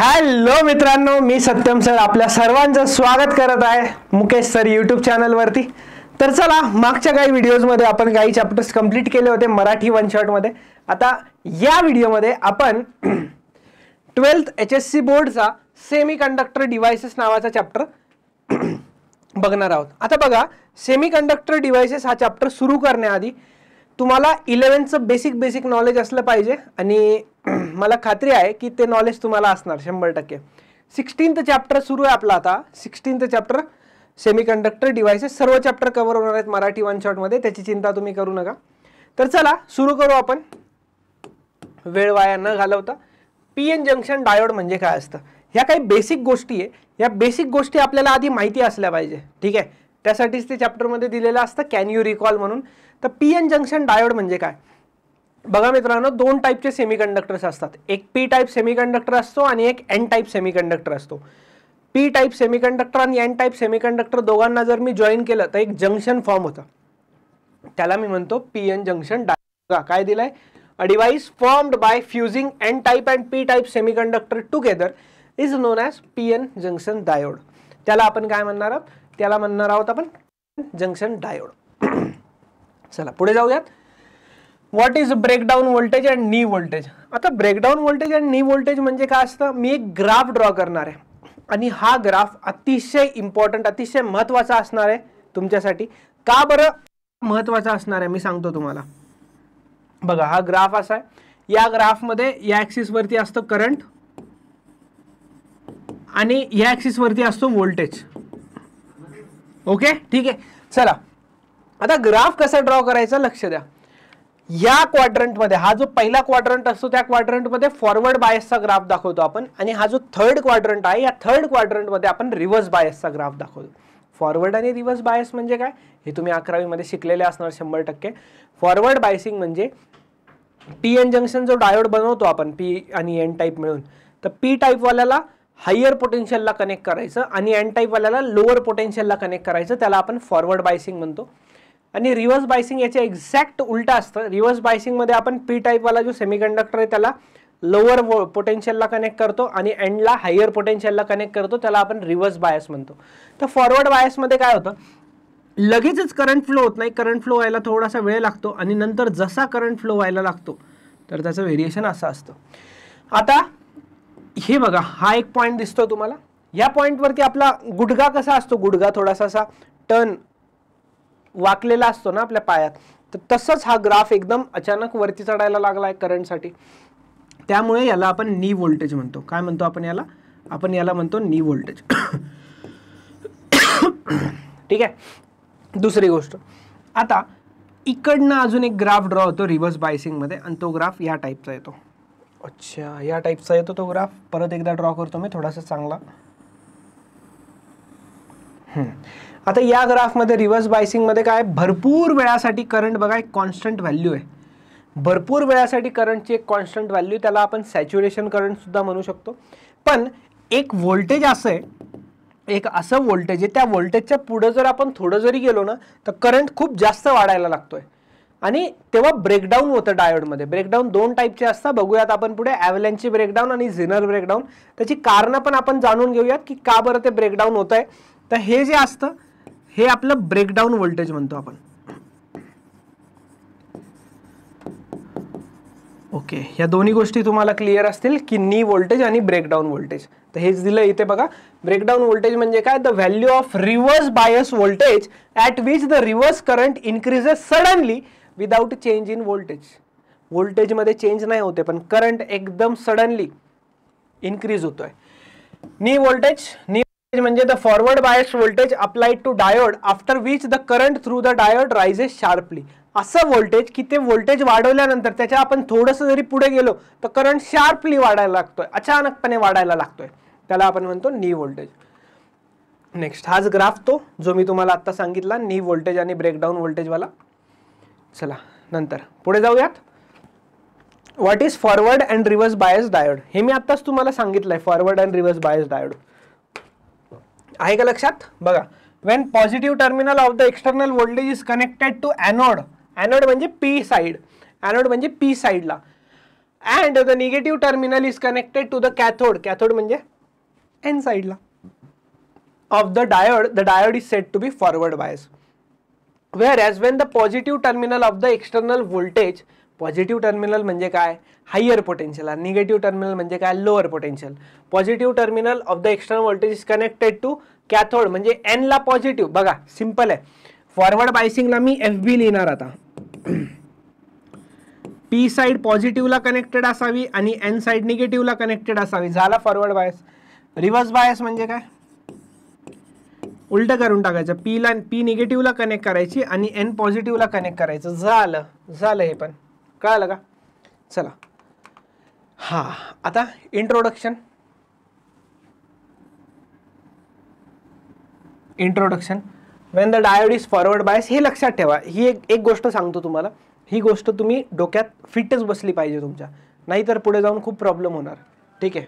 Hello मित्रांनो, मी Satyam sir आपल्या सर्वांचं स्वागत करत आहे मुकेश सर यूट्यूब चॅनलवरती। तर चला, मागच्या काही व्हिडिओजमध्ये आपण काही चॅप्टर्स कंप्लीट केले होते मराठी वन शॉटमध्ये। आता या व्हिडिओमध्ये आपण 12th HSC बोर्डचा सेमीकंडक्टर डिव्हाइसेस नावाचा चॅप्टर बघणार आहोत। आता बघा, सेमीकंडक्टर डिव्हाइसेस हा चॅप्टर सुरू करण्याआधी तुम्हाला 11th बेसिक नॉलेज असलं पाहिजे आणि मला खात्री आहे की ते नॉलेज तुम्हाला असणार 100%। 16th चॅप्टर सुरू आहे आपला आता। 16th चॅप्टर सेमीकंडक्टर डिव्हाइसेस, सर्व चॅप्टर कव्हर होणार आहेत मराठी वन शॉट मध्ये, त्याची चिंता तुम्ही करू नका। तर चला सुरू करू आपण, वेळ वाया न घालवता। पीएन जंक्शन डायोड म्हणजे काय असतं, ह्या काही बेसिक गोष्टी आहे। या बेसिक गोष्टी आपल्याला आधी माहिती असल्या पाहिजे, ठीक आहे। त्यासाठीच ते चॅप्टर मध्ये दिलेलं असतं कॅन यू रिकॉल म्हणून। तर पीएन जंक्शन डायोड म्हणजे काय बघा मित्रांनो, दोन टाइपचे सेमीकंडक्टर्स असतात। एक पी टाइप सेमीकंडक्टर असतो आणि एक एन टाइप सेमीकंडक्टर असतो। पी टाइप सेमीकंडक्टर आणि एन टाइप सेमीकंडक्टर दोघांना जर मी जॉईन केलं तर एक जंक्शन फॉर्म होतं, त्याला मी म्हणतो पीएन जंक्शन डायोड। काय दिलंय, a device formed by fusing N type and P type semiconductor together is known as PN junction diode. त्याला आपण काय म्हणणार आहोत, त्याला म्हणणार आहोत आपण जंक्शन डायोड। चला पुढे जाऊयात। What is breakdown voltage and नी व्होल्टेज। आता ब्रेकडाउन व्होल्टेज अँड नी व्होल्टेज म्हणजे काय असतं, मी एक ग्राफ ड्रॉ करणार आहे आणि हा ग्राफ अतिशय इम्पॉर्टंट, अतिशय महत्त्वाचा असणार आहे तुमच्यासाठी। का बरं महत्त्वाचा असणार आहे मी सांगतो तुम्हाला। बघा, हा ग्राफ असा आहे, या ग्राफमध्ये या ॲक्सिस वरती असतं करंट आणि या ॲक्सिस वरती असतो व्होल्टेज। ओके, ठीक आहे। चला आता ग्राफ कसा ड्रॉ करायचा लक्ष द्या। या क्वाड्रंट मध्ये, हा जो पहिला क्वाड्रंट असतो त्या क्वाड्रंट मध्ये फॉरवर्ड बायसचा ग्राफ दाखवतो आपण, आणि हा जो थर्ड क्वाड्रंट आहे या थर्ड क्वाड्रंट मध्ये आपण रिव्हर्स बायसचा ग्राफ दाखवतो। फॉरवर्ड आणि रिव्हर्स बायस म्हणजे काय हे तुम्ही 11वी मध्ये शिकलेले असणार 100%। फॉरवर्ड बायसिंग म्हणजे पीएन जंक्शन जो डायोड बनवतो आपण पी आणि एन टाइप मिळून, तर पी टाइप वाल्याला हायर पोटेन्शियलला कनेक्ट करायचं आणि एन टाइप वाल्याला लोअर पोटेन्शियलला कनेक्ट करायचं, त्याला आपण फॉरवर्ड बायसिंग म्हणतो। आणि रिव्हर्स बायसिंग याचे एक्झॅक्ट उलटा असतं। रिव्हर्स बायसिंग मध्ये आपण पी टाइप वाला जो सेमीकंडक्टर आहे त्याला लोअर पोटेन्शियलला कनेक्ट करतो आणि एंडला हायर पोटेन्शियलला कनेक्ट करतो, त्याला आपण रिव्हर्स बायस म्हणतो। तर फॉरवर्ड बायस मध्ये काय होतं, लगेचच करंट फ्लो होत नाही, करंट फ्लो व्हायला थोडासा वेळ लागतो आणि नंतर जसा करंट फ्लो व्हायला लागतो तर त्याचं व्हेरिएशन असं असतं। आता हे बघा, हा एक पॉईंट दिसतो तुम्हाला, या पॉईंटवरती आपला गुडघा कसा असतो, गुडघा थोडासा असा टर्न वाकलेला असतो ना आपल्या पायात, तर तसंच हा ग्राफ एकदम अचानक वरती चढायला लागलाय करंटसाठी, त्यामुळे याला आपण नी व्होल्टेज म्हणतो। काय म्हणतो आपण याला, आपण याला म्हणतो नी व्होल्टेज। ठीक आहे। दुसरी गोष्ट, आता इकडनं अजून एक ग्राफ ड्रॉ होतो रिव्हर्स बायसिंग मध्ये आणि तो ग्राफ या टाइपचा येतो। अच्छा, या टाइपचा येतो तो ग्राफ, परत एकदा ड्रॉ करतो मी थोडासा चांगला। आता या ग्राफ मध्ये रिव्हर्स बायसिंग मध्ये काय, भरपूर वेळासाठी करंट बघा एक कॉन्स्टंट व्हॅल्यू आहे, भरपूर वेळासाठी करंटची एक कॉन्स्टंट व्हॅल्यू, त्याला आपण सॅच्युरेशन करंट सुद्धा म्हणू शकतो। पण एक व्होल्टेज असं आहे, एक असं व्होल्टेज आहे, त्या व्होल्टेजच्या पुढे जर आपण थोडं जरी गेलो ना तर करंट खूप जास्त वाढायला लागतोय आणि तेव्हा ब्रेकडाऊन होतं डायोडमध्ये। ब्रेकडाऊन दोन टाईपचे असतात, बघूयात आपण पुढे, ॲव्हलॅन्ची ब्रेकडाऊन आणि झेनर ब्रेकडाऊन। त्याची कारणं पण आपण जाणून घेऊयात की का बरं ते ब्रेकडाऊन होत आहे। तर हे जे असतं हे आपलं ब्रेकडाऊन व्होल्टेज म्हणतो आपण। ओके, या दोन्ही गोष्टी तुम्हाला क्लिअर असतील की नी व्होल्टेज आणि ब्रेकडाऊन व्होल्टेज। तर हेच दिलं इथे बघा, ब्रेकडाऊन व्होल्टेज म्हणजे काय, the value of reverse bias voltage at which the reverse current increases suddenly without change in voltage. व्होल्टेजमध्ये चेंज नाही होते पण करंट एकदम सडनली इन्क्रीज होतोय। नी व्होल्टेज, नी म्हणजे the forward bias voltage applied to diode after which the current through the diode rises sharply. असं voltage की ते व्होल्टेज वाढवल्यानंतर त्याच्या आपण थोडंसं जरी पुढे गेलो तर करंट शार्पली वाढायला लागतोय, अचानकपणे वाढायला लागतोय, त्याला आपण म्हणतो नी व्होल्टेज। नेक्स्ट, हाच ग्राफ तो जो मी तुम्हाला आता सांगितला, नी व्होल्टेज आणि ब्रेकडाऊन व्होल्टेजवाला। चला नंतर पुढे जाऊयात। What is forward and reverse bias diode, हे मी आत्ताच तुम्हाला सांगितलंय, forward and reverse bias diode आहे का लक्षात। बघा, when positive terminal of the external voltage is connected to anode, anode म्हणजे पी साइड, एनोड म्हणजे पी साइडला, and the negative terminal is connected to the cathode. Cathode म्हणजे N साइडला of the diode is said to be forward bias. Whereas when the positive terminal of the external voltage, positive terminal म्हणजे काय, higher potential, आणि negative terminal म्हणजे काय, lower potential. Positive terminal of the external voltage is connected to cathode म्हणजे n ला positive. बघा simple आहे, forward बायसिंगला मी FB लिहिणार आता. P साइड पॉझिटिव्हला कनेक्टेड असावी आणि N साइड निगेटिव्हला कनेक्टेड असावी. झाला फॉरवर्ड बायस. रिव्हर्स बायस म्हणजे काय, उलट करून टाकायचं, पी निगेटिव्हला कनेक्ट करायची आणि एन पॉझिटिव्हला कनेक्ट करायचं. झालं हे पण कळालं का. चला हा आता introduction when the diode is forward bias. हे लक्षात ठेवा, ही एक गोष्ट सांगतो तुम्हाला, ही गोष्ट तुम्ही डोक्यात फिटच बसली पाहिजे तुमच्या, नाहीतर पुढे जाऊन खूप प्रॉब्लेम होणार. ठीक आहे,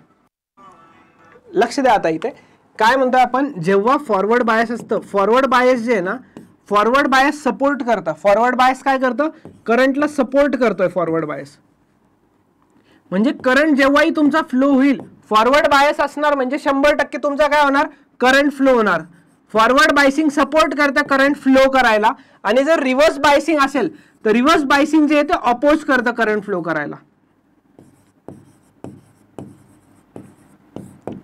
लक्ष द्या. आता इथे काय म्हणतो आपण, जेव्हा फॉरवर्ड बायस असतं, फॉरवर्ड बायस जे आहे ना, फॉरवर्ड बायस सपोर्ट करतं. फॉरवर्ड बायस काय करतं, करंटला सपोर्ट करतोय फॉरवर्ड बायस. म्हणजे करंट जेव्हाही तुमचा फ्लो होईल, फॉरवर्ड बायस असणार म्हणजे 100% तुमचा काय होणार, करंट फ्लो होणार. फॉरवर्ड बायसिंग सपोर्ट करतं करंट फ्लो करायला. आणि जर रिव्हर्स बायसिंग असेल तर रिव्हर्स बायसिंग जे आहे ते अपोज करतं करंट फ्लो करायला.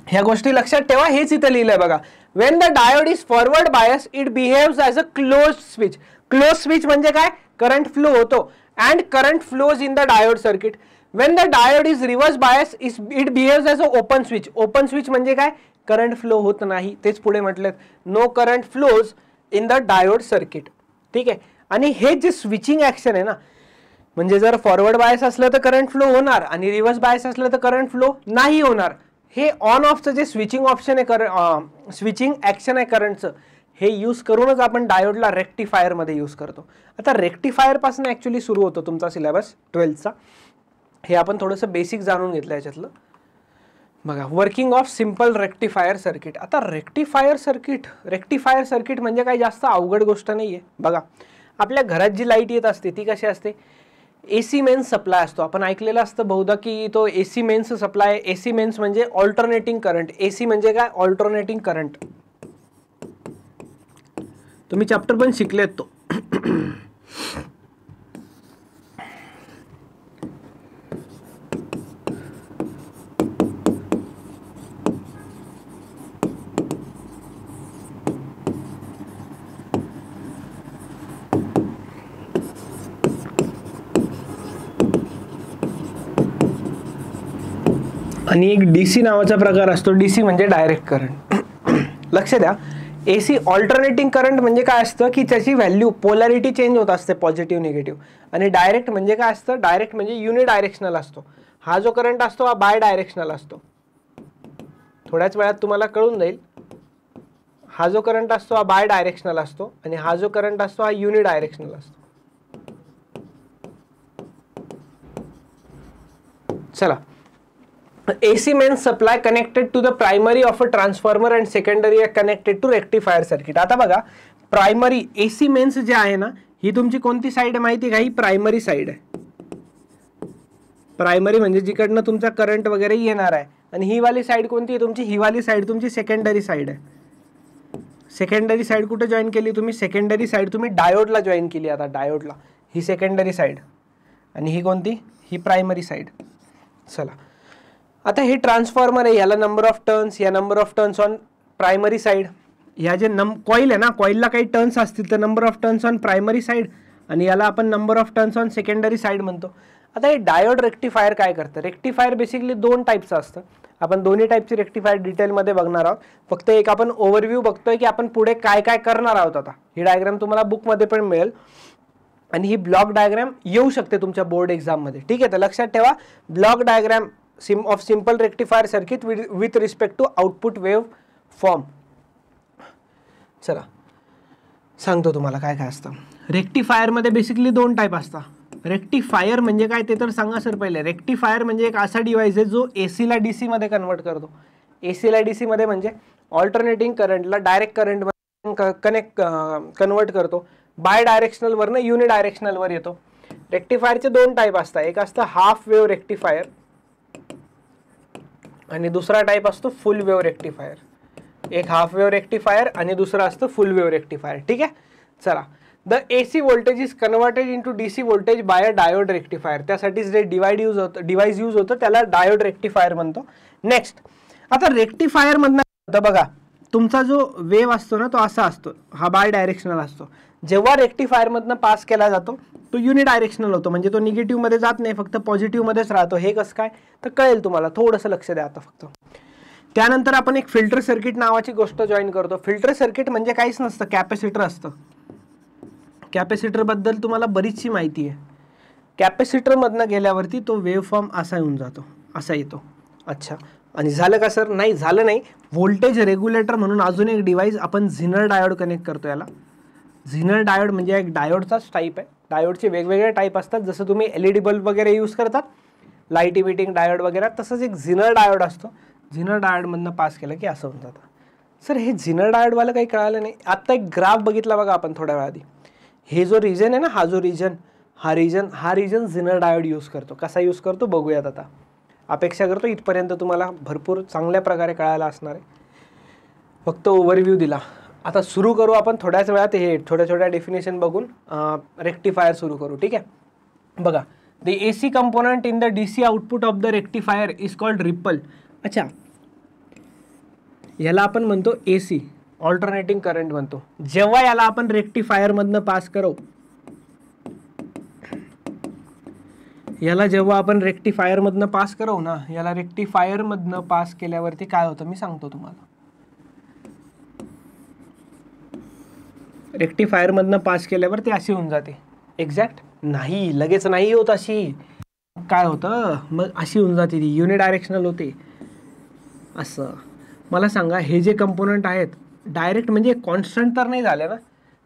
ह्या गोष्टी लक्षात ठेवा. हेच इथे लिहिलंय बघा. When the diode is forward bias it behaves as a close switch. Close switch म्हणजे काय, करंट फ्लो होतो and current flows in the diode circuit. When the diode is reverse bias it behaves as a open switch. Open switch म्हणजे काय, current flow होत नाही. तेच पुढे म्हटलेत, no current flows in the diode circuit. ठीक आहे. आणि हे जे स्विचिंग ऍक्शन आहे ना, म्हणजे जर फॉरवर्ड बायस असलं तर करंट फ्लो होणार आणि रिव्हर्स बायस असलं तर करंट फ्लो नाही होणार. हे ऑन ऑफचं जे स्विचिंग ऑप्शन आहे, स्विचिंग ऍक्शन आहे करंटचं, हे यूज करूनच आपण डायोडला रेक्टिफायरमध्ये यूज करतो. आता रेक्टिफायरपासून ॲक्च्युली सुरू होतो तुमचा सिलेबस 12चा. हे आपण थोडंसं बेसिक जाणून घेतलं याच्यातलं. बघा, working of simple rectifier circuit. आता रेक्टिफायर सर्किट म्हणजे काही जास्त अवघड गोष्ट नाही आहे. बघा, आपल्या घरात जी लाईट येत असते ती कशी असते, AC मेन्स सप्लाय असतो. आपण ऐकलेलं असतं बहुधा की तो AC mains supply. AC mains म्हणजे ऑल्टरनेटिंग करंट. AC म्हणजे काय, ऑल्टरनेटिंग करंट. तुम्ही चॅप्टर पण शिकलेत तो. आणि एक DC नावाचा प्रकार असतो. DC म्हणजे डायरेक्ट करंट. लक्ष द्या, AC ऑल्टरनेटिंग करंट म्हणजे काय असतं की त्याची व्हॅल्यू पोलॅरिटी चेंज होत असते, पॉझिटिव्ह निगेटिव्ह. आणि डायरेक्ट म्हणजे काय असतं, डायरेक्ट म्हणजे युनिडायरेक्शनल असतो. हा जो करंट असतो हा बाय डायरेक्शनल असतो. थोड्याच वेळात तुम्हाला कळून जाईल. हा जो करंट असतो हा बाय डायरेक्शनल असतो आणि हा जो करंट असतो हा युनिडायरेक्शनल असतो. चला, AC mains supply connected to the primary of a transformer and secondary are connected to rectifier circuit. आता बघा, प्रायमरी AC mains जे आहे ना, ही तुमची कोणती साइड आहे माहिती आहे का, ही प्रायमरी साइड आहे. प्रायमरी म्हणजे जिकडनं तुमचा करंट वगैरे येणार आहे. आणि ही वाली साइड कोणती आहे तुमची, ही वाली साइड तुमची सेकंडरी साइड आहे. सेकंडरी साइड कुठे जॉईन केली तुम्ही, सेकंडरी साइड तुम्ही डायोडला जॉईन केली. आता डायोडला ही सेकंडरी साइड आणि ही कोणती, ही प्रायमरी साइड. चला, आता हे ट्रान्सफॉर्मर आहे, याला नंबर ऑफ टर्न्स, या number of turns on primary side. ह्या जे कॉईल आहे ना, कॉईलला काही टर्न्स असतील तर number of turns on primary side, आणि याला आपण number of turns on secondary side म्हणतो. आता हे डायोड रेक्टिफायर काय करतं, रेक्टिफायर बेसिकली 2 टाईपचं असतं. आपण दोन्ही टाईपची रेक्टिफायर डिटेलमध्ये बघणार आहोत. फक्त एक आपण ओव्हरव्ह्यू बघतोय की आपण पुढे काय काय करणार आहोत. आता ही डायग्राम तुम्हाला बुकमध्ये पण मिळेल आणि ही ब्लॉक डायग्राम येऊ शकते तुमच्या बोर्ड एक्झाममध्ये. ठीक आहे, तर लक्षात ठेवा, block diagram of simple rectifier circuit with respect to output wave form. चला सांगतो तुम्हाला काय काय असतं. रेक्टिफायर मध्ये बेसिकली 2 टाईप असतात. रेक्टिफायर म्हणजे काय ते तर सांगा सर पहिले. रेक्टिफायर म्हणजे एक असा डिव्हाइस आहे जो AC ला DC मध्ये कन्वर्ट करतो. AC ला DC मध्ये म्हणजे ऑल्टरनेटिंग करंटला डायरेक्ट करंट मध्ये कन्वर्ट करतो. बाय डायरेक्शनल वरनं युनिडायरेक्शनल वर येतो. रेक्टिफायरचे दोन टाईप असतात, एक असतं हाफ वेव्ह रेक्टिफायर आणि दुसरा टाईप असतो फुल वेव्ह रेक्टिफायर. एक हाफ वेव्ह रेक्टिफायर आणि दुसरा असतं फुल वेव्ह रेक्टिफायर. ठीक आहे. चला, the AC voltage is converted into DC voltage by a diode rectifier. त्यासाठी जे डिवाइस यूज होतं त्याला डायोड रेक्टिफायर म्हणतो. नेक्स्ट, आता रेक्टिफायर मधनं बघा, तुमचा जो वेव्ह असतो ना तो असा असतो, हा बाय डायरेक्शनल असतो. जेव्हा रेक्टिफायर मधनं पास केला जातो तो युनिडायरेक्शनल होतो, म्हणजे तो निगेटिव्ह मध्ये जात नाही, फक्त पॉझिटिव्ह मध्येच राहतो. हे कसं काय तर कळेल तुम्हाला, थोडंसं लक्ष द्या आता फक्त. त्यानंतर आपण एक फिल्टर सर्किट नावाची गोष्ट जॉईन करतो. फिल्टर सर्किट म्हणजे काहीच नसतं, कॅपॅसिटर असतं. कॅपॅसिटर बद्दल तुम्हाला बरीचशी माहिती आहे. कॅपॅसिटर मधनं गेल्यावरती तो वेव्ह फॉर्म असा येऊन जातो, असा येतो. अच्छा, आणि झालं का सर? नाही झालं नाही. व्होल्टेज रेग्युलेटर म्हणून अजून एक डिव्हाइस आपण झिनर डायोड कनेक्ट करतो. याला झिनर डायोड म्हणजे एक डायोडचाच टाईप आहे. डायोडचे वेगवेगळे टाईप असतात, जसं तुम्ही LED बल्ब वगैरे यूज करतात, लाईट इमिटिंग डायोड वगैरे, तसंच एक झिनर डायोड असतो. झिनर डायोडमधनं पास केलं की असं होऊन जातं. सर हे झिनर डायोडवाला काही कळालं नाही. आत्ता एक ग्राफ बघितला बघा आपण थोड्या वेळा आधी. हे जो रिजन आहे ना, हा जो रिजन, हा रिजन झिनर डायोड यूज करतो. कसा यूज करतो बघूयात आता. अपेक्षा करतो इथपर्यंत तुम्हाला भरपूर चांगल्या प्रकारे कळायला असणार आहे. फक्त ओव्हरव्ह्यू दिला. आता सुरू करू आपण थोड्याच वेळात. हे छोट्या छोट्या डेफिनेशन बघून रेक्टिफायर सुरू करू. ठीक आहे. बघा, the AC component in the DC output of the rectifier is called ripple. अच्छा, याला आपण म्हणतो AC ऑल्टरनेटिंग करंट म्हणतो. जेव्हा याला आपण रेक्टिफायर मधनं पास करू, याला जेव्हा आपण रेक्टिफायर मधनं पास करू ना, याला रेक्टिफायर मधनं पास केल्यावरती काय होतं मी सांगतो तुम्हाला. रेक्टिफायर मधनं पास केल्यावर ते अशी होऊन जाते. एक्झॅक्ट नाही, लगेच नाही होत अशी. काय होतं मग, अशी होऊन जाते ती, युनिडायरेक्शनल होते. असं मला सांगा, हे जे कंपोनंट आहेत डायरेक्ट म्हणजे कॉन्स्टंट तर नाही झाले ना.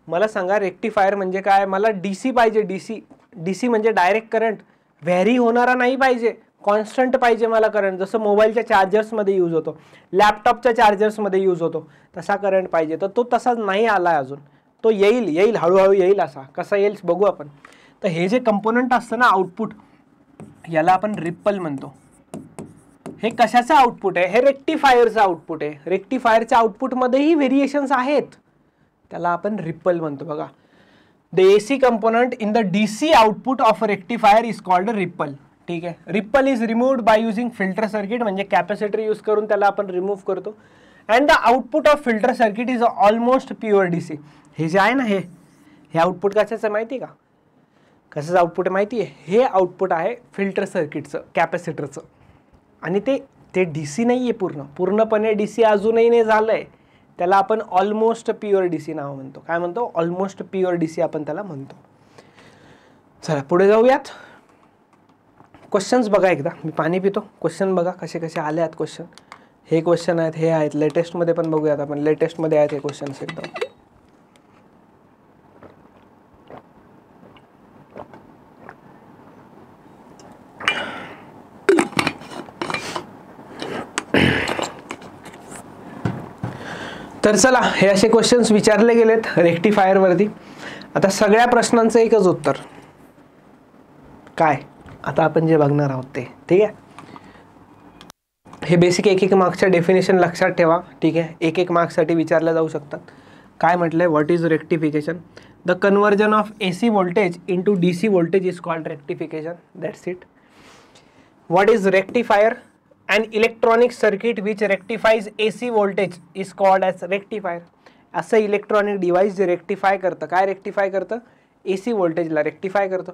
मला सांगा रेक्टिफायर म्हणजे काय. मला DC पाहिजे. DC म्हणजे डायरेक्ट करंट, व्हॅरी होणारा नाही पाहिजे, कॉन्स्टंट पाहिजे मला करंट. जसं मोबाईलच्या चार्जर्समध्ये यूज होतो, लॅपटॉपच्या चार्जर्समध्ये यूज होतो, तसा करंट पाहिजे. तर तो तसाच नाही आला अजून. तो येईल हळूहळू येईल. असा कसा येईल बघू आपण. तर हे जे कंपोनंट असतं ना आउटपुट, याला आपण रिपल म्हणतो. हे कशाचं आउटपुट आहे? हे रेक्टिफायरचं आउटपुट आहे. रेक्टिफायरच्या आउटपुटमध्येही व्हेरिएशन्स आहेत, त्याला आपण रिपल म्हणतो. बघा, the AC component in the DC output of rectifier is called ripple. ठीक आहे. Ripple is removed by using filter circuit, म्हणजे कॅपॅसिटर यूज करून त्याला आपण रिमूव्ह करतो. And the output of filter circuit is almost pure DC. हे जे आहे ना, हे आउटपुट कशाचं माहिती आहे का? कशाचं आउटपुट आहे माहिती आहे? हे आउटपुट आहे फिल्टर सर्किटचं, कॅपॅसिटरचं. आणि ते DC नाही आहे, पूर्णपणे DC अजूनही नाही झालं आहे. त्याला आपण ऑलमोस्ट प्युअर DC नाव म्हणतो. काय म्हणतो? ऑलमोस्ट प्युअर DC आपण त्याला म्हणतो. चला पुढे जाऊयात. क्वेश्चन्स बघा एकदा. मी पाणी पितो. क्वेश्चन बघा कसे कसे आले आहेत क्वेश्चन. हे क्वेश्चन आहेत, हे आहेत. लेटेस्टमध्ये पण बघूयात आपण. लेटेस्टमध्ये आहेत हे क्वेश्चन्स एकदम. तर चला, हे असे क्वेश्चन्स विचारले गेलेत रेक्टिफायरवरती. आता सगळ्या प्रश्नांचं एकच उत्तर काय, आता आपण जे बघणार आहोत ते. ठीक आहे. हे बेसिक एक मार्क्सच्या डेफिनेशन लक्षात ठेवा. ठीक आहे. एक मार्क्ससाठी विचारल्या जाऊ शकतात. काय म्हटलंय? What is rectification? The conversion of AC voltage into DC voltage is called rectification. That's it. What is rectifier? An electronic circuit which rectifies AC voltage is called as rectifier. असं इलेक्ट्रॉनिक डिव्हाइस जे rectify करतं. काय rectify करतं? AC व्होल्टेजला rectify करतं.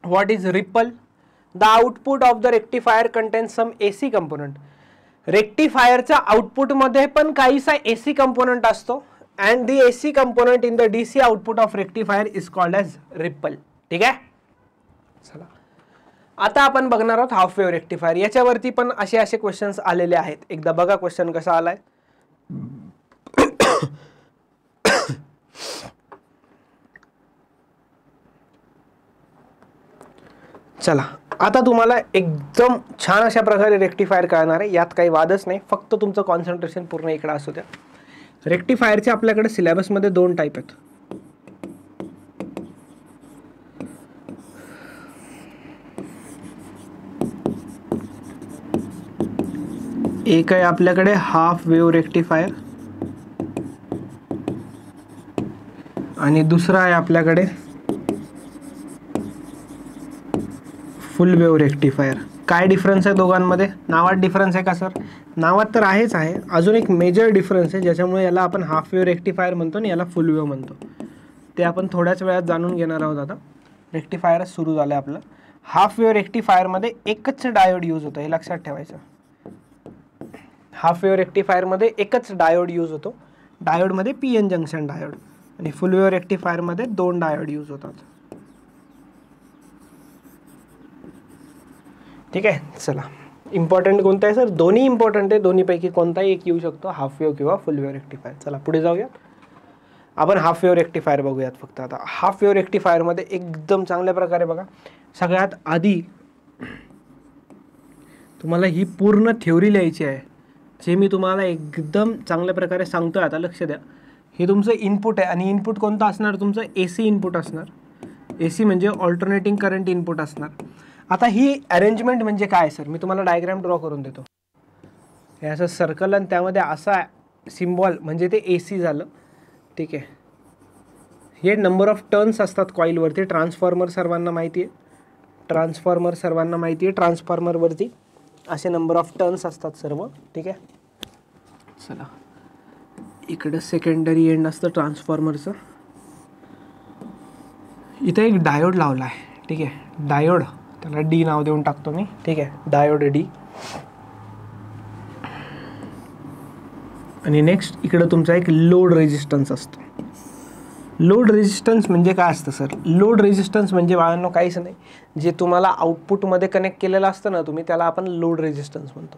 What is ripple? The output of the rectifier contains some AC component. रेक्टिफायरच्या आउटपुटमध्ये पण काहीसा AC कंपोनंट असतो. And the AC component in the DC output of rectifier is called as ripple. ठीक आहे. चला, आता आपण बघणार आहोत हाफ वेव्ह रेक्टिफायर. याच्यावरती पण असे क्वेश्चन्स आलेले आहेत. एकदा बघा क्वेश्चन कसा आलाय. चला, आता तुम्हाला एकदम छान अशा प्रकारे रेक्टिफायर कळणार आहे. यात काही वादच नाही. फक्त तुमचं कॉन्सन्ट्रेशन पूर्ण इकडे असू द्या. रेक्टिफायरचे आपल्याकडे सिलेबसमध्ये दोन टाईप आहेत. एक आहे आपल्याकडे हाफ वेव्ह रेक्टिफायर आणि दुसरा आहे आपल्याकडे फुल वेव्ह रेक्टिफायर. काय डिफरन्स आहे दोघांमध्ये? नावात डिफरन्स आहे का सर? नावात तर आहेच आहे, अजून एक मेजर डिफरन्स आहे ज्याच्यामुळे याला आपण हाफ वेव्ह रेक्टिफायर म्हणतो आणि याला फुल वेव्ह म्हणतो. ते आपण थोड्याच वेळात जाणून घेणार आहोत. आता रेक्टिफायरच सुरू झालं आहे आपलं. हाफ वेव्ह रेक्टिफायरमध्ये एकच डायोड यूज होतो, हे लक्षात ठेवायचं. हाफ वेव्ह रेक्टिफायरमध्ये एकच डायोड यूज होतो, डायोडमध्ये पी एन जंक्शन डायोड. आणि फुल वेव्ह रेक्टिफायरमध्ये 2 डायोड यूज होतात. ठीक आहे, चला. इम्पॉर्टंट कोणतं आहे सर? दोन्ही इम्पॉर्टंट आहे, दोन्हीपैकी कोणताही एक येऊ शकतो, हाफ वेव्ह किंवा फुल वेव्ह रेक्टिफायर. चला पुढे जाऊयात. आपण हाफ वेव्ह रेक्टिफायर बघूयात फक्त. आता हाफ वेव्ह रेक्टिफायरमध्ये एकदम चांगल्या प्रकारे बघा, सगळ्यात आधी तुम्हाला ही पूर्ण थ्योरी लिहायची आहे, जे मी तुम्हाला एकदम चांगल्या प्रकारे सांगतोय. आता लक्ष द्या, हे तुमचं इनपुट आहे आणि इनपुट कोणतं असणार? तुमचं AC इनपुट असणार. AC म्हणजे ऑल्टरनेटिंग करंट इनपुट असणार. आता ही अरेंजमेंट म्हणजे काय सर? मी तुम्हाला डायग्राम ड्रॉ करून देतो. हे असं सर्कल आणि त्यामध्ये असा सिम्बॉल म्हणजे ते AC झालं. ठीक आहे, हे नंबर ऑफ टर्न्स असतात कॉईलवरती. ट्रान्सफॉर्मर सर्वांना माहिती आहे, ट्रान्सफॉर्मरवरती असे नंबर ऑफ टर्न्स असतात सर्व. ठीक आहे, चला इकडं सेकंडरी एंड असतं ट्रान्सफॉर्मरचं. इथं एक डायोड लावला आहे. ठीक आहे, डायोड, त्याला D नाव देऊन टाकतो मी. ठीक आहे, डायोड D. आणि नेक्स्ट इकडं तुमचा एक लोड रेजिस्टन्स असतो. लोड रेजिस्टन्स म्हणजे काय असतं सर? लोड रेजिस्टन्स म्हणजे बाळांनो काहीच नाही, जे तुम्हाला आउटपुटमध्ये कनेक्ट केलेलं असतं ना तुम्ही, त्याला आपण लोड रेजिस्टन्स म्हणतो.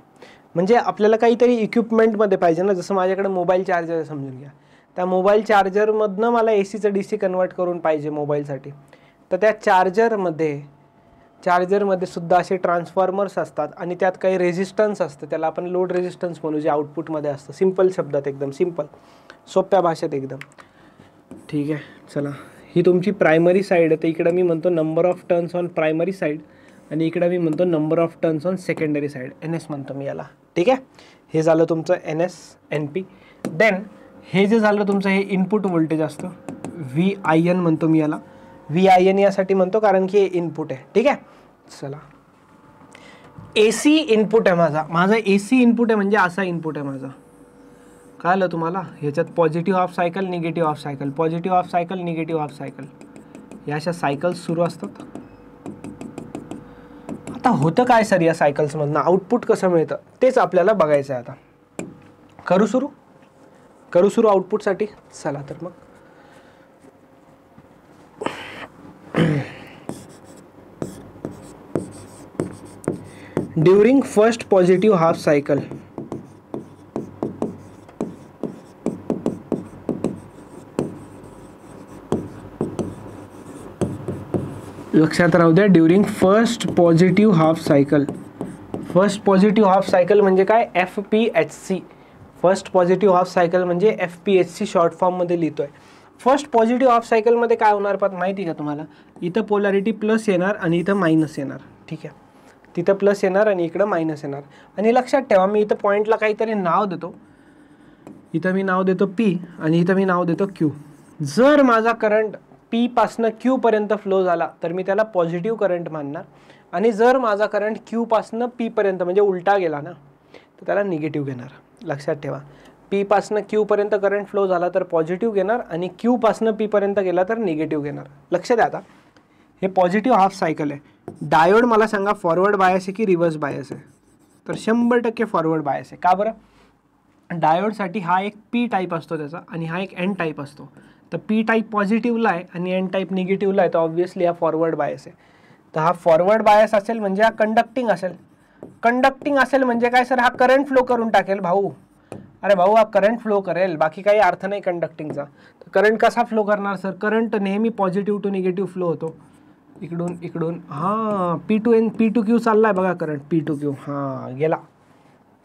म्हणजे आपल्याला काहीतरी इक्विपमेंटमध्ये पाहिजे ना, जसं माझ्याकडे मोबाईल चार्जर आहे समजून घ्या. त्या मोबाईल चार्जरमधनं मला ACचं DC कन्वर्ट करून पाहिजे मोबाईलसाठी. तर त्या चार्जरमध्ये सुद्धा असे ट्रान्सफॉर्मर्स असतात आणि त्यात काही रेजिस्टन्स असतं, त्याला आपण लोड रेजिस्टन्स म्हणू, जे आउटपुटमध्ये असतं. सिम्पल शब्दात, एकदम सिम्पल, सोप्या भाषेत एकदम. ठीक आहे, चला ही तुमची प्रायमरी साईड आहे. तर इकडं मी म्हणतो number of turns on primary side आणि इकडं मी म्हणतो number of turns on secondary side, NS म्हणतो मी याला. ठीक आहे, हे झालं तुमचं NS NP. देन हे जे झालं तुमचं हे इनपुट व्होल्टेज असतं, VIN म्हणतो मी याला. VIN यासाठी म्हणतो कारण की हे इनपुट आहे. ठीक आहे, चला AC इनपुट आहे माझा AC इनपुट आहे म्हणजे असा इनपुट आहे माझा. कळलं तुम्हाला? ह्याच्यात positive half cycle, negative half cycle, positive half cycle, negative half cycle, या अशा सायकल्स सुरू असतात. आता होतं काय सर या सायकल्समधनं आउटपुट कसं मिळतं तेच आपल्याला बघायचं आहे. आता करू सुरू आउटपुटसाठी. चला तर मग during first positive half cycle, लक्षात राहू द्या, during first positive half cycle. First positive half cycle म्हणजे काय? FPHC. First positive half cycle म्हणजे FPHC शॉर्ट फॉर्ममध्ये लिहितोय. फर्स्ट पॉझिटिव्ह हाफ सायकलमध्ये काय होणार पण माहिती का तुम्हाला? इथं पोलॅरिटी प्लस येणार आणि इथं मायनस येणार. ठीक आहे, तिथं प्लस येणार आणि इकडं मायनस येणार. आणि लक्षात ठेवा, मी इथं पॉईंटला काहीतरी नाव देतो. इथं मी नाव देतो P आणि इथं मी नाव देतो Q. जर माझा करंट P पासनं Q पर्यंत फ्लो झाला तर मी त्याला पॉझिटिव्ह करंट मानणार, आणि जर माझा करंट Q पासनं P पर्यंत म्हणजे उलटा गेला ना तर त्याला निगेटिव्ह घेणार. लक्षात ठेवा, P पासनं Q पर्यंत करंट फ्लो झाला तर पॉझिटिव्ह घेणार आणि Q पासनं P पर्यंत गेला तर निगेटिव्ह घेणार. लक्ष द्या, आता हे पॉझिटिव्ह हाफ सायकल आहे. डायोड मला सांगा फॉरवर्ड बायस आहे की रिव्हर्स बायस आहे? तर 100% फॉरवर्ड बायस आहे. का बरं? डायोडसाठी हा एक P टाईप असतो त्याचा आणि हा एक N टाईप असतो. तर P टाईप पॉझिटिव्हला आहे आणि N टाईप निगेटिव्हला आहे, तर ऑब्व्हियसली हा फॉरवर्ड बायस आहे. तर हा फॉरवर्ड बायस असेल म्हणजे हा कंडक्टिंग असेल. कंडक्टिंग असेल म्हणजे काय सर? हा करंट फ्लो करून टाकेल भाऊ. अरे भाऊ, हा करंट फ्लो करेल, बाकी काही अर्थ नाही कंडक्टिंगचा. तर करंट कसा फ्लो करणार सर? करंट नेहमी पॉझिटिव्ह टू निगेटिव्ह फ्लो होतो, इकडून. हां, P to N P to Q चाललाय बघा करंट, P to Q. हां, गेला,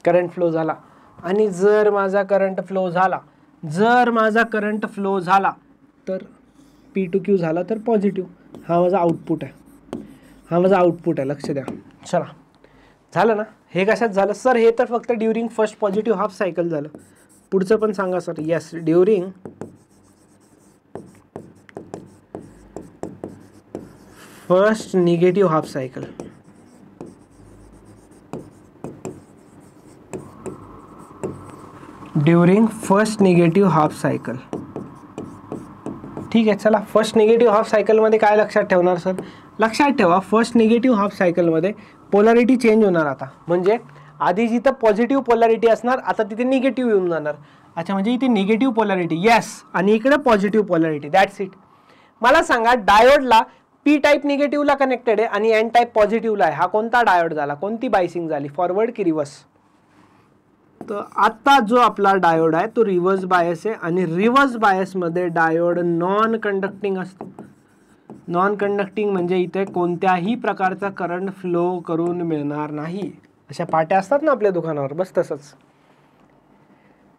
करंट फ्लो झाला. आणि जर माझा करंट फ्लो झाला तर P to Q झाला तर पॉझिटिव्ह. हा माझा आउटपुट आहे, लक्ष द्या. चला झालं ना, हे कशात झालं सर? हे तर फक्त during first positive half cycle झालं. पुढचं पण सांगा sir. Yes, during first negative half cycle. During first negative half cycle. ठीक आहे, चला फर्स्ट निगेटिव्ह हाफ सायकलमध्ये काय लक्षात ठेवणार सर? लक्षात ठेवा फर्स्ट निगेटिव्ह हाफ सायकलमध्ये पोलॅरिटी चेंज होणार आता. म्हणजे आधी जिथं पॉझिटिव्ह पोलॅरिटी असणार आता तिथे निगेटिव्ह येऊन जाणार. अच्छा, म्हणजे इथे निगेटिव्ह पोलॅरिटी, येस, आणि इकडे पॉझिटिव्ह पोलॅरिटी. That's it. मला सांगा डायोडला पी टाईप निगेटिव्हला कनेक्टेड आहे आणि एन टाईप पॉझिटिव्हला आहे. हा कोणता डायोड झाला? कोणती बायसिंग झाली? फॉरवर्ड की रिव्हर्स? तर आता जो आपला डायोड आहे तो रिव्हर्स बायस आहे आणि रिव्हर्स बायसमध्ये डायोड नॉन कंडक्टिंग असतो. नॉन कंडक्टिंग म्हणजे इथे कोणत्याही प्रकारचा करंट फ्लो करून मिळणार नाही. अशा पाट्या असतात ना आपल्या दुकानावर, बस तसंच.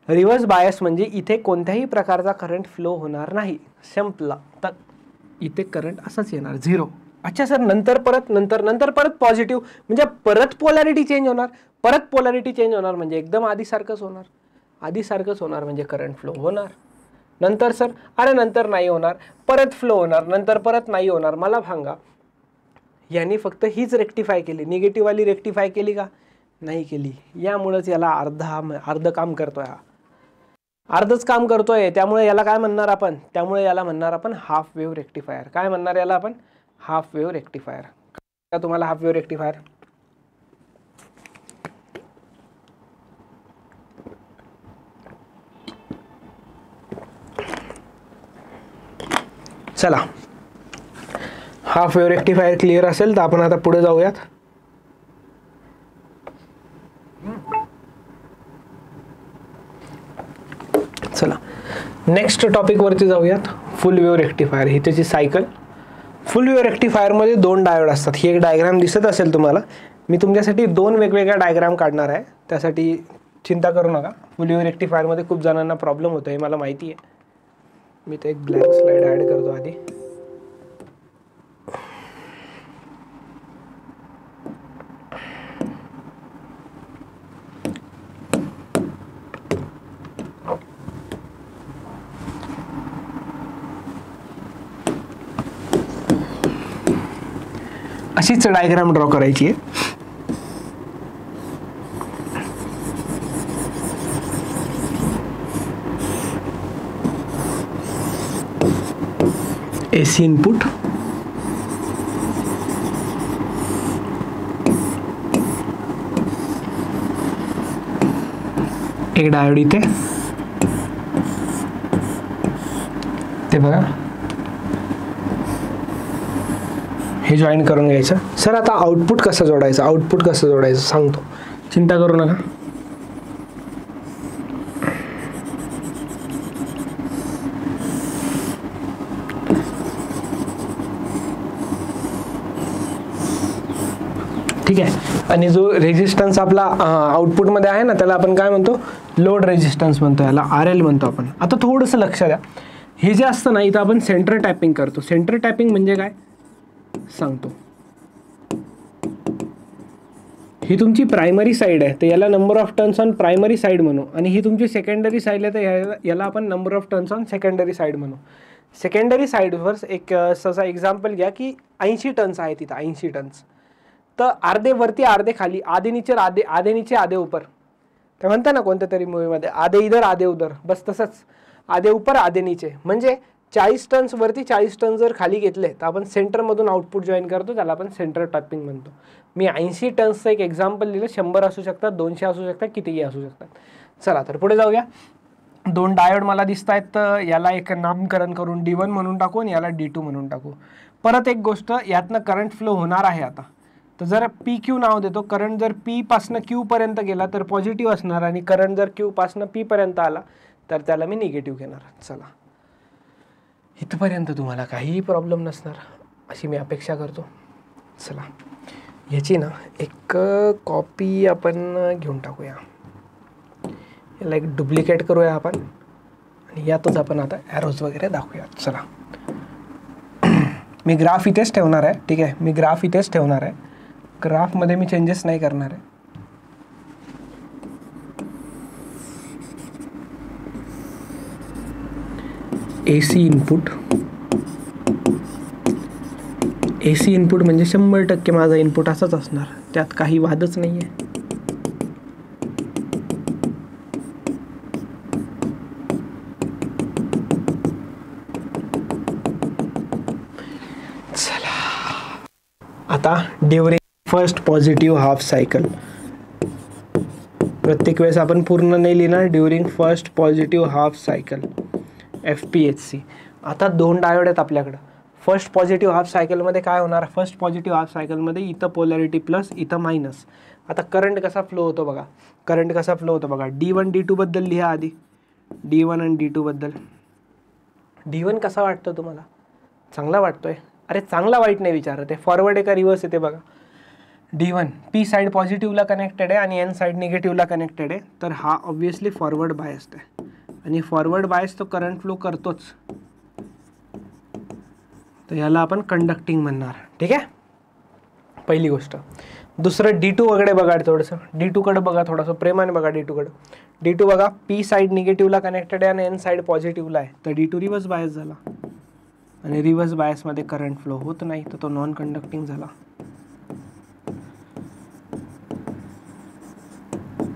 रिव्हर्स बायस म्हणजे इथे कोणत्याही प्रकारचा करंट फ्लो होणार नाही. संपला. तर इथे करंट असाच येणार, 0. अच्छा सर, नंतर परत पॉझिटिव्ह म्हणजे परत पोलॅरिटी चेंज होणार. परत पोलॅरिटी चेंज होणार म्हणजे एकदम आधीसारखंच होणार. आधीसारखंच होणार म्हणजे करंट फ्लो होणार. नंतर सर, अरे नंतर नाही होणार, परत फ्लो होणार, नंतर परत नाही होणार. मला सांगा, यांनी फक्त हीच रेक्टिफाय केली, निगेटिव्हवाली रेक्टिफाय केली का? नाही केली. यामुळेच याला अर्ध काम करतोय हा. अर्धच काम करतोय. त्यामुळे याला काय म्हणणार आपण? त्यामुळे याला म्हणणार आपण हाफ वेव्ह रेक्टिफायर. काय म्हणणार याला आपण? Half wave rectifier. का तुम्हाला हाफ वेव्ह रेक्टिफायर? चला, हाफ वेव्ह रेक्टिफायर क्लिअर असेल तर आपण आता पुढे जाऊयात. चला नेक्स्ट टॉपिक वरती जाऊयात. फुल वेव्ह रेक्टिफायर. ही त्याची सायकल. फुल वेव्ह रेक्टिफायरमध्ये 2 डायोड असतात. ही एक डायग्राम दिसत असेल तुम्हाला. मी तुमच्यासाठी 2 वेगवेगळ्या डायग्राम काढणार आहे, त्यासाठी चिंता करू नका. फुल वेव्ह रेक्टिफायरमध्ये खूप जणांना प्रॉब्लेम होतो हे मला माहिती आहे. मी ते एक ब्लॅक स्लाइड ॲड करतो आधी. अशीच डायग्राम ड्रॉ करायची आहे. AC इनपुट, एक डायोड इथे, ते बघा, हे जॉईन करून घ्यायचं. सर आता आउटपुट कसं जोडायचं? आउटपुट कसं जोडायचं सांगतो, चिंता करू नका. ठीक आहे. आणि जो रेजिस्टन्स आपला आउटपुटमध्ये आहे ना त्याला आपण काय म्हणतो? लोड रेजिस्टन्स म्हणतो, याला RL म्हणतो आपण. आता थोडंसं लक्ष द्या. हे जे असतं ना इथं आपण सेंटर टॅपिंग करतो. सेंटर टॅपिंग म्हणजे काय सांगतो. ही तुमची प्रायमरी साईड आहे तर याला number of turns on primary side म्हणू, आणि ही तुमची सेकंडरी साईड आहे तर याला आपण number of turns on secondary side म्हणू. सेकंडरी साईडवर एक ससा एक्झाम्पल घ्या की 80 टर्न्स आहे तिथं, 80 टर्न्स. तर अर्धे वरती अर्धे खाली, आधे नीचे आधे नीचे आधे ऊपर. ते म्हणता ना कोणत्या तरी मूवीमध्ये, आधे इधर आधे उधर, बस तसंच आधे ऊपर आधे नीचे. म्हणजे 40 टर्न्स वरती 40 टर्न्स जर खाली घेतले तर आपण सेंटरमधून आउटपुट जॉईन करतो, त्याला आपण सेंटर टॅपिंग म्हणतो. मी 80 टर्न्सचं एक एक्झाम्पल दिलं. 100 असू शकतात, 200 असू शकतात, कितीही असू शकतात. चला तर पुढे जाऊया. 2 डायोड मला दिसत आहेत तर याला एक नामकरण करून D1 म्हणून टाकू आणि याला D2 म्हणून टाकू. परत एक गोष्ट, यातनं करंट फ्लो होणार आहे आता. तर जर PQ नाव देतो. करंट जर P पासनं Q पर्यंत गेला तर पॉझिटिव्ह असणार आणि करंट जर Q पासनं P पर्यंत आला तर त्याला मी निगेटिव्ह घेणार. चला, इथपर्यंत तुम्हाला काहीही प्रॉब्लेम नसणार अशी मी अपेक्षा करतो. चला, याची ना एक कॉपी आपण घेऊन टाकूया. याला एक डुप्लिकेट करूया आपण आणि यातच आपण आता ॲरोज वगैरे दाखवूया. चला, मी ग्राफ इथेच ठेवणार आहे. ठीक आहे, मी ग्राफ इथेच ठेवणार आहे. ग्राफमध्ये मी चेंजेस नाही करणार आहे. AC इनपुट म्हणजे 100% माझा इनपुट असाच असणार, त्यात काही वादच नाही आहे. आता during first positive half cycle, प्रत्येक वेळेस आपण पूर्ण नाही लिहिणार. During first positive half cycle FPHC. आता 2 डायोड आहेत आपल्याकडं. फर्स्ट पॉझिटिव्ह हाफ सायकलमध्ये काय होणार, फर्स्ट पॉझिटिव्ह हाफ सायकलमध्ये इथं पोलॅरिटी प्लस, इथं मायनस. आता करंट कसा फ्लो होतो बघा, D1 D2 बद्दल लिहा आधी. D1 आणि D2 बद्दल. D1 कसा वाटतो तुम्हाला, चांगला वाटतोय? अरे चांगला वाईट नाही विचारत आहे, फॉरवर्ड आहे का रिव्हर्स येते बघा. D1 P साईड पॉझिटिव्हला कनेक्टेड आहे आणि N साईड निगेटिव्हला कनेक्टेड आहे, तर हा ऑब्व्हियसली फॉरवर्ड बायस्ड आहे आणि फॉरवर्ड बायस तो करंट फ्लो करतोच, तर याला आपण कंडक्टिंग म्हणणार. ठीक आहे, पहिली गोष्ट. दुसरं D2 वगैरे बघा, थोडंसं D2 कडे बघा, थोडंसं प्रेमाने बघा D2 कडे. D2 बघा, P साईड निगेटिव्हला कनेक्टेड आहे आणि N साईड पॉझिटिव्हला आहे, तर D2 रिव्हर्स बायस झाला आणि रिव्हर्स बायसमध्ये करंट फ्लो होत नाही, तर तो नॉन कंडक्टिंग झाला.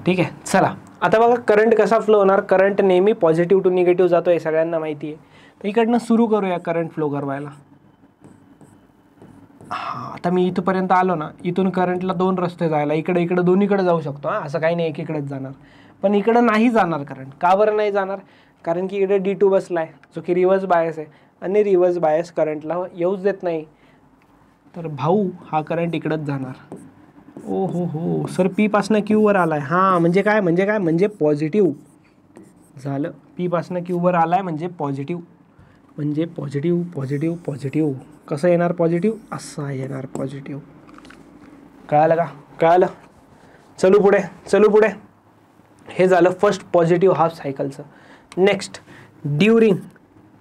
ठीक आहे, चला आता बघा करंट कसा फ्लो होणार. करंट नेहमी पॉझिटिव्ह टू निगेटिव्ह जातो, हे सगळ्यांना माहिती आहे. तर इकडनं सुरू करूया करंट फ्लो करवायला. हां, आता मी इथपर्यंत आलो ना, इथून करंटला 2 रस्ते जायला, इकडे दोन्हीकडे जाऊ शकतो. असं काही नाही एकीकडेच जाणार, पण इकडं नाही जाणार करंट. का बरं नाही जाणार, कारण की इकडे D2 बसला आहे जो की रिव्हर्स बायस आहे आणि रिव्हर्स बायस करंटला येऊच देत नाही, तर भाऊ हा करंट इकडंच जाणार. ओ हो सर, P पासनं Q वर आलाय. हां, म्हणजे काय पॉझिटिव्ह झालं. P पासनं Q वर आलाय म्हणजे पॉझिटिव्ह. कसं येणार पॉझिटिव्ह, असा येणार पॉझिटिव्ह. कळालं. चलू पुढे. हे झालं फर्स्ट पॉझिटिव्ह हाफ सायकलचं. Next during.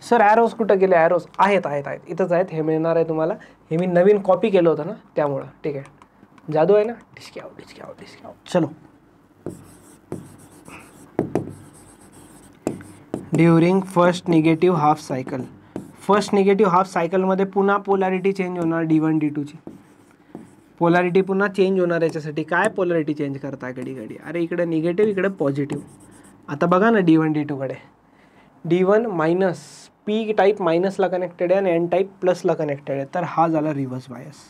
सर ॲरोज कुठं गेले, ॲरोज आहेत इथंच आहेत, हे मिळणार आहे तुम्हाला. हे मी नवीन कॉपी केलं होतं ना त्यामुळं. ठीक आहे, जादू आहे ना. डिस्क्याव. चलो, during first negative half cycle. First negative half सायकलमध्ये पुन्हा पोलॅरिटी चेंज होणार. D1 D2ची पोलॅरिटी पुन्हा चेंज होणार. याच्यासाठी काय पोलॅरिटी चेंज करता घडी, अरे इकडे निगेटिव्ह इकडे पॉझिटिव्ह. आता बघा ना D1 D2 कडे. D1 मायनस, P टाईप मायनसला कनेक्टेड आहे आणि N टाईप प्लसला कनेक्टेड आहे, तर हा झाला रिव्हर्स बायस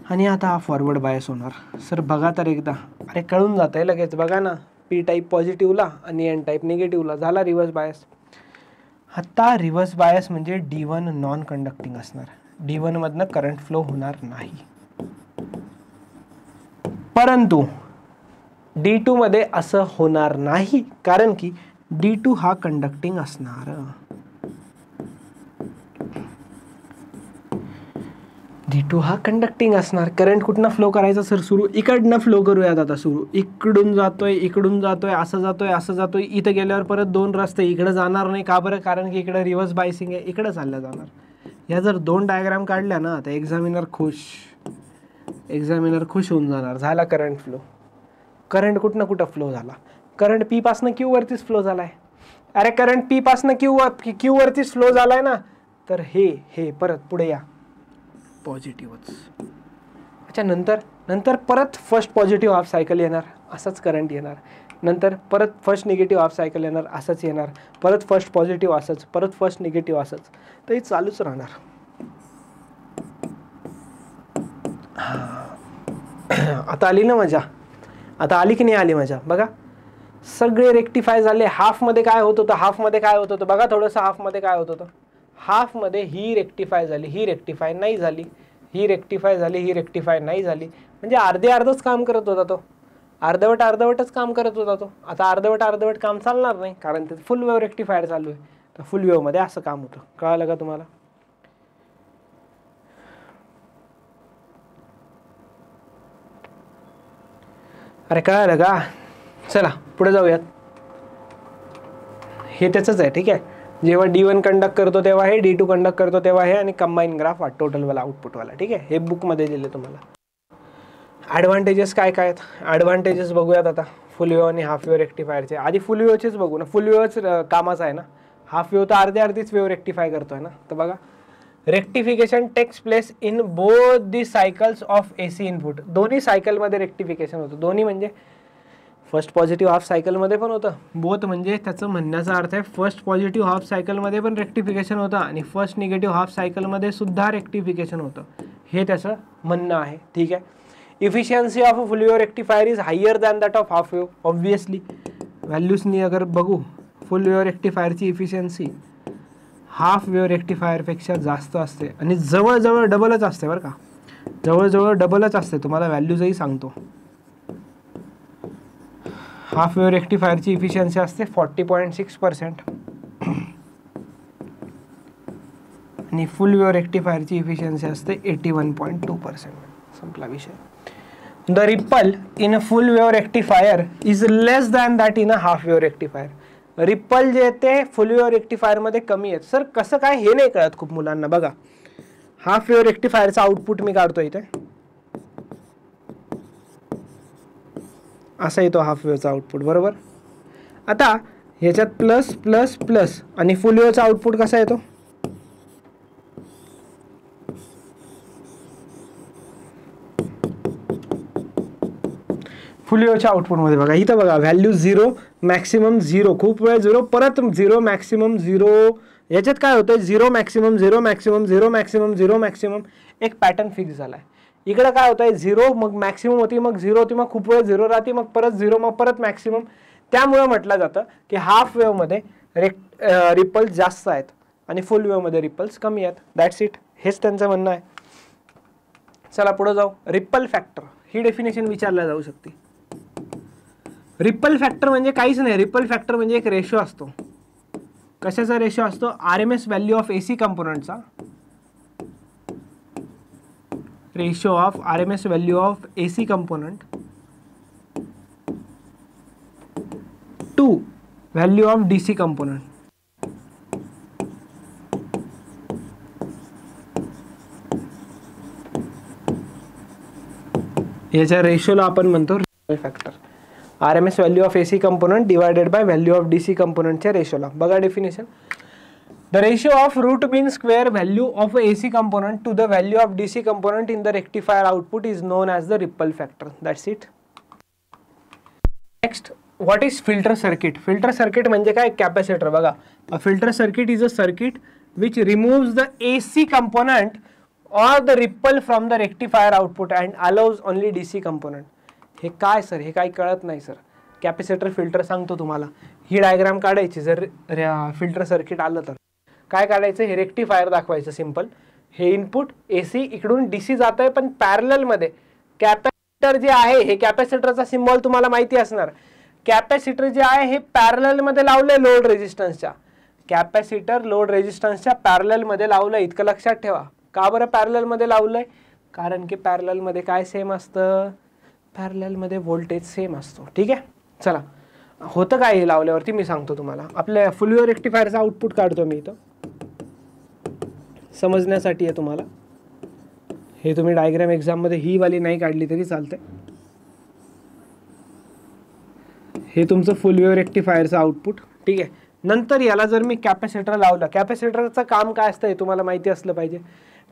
आणि आता हा फॉरवर्ड बायस होणार. सर बघा तर एकदा, अरे कळून जात आहे लगेच. बघा ना, P टाईप पॉझिटिव्हला आणि N टाईप निगेटिव्हला, झाला रिव्हर्स बायस. आता रिव्हर्स बायस म्हणजे D1 नॉन कंडक्टिंग असणार. D1 मधनं करंट फ्लो होणार नाही. परंतु D2 मध्ये असं होणार नाही, कारण की D2 हा कंडक्टिंग असणार. D2 हा कंडक्टिंग असणार. करंट कुठनं फ्लो करायचा सर, सुरू इकडनं फ्लो करूयात. आता सुरू इकडून जातोय, असं जातोय. इथं गेल्यावर परत 2 रस्ते, इकडे जाणार नाही. का बरं, कारण की इकडे रिव्हर्स बायसिंग आहे, इकडे चालल्या जाणार. ह्या जर 2 डायग्राम काढल्या ना, तर एक्झामिनर खुश होऊन जाणार. झाला करंट फ्लो. करंट कुठं फ्लो झाला, करंट P पासनं Q वरतीच फ्लो झालाय. अरे करंट P पासनं Q वरतीच फ्लो झालाय ना, तर हे परत पुढे या, पॉझिटिव्हच. अच्छा, नंतर परत फर्स्ट पॉझिटिव्ह हाफ सायकल येणार, असाच करंट येणार. नंतर परत फर्स्ट निगेटिव्ह हाफ सायकल येणार, असंच येणार. परत फर्स्ट पॉझिटिव्ह असंच, परत फर्स्ट निगेटिव्ह असंच, तर हे चालूच राहणार. आता आली ना मजा, आता आली की नाही आली मजा. बघा सगळे रेक्टिफाय झाले. हाफमध्ये काय होत होतं बघा थोडंसं. हाफमध्ये काय होत होतं, हाफमध्ये ही रेक्टिफाय झाली, ही रेक्टिफाय नाही झाली, ही रेक्टिफाय झाली, ही रेक्टिफाय नाही झाली. म्हणजे अर्धच काम करत होता तो, अर्धवटच काम करत होता तो. आता अर्धवट काम चालणार नाही, कारण ते फुल वेव्ह रेक्टिफायर चालू आहे. तर फुल वेव्हमध्ये असं काम होतं. कळालं का तुम्हाला? अरे कळालं का? चला पुढे जाऊयात. हे त्याचंच आहे. ठीक आहे, जेव्हा D1 कंडक्ट करतो तेव्हा हे, D2 कंडक्ट करतो तेव्हा हे, आणि कंबाईन ग्राफ टोटलवाला आउटपुटवाला. ठीक आहे, हे बुकमध्ये दिले तुम्हाला. ॲडव्हान्टेजेस काय आहेत, ॲडव्हान्टेजेस बघूयात आता फुल वेव्ह आणि हाफ वेव्ह रेक्टिफायरचे. आधी फुल वेव्हचेच बघू ना. फुल वेव्हच कामाचा आहे ना, हाफ वेव्ह तर अर्धीच वेव्ह रेक्टिफाय करतोय ना. तर बघा, rectification takes place in both the cycles of AC input. दोन्ही सायकलमध्ये रेक्टिफिकेशन होतं. दोन्ही म्हणजे फर्स्ट पॉझिटिव्ह हाफ सायकलमध्ये पण होतं, बोथ म्हणजे त्याचं म्हणण्याचा अर्थ आहे फर्स्ट पॉझिटिव्ह हाफ सायकलमध्ये पण रेक्टिफिकेशन होतं आणि फर्स्ट निगेटिव्ह हाफ सायकलमध्ये सुद्धा रेक्टिफिकेशन होतं, हे त्याचं म्हणणं आहे. ठीक आहे. Efficiency of a full wave rectifier is higher than that of half wave. Obviously व्हॅल्यूजनी अगर बघू, फुल वेव्ह रेक्टिफायरची इफिशियन्सी हाफ वेव्ह रेक्टिफायरपेक्षा जास्त असते आणि जवळजवळ डबलच असते बरं का, जवळजवळ डबलच असते. तुम्हाला व्हॅल्यूजही सांगतो. हाफ वेव्ह रेक्टिफायरची इफिशियन्सी असते 40.6% आणि फुल वेव्ह रेक्टिफायरची इफिशियन्सी असते 81.2%. संपला विषय. The ripple in a full wave rectifier is less than that in a half wave rectifier. Ripple जे ते फुल वेव्ह रेक्टिफायरमध्ये कमी आहेत. सर कसं काय हे नाही कळत खूप मुलांना. बघा, हाफ वेव्ह रेक्टिफायरचा आउटपुट मी काढतो इथे, असा येतो हाफ वेव्हचा आउटपुट बरोबर. आता ह्याच्यात प्लस प्लस प्लस आणि फुल वेव्हचा आउटपुट कसा येतो, फुल वेव्हच्या आउटपुटमध्ये बघा इथं बघा व्हॅल्यू 0 मॅक्सिमम 0, खूप वेळ 0 परत 0 मॅक्सिमम 0. याच्यात काय होतं 0 मॅक्सिमम 0 मॅक्सिमम 0 मॅक्सिमम 0 मॅक्सिमम, एक पॅटर्न फिक्स झाला आहे. इकडे काय होतंय 0 मग मॅक्सिमम होती, मग 0 होती, मग खूप वेळ 0 राहते, मग परत 0, मग परत मॅक्सिमम. त्यामुळे म्हटलं जातं की हाफ वेव्हमध्ये रिपल्स जास्त आहेत आणि फुल वेव्हमध्ये रिपल्स कमी आहेत. दॅट्स इट, हेच त्यांचं म्हणणं आहे. चला पुढे जाऊ. रिपल फॅक्टर ही डेफिनेशन विचारल्या जाऊ शकते. रिपल फॅक्टर म्हणजे काहीच नाही. रिपल फॅक्टर म्हणजे एक रेशो असतो. कशाचा रेशो असतो, RMS व्हॅल्यू ऑफ AC कंपोनंटचा, ratio of RMS value of AC component to value of DC component. याच्या रेशोला आपण म्हणतो ripple factor. RMS value of AC component divided by value of DC कंपोनंटच्या रेशोला. बघा definition, the ratio of root mean square value of a AC component to the value of DC component in the rectifier output is known as the ripple factor. That's it. Next, what is filter circuit? Filter circuit म्हणजे काय, capacitor. बघा, a filter circuit is a circuit which removes the AC component or the ripple from the rectifier output and allows only DC component. हे काय sir, हे काही कळत नाही sir. Capacitor filter सांगतो तुम्हाला. ही डायग्राम काढायची. जर फिल्टर सर्किट आलं तर काय काढायचं, हे रेक्टिफायर दाखवायचं सिंपल. हे इनपुट AC इकडून DC जात आहे, पण पॅरलल मध्ये कॅपॅसिटर जे आहे, हे कॅपॅसिटरचा सिम्बॉल तुम्हाला माहिती असणार. कॅपॅसिटर जे आहे हे पॅरलल मध्ये लावलंय लोड रेझिस्टन्सच्या. कॅपॅसिटर लोड रेझिस्टन्सच्या पॅरलल मध्ये लावलंय, इतकं लक्षात ठेवा. का बरं पॅरलल मध्ये लावलंय, कारण की पॅरलल मध्ये काय सेम असतं, पॅरलल मध्ये व्होल्टेज सेम असतो. ठीक आहे. चला, होतं काय हे लावल्यावरती मी सांगतो तुम्हाला. आपल्या फुल वेव्ह रेक्टिफायरचा आउटपुट काढतो मी इथं समजण्यासाठी आहे तुम्हाला. हे तुम्ही डायग्राम एक्झाममध्ये ही वाली नाही काढली तरी चालते. हे तुमचं फुल वेव्ह रेक्टिफायरचं आउटपुट. ठीक आहे. नंतर याला जर मी कॅपॅसिटर लावला, कॅपॅसिटरचं काम काय असतं हे तुम्हाला माहिती असलं पाहिजे.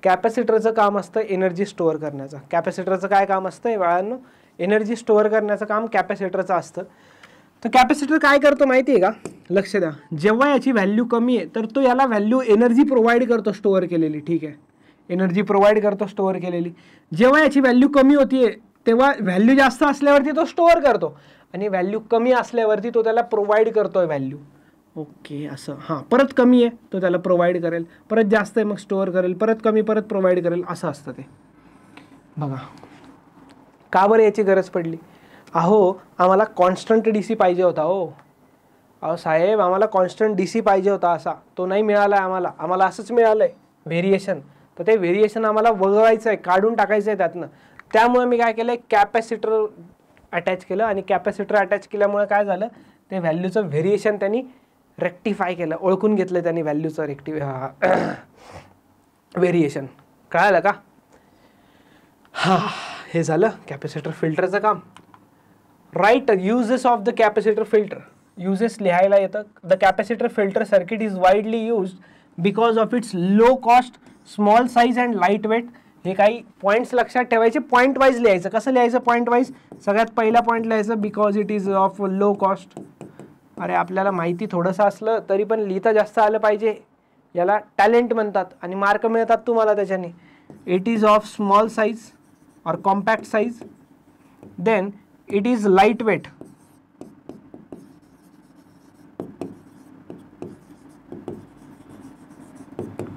कॅपॅसिटरचं काम असतं एनर्जी स्टोअर करण्याचं. कॅपॅसिटरचं काय काम असतं हे बाळांनो, एनर्जी स्टोअर करण्याचं काम कॅपॅसिटरचं असतं. तर कॅपॅसिटर काय करतो माहिती आहे का, लक्ष द्या. जेव्हा याची व्हॅल्यू कमी आहे तर तो याला व्हॅल्यू एनर्जी प्रोव्हाइड करतो स्टोअर केलेली. ठीक आहे, एनर्जी प्रोव्हाइड करतो स्टोअर केलेली. जेव्हा याची व्हॅल्यू कमी होतीये तेव्हा व्हॅल्यू जास्त असल्यावरती तो स्टोअर करतो आणि व्हॅल्यू कमी असल्यावरती तो त्याला प्रोव्हाइड करतोय व्हॅल्यू. ओके, असं. हां, परत कमी आहे तो त्याला प्रोव्हाइड करेल, परत जास्त आहे मग स्टोअर करेल, परत कमी परत प्रोव्हाइड करेल, असं असतं ते. बघा का बरं याची गरज पडली. अहो आम्हाला कॉन्स्टंट DC पाहिजे होता. हो अहो साहेब, आम्हाला कॉन्स्टंट DC पाहिजे होता, असा तो नाही मिळाला आहे आम्हाला. आम्हाला असंच मिळालं आहे व्हेरिएशन. तर ते व्हेरिएशन आम्हाला वगळायचं आहे, काढून टाकायचं आहे त्यातनं. त्यामुळे मी काय केलं, कॅपॅसिटर अटॅच केलं आणि कॅपॅसिटर अटॅच केल्यामुळे काय झालं, ते व्हॅल्यूचं व्हेरिएशन त्यांनी रेक्टिफाय केलं, ओळखून घेतलं त्यांनी व्हॅल्यूचं व्हेरिएशन. कळालं का. हां, हे झालं कॅपॅसिटर फिल्टरचं काम. Right, uses of the capacitor filter. Uses लिहायला येतं. The capacitor filter circuit is widely used because of its low cost, small size and light weight. हे काही पॉईंट्स लक्षात ठेवायचे, पॉईंट वाईज लिहायचं. कसं लिहायचं पॉईंट वाईज? सगळ्यात पहिला पॉईंट लिहायचं because it is of low cost. अरे आपल्याला माहिती थोडंसं असलं तरी पण लिहिता जास्त आलं पाहिजे, याला टॅलेंट म्हणतात आणि मार्क मिळतात तुम्हाला त्याच्याने. It is of small size और compact size. Then it is light weight.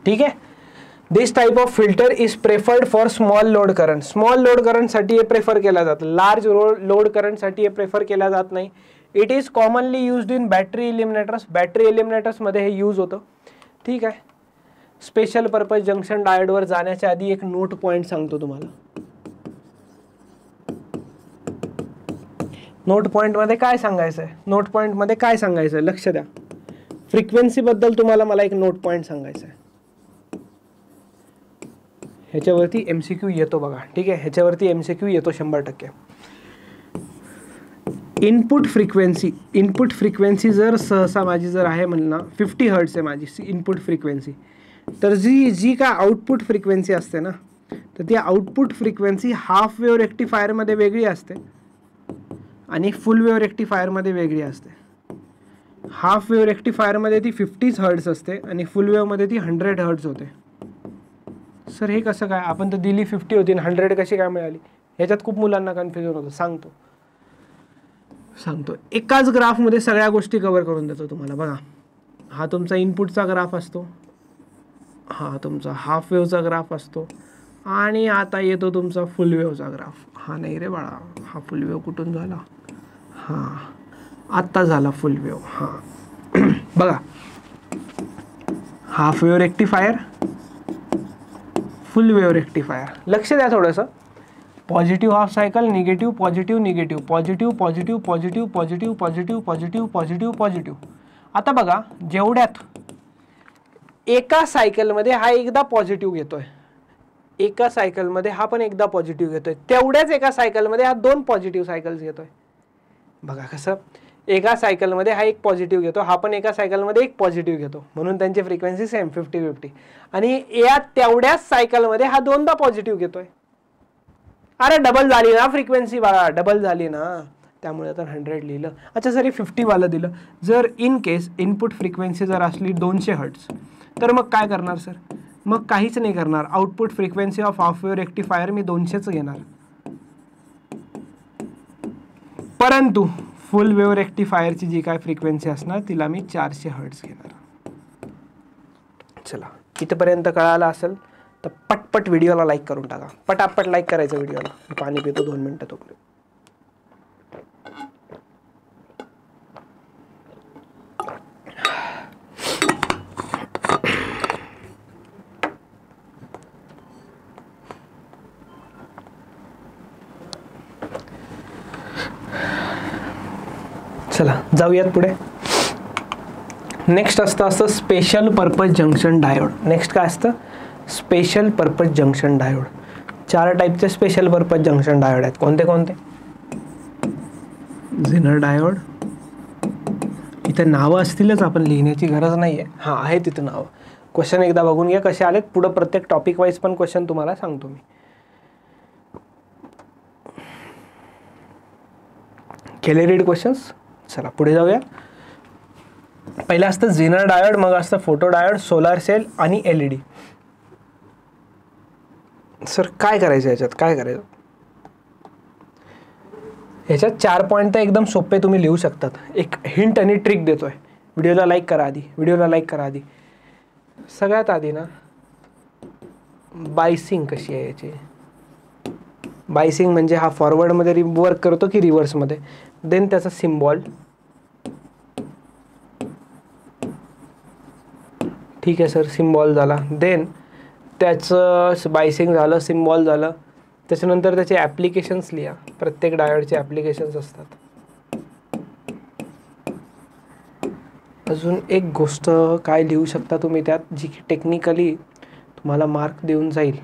ठीक आहे. This type of filter is preferred for small load current. Small load करंटसाठी हे प्रेफर केला जातं, लार्ज लोड करंटसाठी हे प्रेफर केला जात नाही. It is commonly used in battery eliminators. Battery एलिमिनेटर्समध्ये हे यूज होतं. ठीक आहे. स्पेशल पर्पज जंक्शन डायोडवर जाण्याच्या आधी एक नोट पॉईंट सांगतो तुम्हाला. नोट पॉईंटमध्ये काय सांगायचं आहे? नोट पॉईंटमध्ये काय सांगायचं आहे? लक्ष द्या. फ्रिक्वेन्सीबद्दल तुम्हाला मला एक नोट पॉईंट सांगायचं आहे. ह्याच्यावरती MCQ येतो बघा. ठीक आहे, ह्याच्यावरती MCQ येतो 100%. इनपुट फ्रिक्वेन्सी जर सहसा माझी जर आहे म्हणलं 50 हर्ट्ज आहे माझी इनपुट फ्रिक्वेन्सी, तर जी काय आउटपुट फ्रिक्वेन्सी असते ना, तर ती आउटपुट फ्रिक्वेन्सी हाफ वेव्ह रेक्टिफायरमध्ये वेगळी असते आणि फुल वेव्ह रेक्टिफायरमध्ये वेगळी असते. हाफ वेव्ह रेक्टिफायरमध्ये ती 50 हर्ट्ज असते आणि फुल वेव्हमध्ये ती 100 हर्ट्ज होते. सर हे कसं काय? आपण तर दिली 50 होती, 100 कशी काय मिळाली? ह्याच्यात खूप मुलांना कन्फ्युजन होतं. सांगतो एकाच ग्राफमध्ये सगळ्या गोष्टी कव्हर करून देतो तुम्हाला. बघा, हा तुमचा इनपुटचा ग्राफ असतो, हा तुमचा हाफ वेव्हचा ग्राफ असतो आणि आता येतो तुमचा फुल वेव्हचा ग्राफ. हा नाही रे बाळा, हा फुल वेव्ह कुठून झाला? हां, आत्ता झाला फुल वेव्ह. हां बघा, हाफ वेव्ह रेक्टिफायर, फुल वेव्ह रेक्टिफायर. लक्ष द्या थोडंसं. Positive half cycle, negative positive, negative positive, positive positive, positive positive, positive positive, positive. आता बघा, जेवढ्यात एका सायकलमध्ये हा एकदा पॉझिटिव्ह घेतोय, एका सायकलमध्ये हा पण एकदा पॉझिटिव्ह घेतोय, तेवढ्याच एका सायकलमध्ये हा 2 पॉझिटिव्ह सायकल्स घेतोय. बघा कसं, एका सायकलमध्ये हा एक पॉझिटिव्ह घेतो, हा पण एका सायकलमध्ये एक पॉझिटिव्ह घेतो, म्हणून त्यांची फ्रिक्वेन्सी सेम 50-50. आणि या तेवढ्याच सायकलमध्ये हा 2दा पॉझिटिव्ह घेतोय. अरे डबल झाली ना फ्रिक्वेन्सी बाळा, डबल झाली ना, त्यामुळे तर 100 लिहिलं. अच्छा सर, हे 50 वाला दिलं. जर इन केस इनपुट फ्रिक्वेन्सी जर असली 200 हर्ट्ज, तर मग काय करणार सर? मग काहीच नाही करणार. Output frequency of half wave rectifier मी 200च घेणार, परंतु फुल वेव्ह रेक्टिफायरची जी काय फ्रिक्वेन्सी असणार तिला मी 400 हर्ट्ज घेणार. चला, इथपर्यंत कळालं असेल तर पटपट व्हिडिओला लाईक करून टाका. पटापट लाईक करायचं व्हिडिओला. पाणी पितो 2 मिनिटं तोपर्यंत. चला जाऊयात पुढे. नेक्स्ट असतं special purpose junction diode. Next काय असतं? Special purpose junction diode. 4 टाईपचे स्पेशल पर्पज जंक्शन डायोड आहेत. कोणते कोणते? Zener diode. इथे नावं असतीलच, आपण लिहिण्याची गरज नाही आहे. हां, आहे तिथं नावं. क्वेश्चन एकदा बघून घ्या कसे आलेत. पुढं प्रत्येक टॉपिक वाईज पण क्वेश्चन तुम्हाला सांगतो मी. केले रीड क्वेश्चन्स. चला पुढे जाऊया. पहिलं असतं झेनर डायोड, मग असतं फोटो डायोड, सोलार सेल आणि LED. सर काय करायचं याच्यात? काय करायचं? ह्याच्यात 4 पॉईंट तर एकदम सोपे तुम्ही लिहू शकतात. एक हिंट आणि ट्रिक देतोय. व्हिडिओला लाईक करा आधी. व्हिडिओला लाईक करा आधी. सगळ्यात आधी ना, बायसिंग कशी आहे याची? बायसिंग म्हणजे हा फॉरवर्डमध्ये वर्क करतो की रिव्हर्समध्ये. देन त्याचा सिम्बॉल. ठीक आहे सर, सिम्बॉल झाला. देन त्याचं बायसिंग झालं, सिम्बॉल झालं. त्याच्यानंतर त्याचे ॲप्लिकेशन्स लिहा. प्रत्येक डायोडचे ॲप्लिकेशन्स असतात. अजून एक गोष्ट काय लिहू शकता तुम्ही त्यात, जी की टेक्निकली तुम्हाला मार्क देऊन जाईल.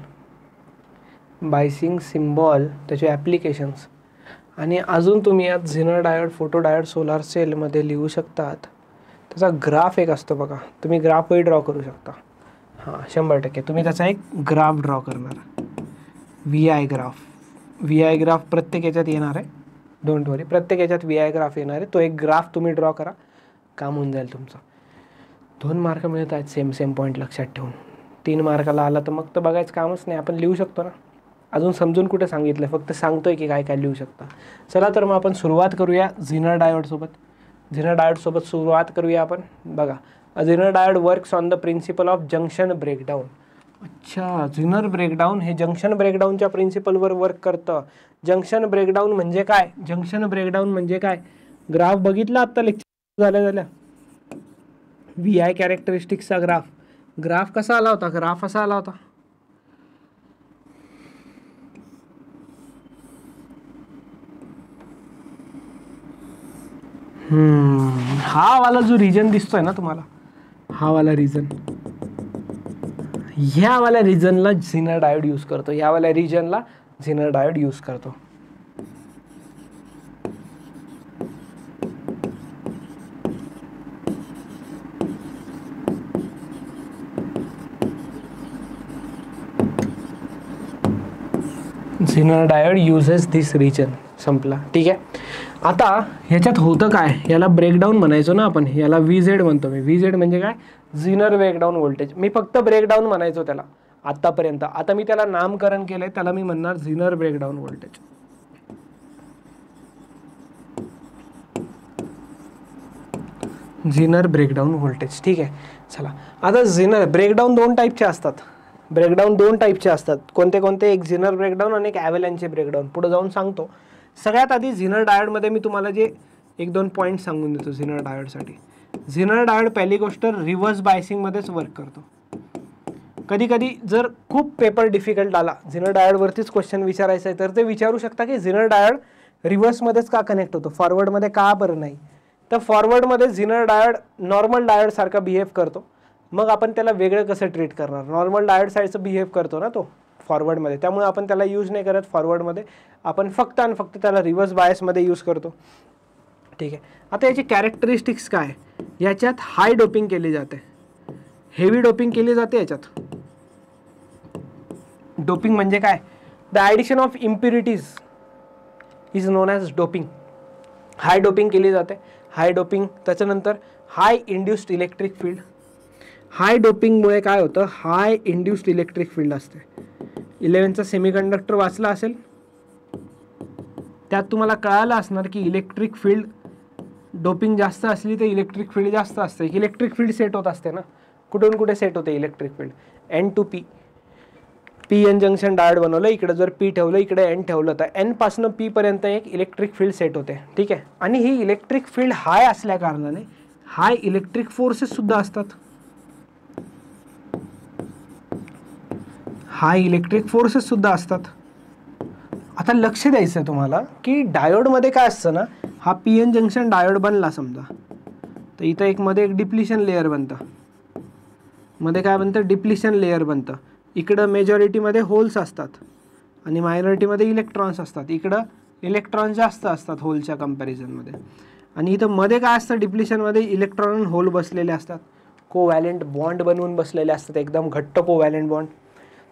बायसिंग, सिम्बॉल, त्याचे ॲप्लिकेशन्स. आणि अजून तुम्ही यात झिनर डायोड, फोटो डायोड, सोलार सेलमध्ये लिहू शकतात. त्याचा ग्राफ एक असतो बघा, तुम्ही ग्राफही ड्रॉ करू शकता. हां 100% तुम्ही त्याचा एक ग्राफ ड्रॉ करणार, VI ग्राफ. VI ग्राफ प्रत्येक याच्यात येणार आहे, डोंट वरी, प्रत्येक याच्यात VI ग्राफ येणार आहे. तो एक ग्राफ तुम्ही ड्रॉ करा, काम होऊन जाईल तुमचं. 2 मार्क मिळत आहेत सेम पॉईंट लक्षात ठेवून. 3 मार्काला आला तर मग तर बघायचं कामच नाही, आपण लिहू शकतो ना. अजून समजून कुठे सांगितलं, फक्त सांगतोय की काय काय लिहू शकता. चला तर मग आपण सुरुवात करूया झिनर डायोडसोबत. झिनर डायोडसोबत सुरुवात करूया आपण. बघा, zener diode works on the principle of junction breakdown. अच्छा, झिनर ब्रेकडाऊन हे जंक्शन ब्रेकडाऊनच्या प्रिन्सिपलवर वर्क करतं. जंक्शन ब्रेकडाऊन म्हणजे काय? जंक्शन ब्रेकडाऊन म्हणजे काय? ग्राफ बघितला आत्ता लेक्चर झाल्या VI कॅरेक्टरिस्टिक्सचा ग्राफ कसा आला होता? ग्राफ असा आला होता. हा वाला जो रिजन दिसतोय ना तुम्हाला, हा वाला रिजन, ह्या वाला रिजनला झिनर डायोड यूज करतो. ह्या वाला रिजनला झिनर डायोड यूज करतो. झिनर डायोड युजेस दिस रिजन. संपला, ठीक आहे. आता ह्याच्यात होतं काय, याला ब्रेकडाऊन म्हणायचो ना आपण, याला VZ म्हणतो मी. VZ म्हणजे काय? झिनर ब्रेकडाऊन व्होल्टेज. मी फक्त ब्रेकडाऊन म्हणायचो त्याला आतापर्यंत. आता मी त्याला नामकरण केलंय, त्याला मी म्हणणार झिनर ब्रेकडाऊन व्होल्टेज. झिनर ब्रेकडाऊन व्होल्टेज, ठीक आहे. चला, आता झिनर ब्रेकडाऊन 2 टाईपचे असतात. ब्रेकडाऊन 2 टाईपचे असतात. कोणते कोणते? एक झिनर ब्रेकडाऊन आणि एक ॲव्हलांचे ब्रेकडाऊन. पुढे जाऊन सांगतो. सगळ्यात आधी झिनर डायोडमध्ये मी तुम्हाला जे 1-2 पॉईंट सांगून देतो झिनर डायोडसाठी. झिनर डायोड पहिली गोष्ट रिव्हर्स बायसिंगमध्येच वर्क करतो. कधी कधी जर खूप पेपर डिफिकल्ट आला, झिनर डायोडवरतीच क्वेश्चन विचारायचा आहे, तर ते विचारू शकता की झिनर डायोड रिव्हर्समध्येच का कनेक्ट होतो, फॉरवर्डमध्ये का बरं नाही? तर फॉरवर्डमध्ये झिनर डायोड नॉर्मल डायोडसारखा बिहेव करतो. मग आपण त्याला वेगळं कसं ट्रीट करणार? नॉर्मल डायोड साईडचं बिहेव करतो ना तो फॉरवर्डमध्ये, त्यामुळे आपण त्याला यूज नाही करत फॉरवर्डमध्ये. आपण फक्त आणि फक्त त्याला रिव्हर्स बायसमध्ये यूज करतो, ठीक आहे. आता याची कॅरेक्टरिस्टिक्स काय? याच्यात हाय डोपिंग केली जाते, हेवी डोपिंग केली जाते. याच्यात डोपिंग म्हणजे काय? The addition of impurities is known as doping. High doping केली जाते, हाय डोपिंग. त्याच्यानंतर हाय इंड्युस्ड इलेक्ट्रिक फील्ड. हाय डोपिंगमुळे काय होतं? हाय इंड्युस्ड इलेक्ट्रिक फील्ड असते. 11चा सेमीकंडक्टर वाचला असेल, त्यात तुम्हाला कळालं असणार की इलेक्ट्रिक फील्ड डोपिंग जास्त असली तर इलेक्ट्रिक फील्ड जास्त असते. इलेक्ट्रिक फील्ड सेट होत असते ना, कुठून कुठे सेट होते electric field? N to P. PN junction diode बनवलं, इकडे जर P ठेवलं, इकडे N ठेवलं, तर N पासून P पर्यंत एक इलेक्ट्रिक फील्ड सेट होते, ठीक आहे. आणि ही इलेक्ट्रिक फील्ड हाय असल्या कारणाने हाय इलेक्ट्रिक फोर्सेस सुद्धा असतात. हाय इलेक्ट्रिक फोर्सेस सुद्धा असतात. आता लक्ष द्यायचं आहे तुम्हाला की डायोडमध्ये काय असतं ना, हा PN जंक्शन डायोड बनला समजा, तर इथं एक मध्ये एक डिप्लिशन लेअर बनतं. मध्ये काय बनतं? डिप्लिशन लेअर बनतं. इकडं मेजॉरिटीमध्ये होल्स असतात आणि मायनॉरिटीमध्ये इलेक्ट्रॉन्स असतात. इकडं इलेक्ट्रॉन जास्त असतात होलच्या कंपॅरिझनमध्ये. आणि इथं मध्ये काय असतं? डिप्लिशनमध्ये इलेक्ट्रॉन आणि होल बसलेले असतात, कोव्हॅलेंट बॉन्ड बनवून बसलेले असतात, एकदम घट्ट कोव्हॅलेंट बॉन्ड.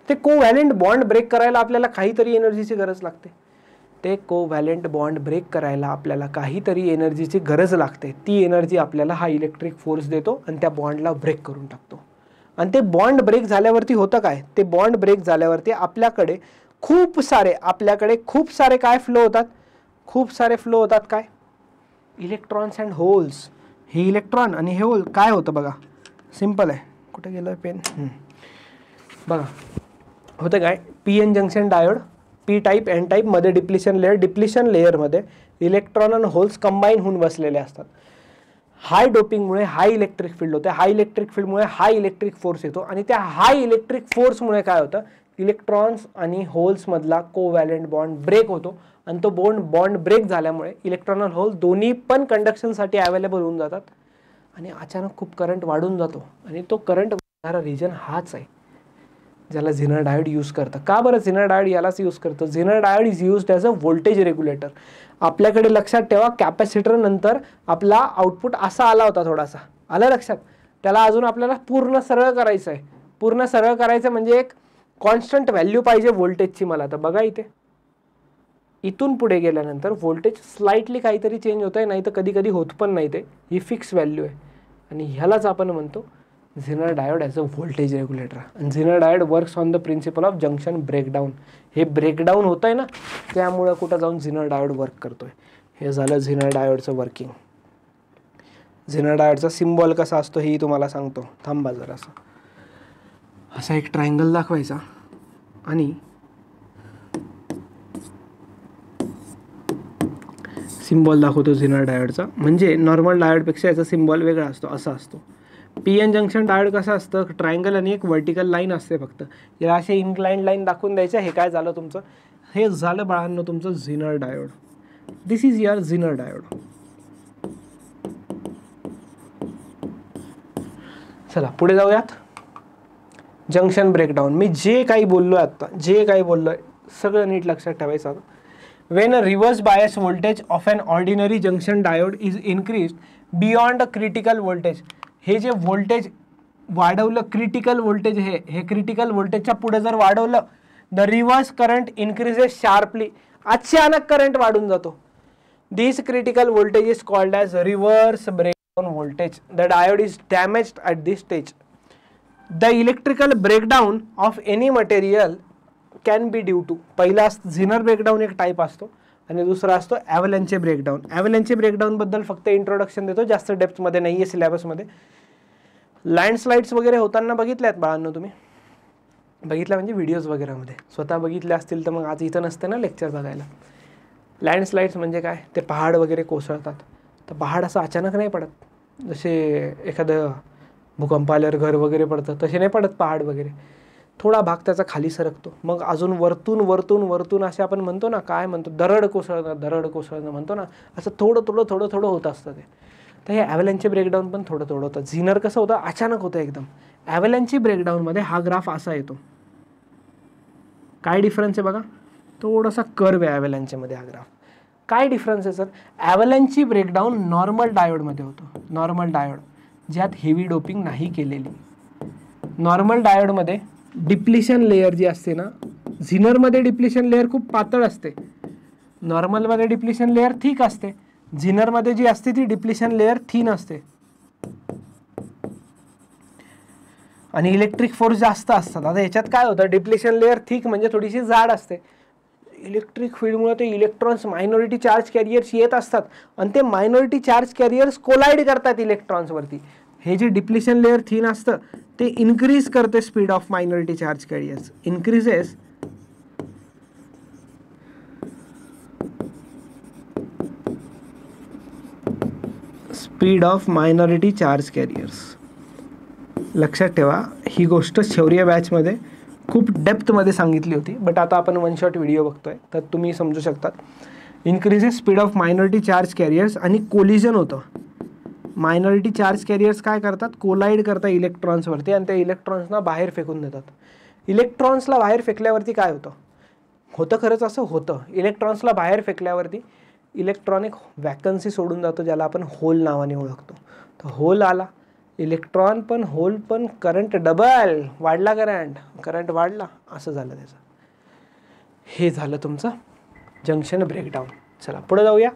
ते कोव्हॅलेंट बॉन्ड ब्रेक करायला आपल्याला काहीतरी एनर्जीची गरज लागते. ते कोव्हॅलेंट बॉन्ड ब्रेक करायला आपल्याला काहीतरी एनर्जीची गरज लागते. ती एनर्जी आपल्याला हा इलेक्ट्रिक फोर्स देतो आणि त्या बॉन्डला ब्रेक करून टाकतो. आणि ते बॉन्ड ब्रेक झाल्यावरती होतं काय? ते बॉन्ड ब्रेक झाल्यावरती आपल्याकडे खूप सारे काय फ्लो होतात? खूप सारे फ्लो होतात काय? Electrons and holes. हे इलेक्ट्रॉन आणि हे होल काय होतं बघा, सिम्पल आहे. कुठे गेलं पेन? बघा होतं काय? PN junction diode, P type N type, मध्ये डिप्लिशन लेअरमध्ये इलेक्ट्रॉन आणि होल्स कंबाईन होऊन बसलेले असतात. हाय डोपिंगमुळे हाय इलेक्ट्रिक फील्ड होते. हाय इलेक्ट्रिक फील्डमुळे हाय इलेक्ट्रिक फोर्स येतो आणि त्या हाय इलेक्ट्रिक फोर्समुळे काय होतं? इलेक्ट्रॉन्स आणि होल्समधला कोव्हॅलेंट बॉन्ड ब्रेक होतो आणि तो बॉन्ड ब्रेक झाल्यामुळे इलेक्ट्रॉन आणि होल दोन्ही पण कंडक्शनसाठी अवेलेबल होऊन जातात आणि अचानक खूप करंट वाढून जातो आणि तो करंट वाढणारा रिजन हाच आहे. ज्याला झिनर डायोड यूज करतं. का बरं झिनर डायोड यालाच यूज करतं? Zener diode is used as a voltage regulator. आपल्याकडे लक्षात ठेवा, कॅपॅसिटर नंतर आपला आउटपुट असा आला होता, थोडासा आला लक्षात. त्याला अजून आपल्याला पूर्ण सरळ करायचं आहे. पूर्ण सरळ करायचं म्हणजे एक कॉन्स्टंट व्हॅल्यू पाहिजे व्होल्टेजची. मला तर बघा इथे इथून पुढे गेल्यानंतर व्होल्टेज स्लाइटली काहीतरी चेंज होत आहे, नाही तर कधी कधी होत पण नाही. ते ही फिक्स व्हॅल्यू आहे आणि ह्यालाच आपण म्हणतो zener diode as a voltage regulator. आणि zener diode works on the principle of junction breakdown. हे ब्रेकडाऊन होत आहे ना, त्यामुळं कुठं जाऊन झिनर डायोड वर्क करतोय. हे झालं झिनर डायोडचं वर्किंग. झिनर डायोडचा सिम्बॉल कसा असतो हेही तुम्हाला सांगतो. थांबा जरासं. असा एक ट्रायंगल दाखवायचा आणि सिम्बॉल दाखवतो झिनर डायोडचा. म्हणजे नॉर्मल डायोडपेक्षा याचा सिम्बॉल वेगळा असतो, असा असतो. पी एन जंक्शन डायोड कसं असतं, ट्रायंगल आणि एक व्हर्टिकल लाईन असते फक्त. याला असे इन्क्लाइंड लाईन दाखवून द्यायच्या. हे काय झालं तुमचं, हे झालं बाळांनो तुमचं zener diode. This is your zener diode. चला पुढे जाऊयात. Junction breakdown. मी जे काही बोललोय आता, जे काही बोललोय सगळं नीट लक्षात ठेवायचं. When a reverse bias voltage of an ordinary junction diode is increased beyond a critical voltage. हे जे व्होल्टेज वाढवलं, क्रिटिकल व्होल्टेज, हे क्रिटिकल व्होल्टेजच्या पुढे जर वाढवलं, the reverse current increases sharply. अचानक करंट वाढून जातो. This critical voltage is called as reverse breakdown voltage. The diode is damaged at this stage. The electrical breakdown of any material can be due to. पहिला zener breakdown एक type असतो आणि दुसरा असतो ॲव्हलॅन्चे breakdown. ॲव्हलॅन्चे ब्रेकडाऊनबद्दल फक्त introduction देतो, जास्त डेप्थमध्ये नाही आहे सिलेबसमध्ये. लँडस्लाइड्स वगैरे होताना बघितल्यात बाळांनो तुम्ही? बघितल्या म्हणजे व्हिडिओज वगैरेमध्ये. स्वतः बघितले असतील तर मग आज इथं नसते ना लेक्चर बघायला. लँडस्लाइड्स म्हणजे काय, ते पहाड वगैरे कोसळतात. तर पहाड असं अचानक नाही पडत, जसे एखादं भूकंप आल्यावर घर वगैरे पडतं तसे नाही पडत पहाड वगैरे. थोडा भाग त्याचा खाली सरकतो, मग अजून वरतून वरतून वरतून असे आपण म्हणतो ना, काय म्हणतो, दरड कोसळणं म्हणतो ना, असं थोडं थोडं थोडं थोडं होत असतं ते. तर हे ॲव्हलॅन्चे ब्रेकडाऊन पण थोडं थोडं होतं. झिनर कसं होतं, अचानक होतं एकदम. ॲव्हलॅन्चे ब्रेकडाऊनमध्ये हा ग्राफ असा येतो. काय डिफरन्स आहे बघा, थोडासा कर्व आहे ॲव्हलॅन्चेमध्ये हा ग्राफ. काय डिफरन्स आहे सर? ॲव्हलॅन्ची ब्रेकडाऊन नॉर्मल डायोडमध्ये होतो. नॉर्मल डायोड ज्यात हेवी डोपिंग नाही केलेली. नॉर्मल डायोडमध्ये डिप्लिशन लेयर जी असते ना, झिनरमध्ये डिप्लिशन लेयर खूप पातळ असते, नॉर्मलमध्ये डिप्लिशन लेयर थिक असते. झिनरमध्ये जी असते ती डिप्लिशन लेयर थिन असते आणि इलेक्ट्रिक फोर्स जास्त असतात. आता याच्यात काय होतं, डिप्लिशन लेयर थिक म्हणजे थोडीशी जाड असते. इलेक्ट्रिक फील्डमुळे ते इलेक्ट्रॉन्स, मायनॉरिटी चार्ज कॅरियर्स येत असतात आणि ते मायनॉरिटी चार्ज कॅरियर्स कोलाइड करतात इलेक्ट्रॉन्सवरती. हे जे डिप्लिशन लेयर थिन असतं ते इन्क्रीज करते speed of minority charge carriers. Increases speed of minority charge carriers. लक्षात ठेवा, ही गोष्ट शौर्य बॅचमध्ये खूप डेप्थमध्ये सांगितली होती, बट आता आपण वन शॉट व्हिडिओ बघतोय तर तुम्ही समजू शकतात. Increases speed of minority charge carriers आणि कोलिजन होतं. मायनॉरिटी चार्ज कॅरियर्स काय करतात, कोलाइड करतात इलेक्ट्रॉन्सवरती आणि त्या इलेक्ट्रॉन्सना बाहेर फेकून देतात. इलेक्ट्रॉन्सला बाहेर फेकल्यावरती काय होतं, होतं खरंच असं होतं. इलेक्ट्रॉन्सला बाहेर फेकल्यावरती इलेक्ट्रॉन एक वॅकन्सी सोडून जातो, ज्याला आपण होल नावाने ओळखतो. तर होल आला, इलेक्ट्रॉन पण होल पण, करंट डबल वाढला, करंट वाढला, असं झालं त्याचं. हे झालं तुमचं जंक्शन ब्रेकडाऊन. चला पुढे जाऊया.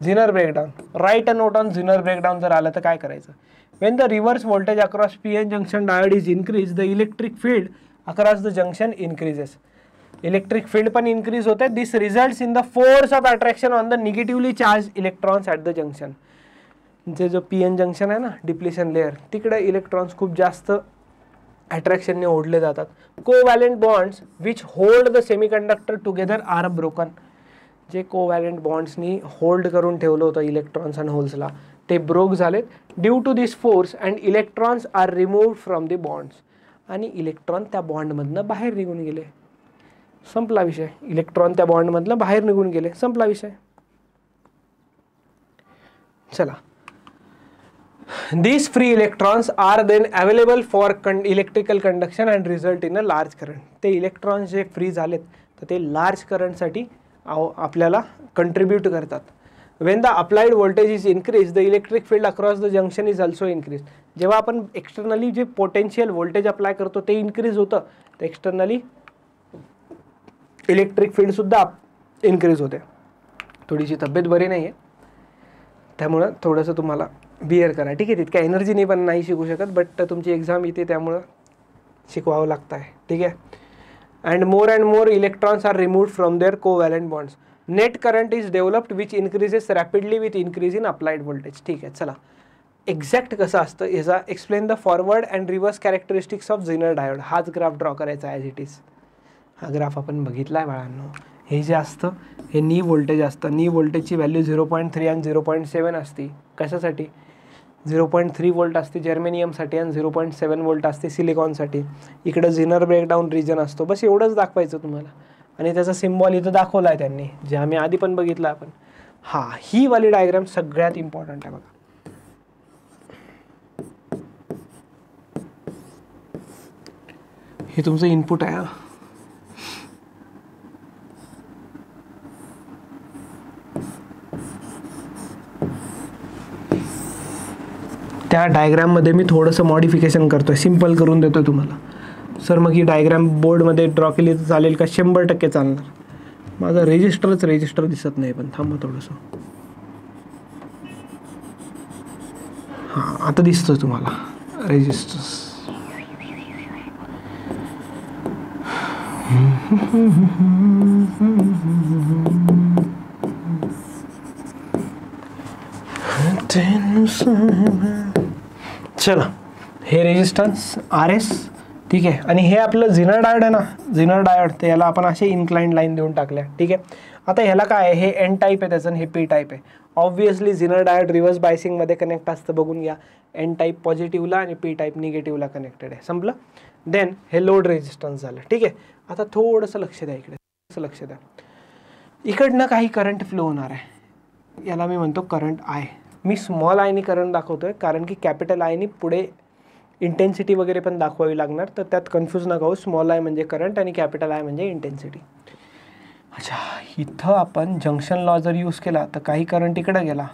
Zener breakdown. Write a note on zener breakdown जर आलं तर काय करायचं. When the reverse voltage across P N junction diode is increase, the electric field across the junction increases. Electric field पण इन्क्रीज होते. This results in the force of attraction on the negatively charge electrons at the junction. जे जो P N junction आहे ना, depletion layer, तिकडे electrons खूप जास्त अट्रॅक्शनने ओढले जातात. Covalent bonds which hold the semiconductor together are broken. जे कोव्हॅलेंट बॉन्ड्सनी होल्ड करून ठेवलं होतं इलेक्ट्रॉन्स आणि होल्सला, ते ब्रोक झालेत. Due to this force and electrons are removed from the bonds. आणि इलेक्ट्रॉन त्या बॉन्डमधनं बाहेर निघून गेले, संपला विषय. इलेक्ट्रॉन त्या बॉन्डमधनं बाहेर निघून गेले, संपला विषय. चला these free electrons are then available for electrical conduction and result in a large current. ते इलेक्ट्रॉन्स जे फ्री झालेत तर ते लार्ज करंटसाठी आपल्याला कंट्रीब्यूट करतात. when the applied voltage is increased the electric field across the junction is also increased. जेव्हा आपण एक्सटर्नली जे पोटेन्शियल व्होल्टेज अप्लाय करतो ते इन्क्रीज होतं तर एक्सटर्नली इलेक्ट्रिक फील्ड सुद्धा इन्क्रीज होते. थोडीशी तब्येत बरी नाही आहे त्यामुळं थोडंसं तुम्हाला बिअर करा, ठीक आहे. तितक्या एनर्जीने पण नाही शिकू शकत, बट तुमची एक्झाम येते त्यामुळं शिकवावं लागतं आहे, ठीक आहे. And more electrons are removed from their covalent bonds. Net current is developed which increases rapidly with increase in applied voltage. ठीक आहे, चला एक्झॅक्ट कसं असतं याचा explain the forward and reverse characteristics of zener diode. हाच graph draw करायचा as it is. हा graph आपण बघितला आहे बाळांनो. हे जे असतं हे नी व्होल्टेज असतं. नी व्होल्टेजची व्हॅल्यू 0.3 आणि 0.7 असते. कशासाठी? 0.3 वोल्ट असते जर्मेनियमसाठी आणि 0.7 वोल्ट असते सिलिकॉनसाठी. इकडं झिनर ब्रेकडाऊन रिजन असतो. बस एवढंच दाखवायचं तुम्हाला. आणि त्याचा सिम्बॉल इथं दाखवला आहे त्यांनी, जे आम्ही आधी पण बघितलं आपण. हां, ही वाली डायग्राम सगळ्यात इम्पॉर्टंट आहे बघा. हे तुमचं इनपुट आहे. त्या डायग्राममध्ये मी थोडंसं मॉडिफिकेशन करतो आहे, सिम्पल करून देतो तुम्हाला. सर मग ही डायग्राम बोर्डमध्ये ड्रॉ केली तर चालेल का? 100% चालणार. माझा रेजिस्टर दिसत नाही, पण थांबा थोडंसं. हां, आता दिसतोय तुम्हाला रेजिस्टर्स. चला, हे रेजिस्टन्स RS, ठीक आहे. आणि हे आपलं झिनर डायोड आहे ना, झिनर डायोड, तर याला आपण असे इन्क्लाइंड लाईन देऊन टाकल्या, ठीक आहे. आता ह्याला काय आहे, हे N टाईप आहे त्याचं, हे P टाईप आहे. ऑब्व्हियसली झिनर डायोड रिव्हर्स बायसिंगमध्ये कनेक्ट असतं, बघून घ्या. N टाईप पॉझिटिव्हला आणि P टाईप निगेटिव्हला कनेक्टेड आहे. संपलं. देन हे लोड रेजिस्टन्स झालं, ठीक आहे. आता थोडंसं लक्ष द्या इकडे, थोडंसं लक्ष द्या. इकडनं काही करंट फ्लो होणार आहे, याला मी म्हणतो करंट I. मी स्मॉल आयनी करंट दाखवतोय कारण की कॅपिटल आयनी पुढे इंटेन्सिटी वगैरे पण दाखवावी लागणार, तर त्यात कन्फ्यूज नका होऊ. स्मॉल आय म्हणजे करंट आणि कॅपिटल आय म्हणजे इंटेन्सिटी. अच्छा, इथं आपण जंक्शन लॉ जर यूज केला तर काही करंट इकडं गेला